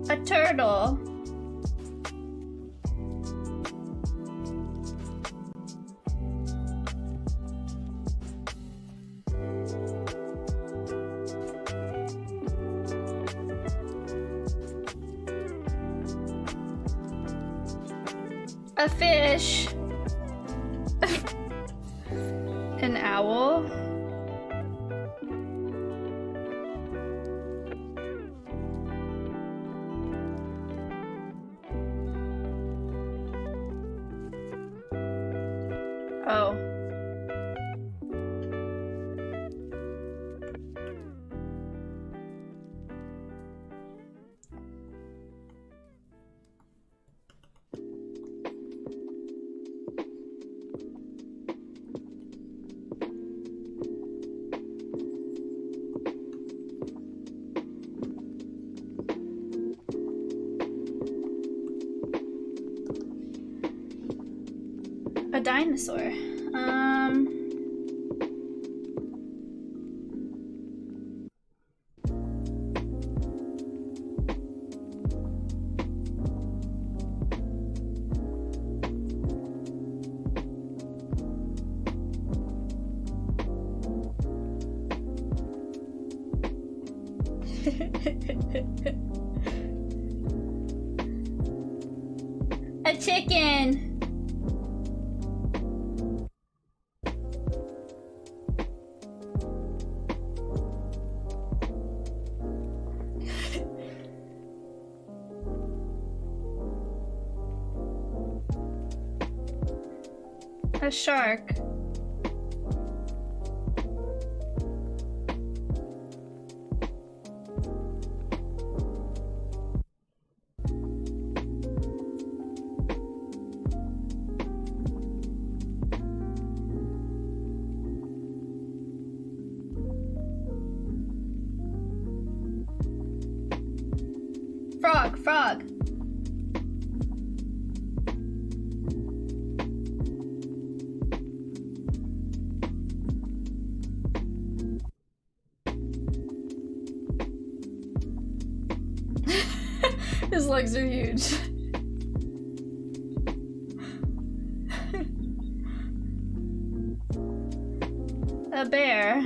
[SPEAKER 1] A turtle. A fish. An owl. Oh. A dinosaur. A chicken. A shark. Frog, frog. His legs are huge. A bear.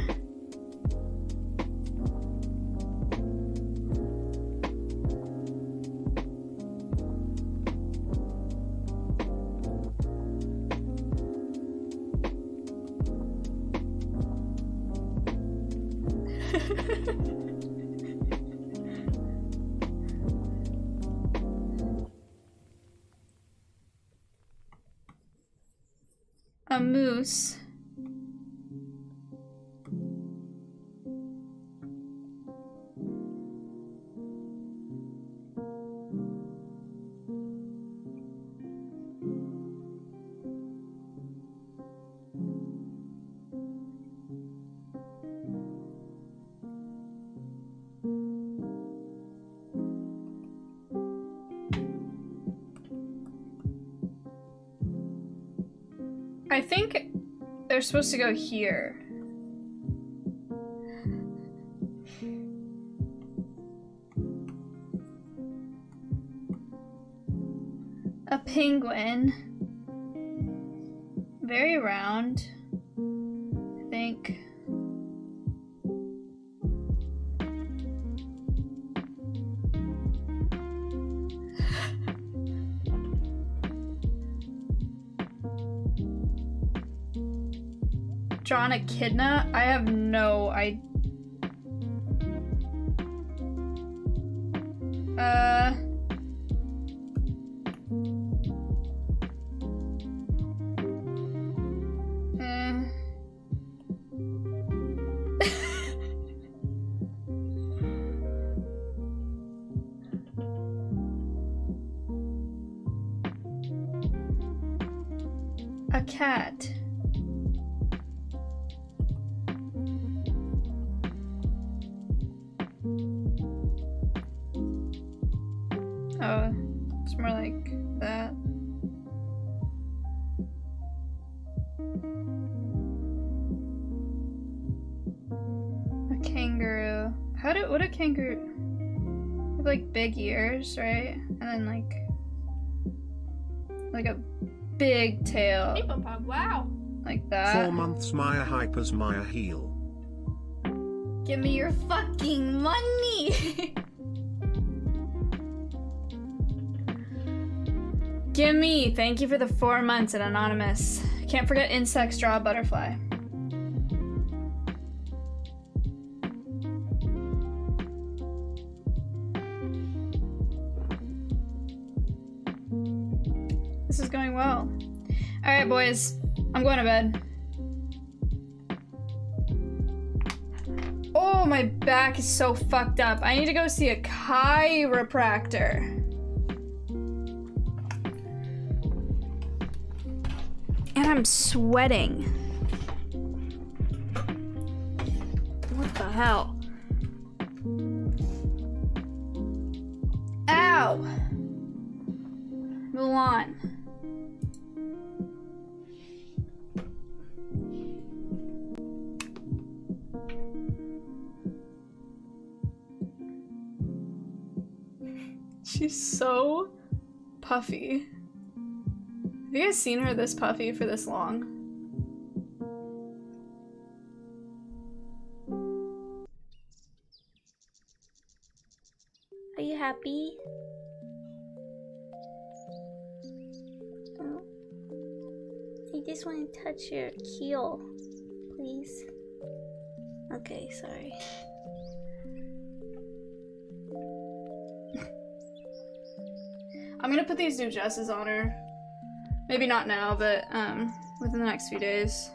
[SPEAKER 1] A moose. I think they're supposed to go here. A penguin. Very round, I think. Drawn echidna? I have no idea. cat. Oh, it's more like that. A kangaroo. What a kangaroo? They have like big ears, right? And then like a big tail.
[SPEAKER 2] Wow.
[SPEAKER 1] Like that.
[SPEAKER 15] 4 months Maya Hyper's Maya Heal.
[SPEAKER 2] Give me your fucking money.
[SPEAKER 1] Gimme! Thank you for the 4 months and anonymous. Can't forget insects draw a butterfly. This is going well. Alright, boys. I'm going to bed. Oh, my back is so fucked up. I need to go see a chiropractor. And I'm sweating. What the hell? Ow! Mulan. She's so puffy. Have you guys seen her this puffy for this long?
[SPEAKER 2] Are you happy? Oh. I just want to touch your heel, please. Okay, sorry.
[SPEAKER 1] I'm gonna put these new dresses on her. Maybe not now, but within the next few days.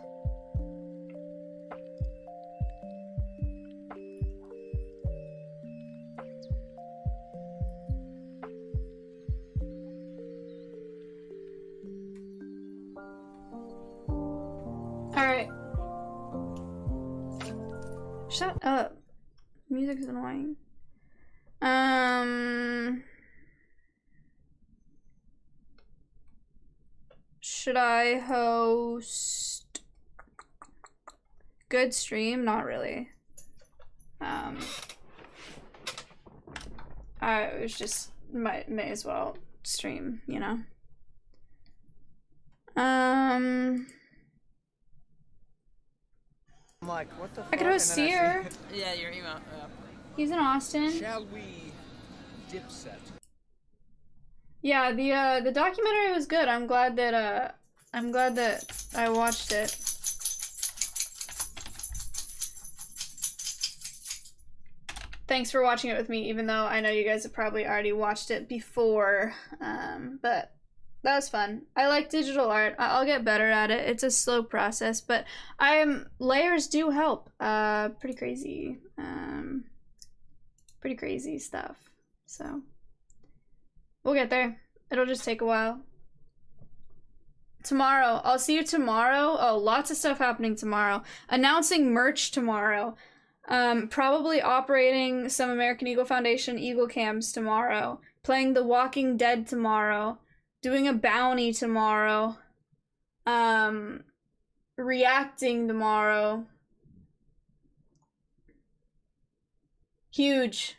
[SPEAKER 1] Alright. Shut up. Music is annoying. Should I host good stream? Not really. I was just may as well stream, you know.
[SPEAKER 13] I'm like, what the fuck?
[SPEAKER 1] I could host Seer.
[SPEAKER 13] Yeah, your email.
[SPEAKER 1] He's in Austin.
[SPEAKER 13] Shall we dipset?
[SPEAKER 1] Yeah, the documentary was good. I'm glad that I watched it. Thanks for watching it with me, even though I know you guys have probably already watched it before. But that was fun. I like digital art. I'll get better at it. It's a slow process, but layers do help. Pretty crazy stuff. So we'll get there. It'll just take a while. Tomorrow. I'll see you tomorrow. Oh, lots of stuff happening tomorrow. Announcing merch tomorrow. Probably operating some American Eagle Foundation Eagle Cams tomorrow. Playing The Walking Dead tomorrow. Doing a bounty tomorrow. Reacting tomorrow. Huge.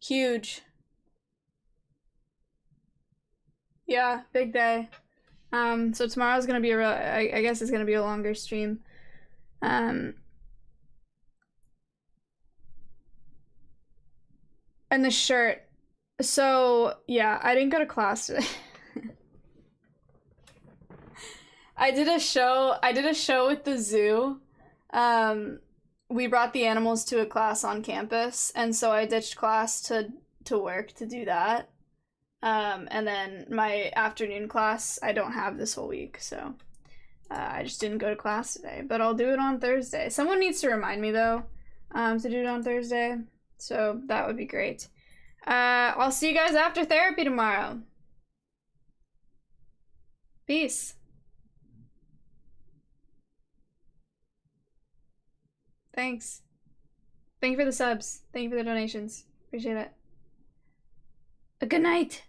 [SPEAKER 1] Huge. Yeah, big day. So tomorrow's gonna be a real, I guess it's gonna be a longer stream. And the shirt. So yeah, I didn't go to class today. I did a show with the zoo. We brought the animals to a class on campus, and so I ditched class to work to do that. And then my afternoon class I don't have this whole week, so I just didn't go to class today, but I'll do it on Thursday. Someone needs to remind me though, to do it on Thursday, so that would be great. I'll see you guys after therapy tomorrow. Peace. Thanks. Thank you for the subs. Thank you for the donations. Appreciate it. A good night.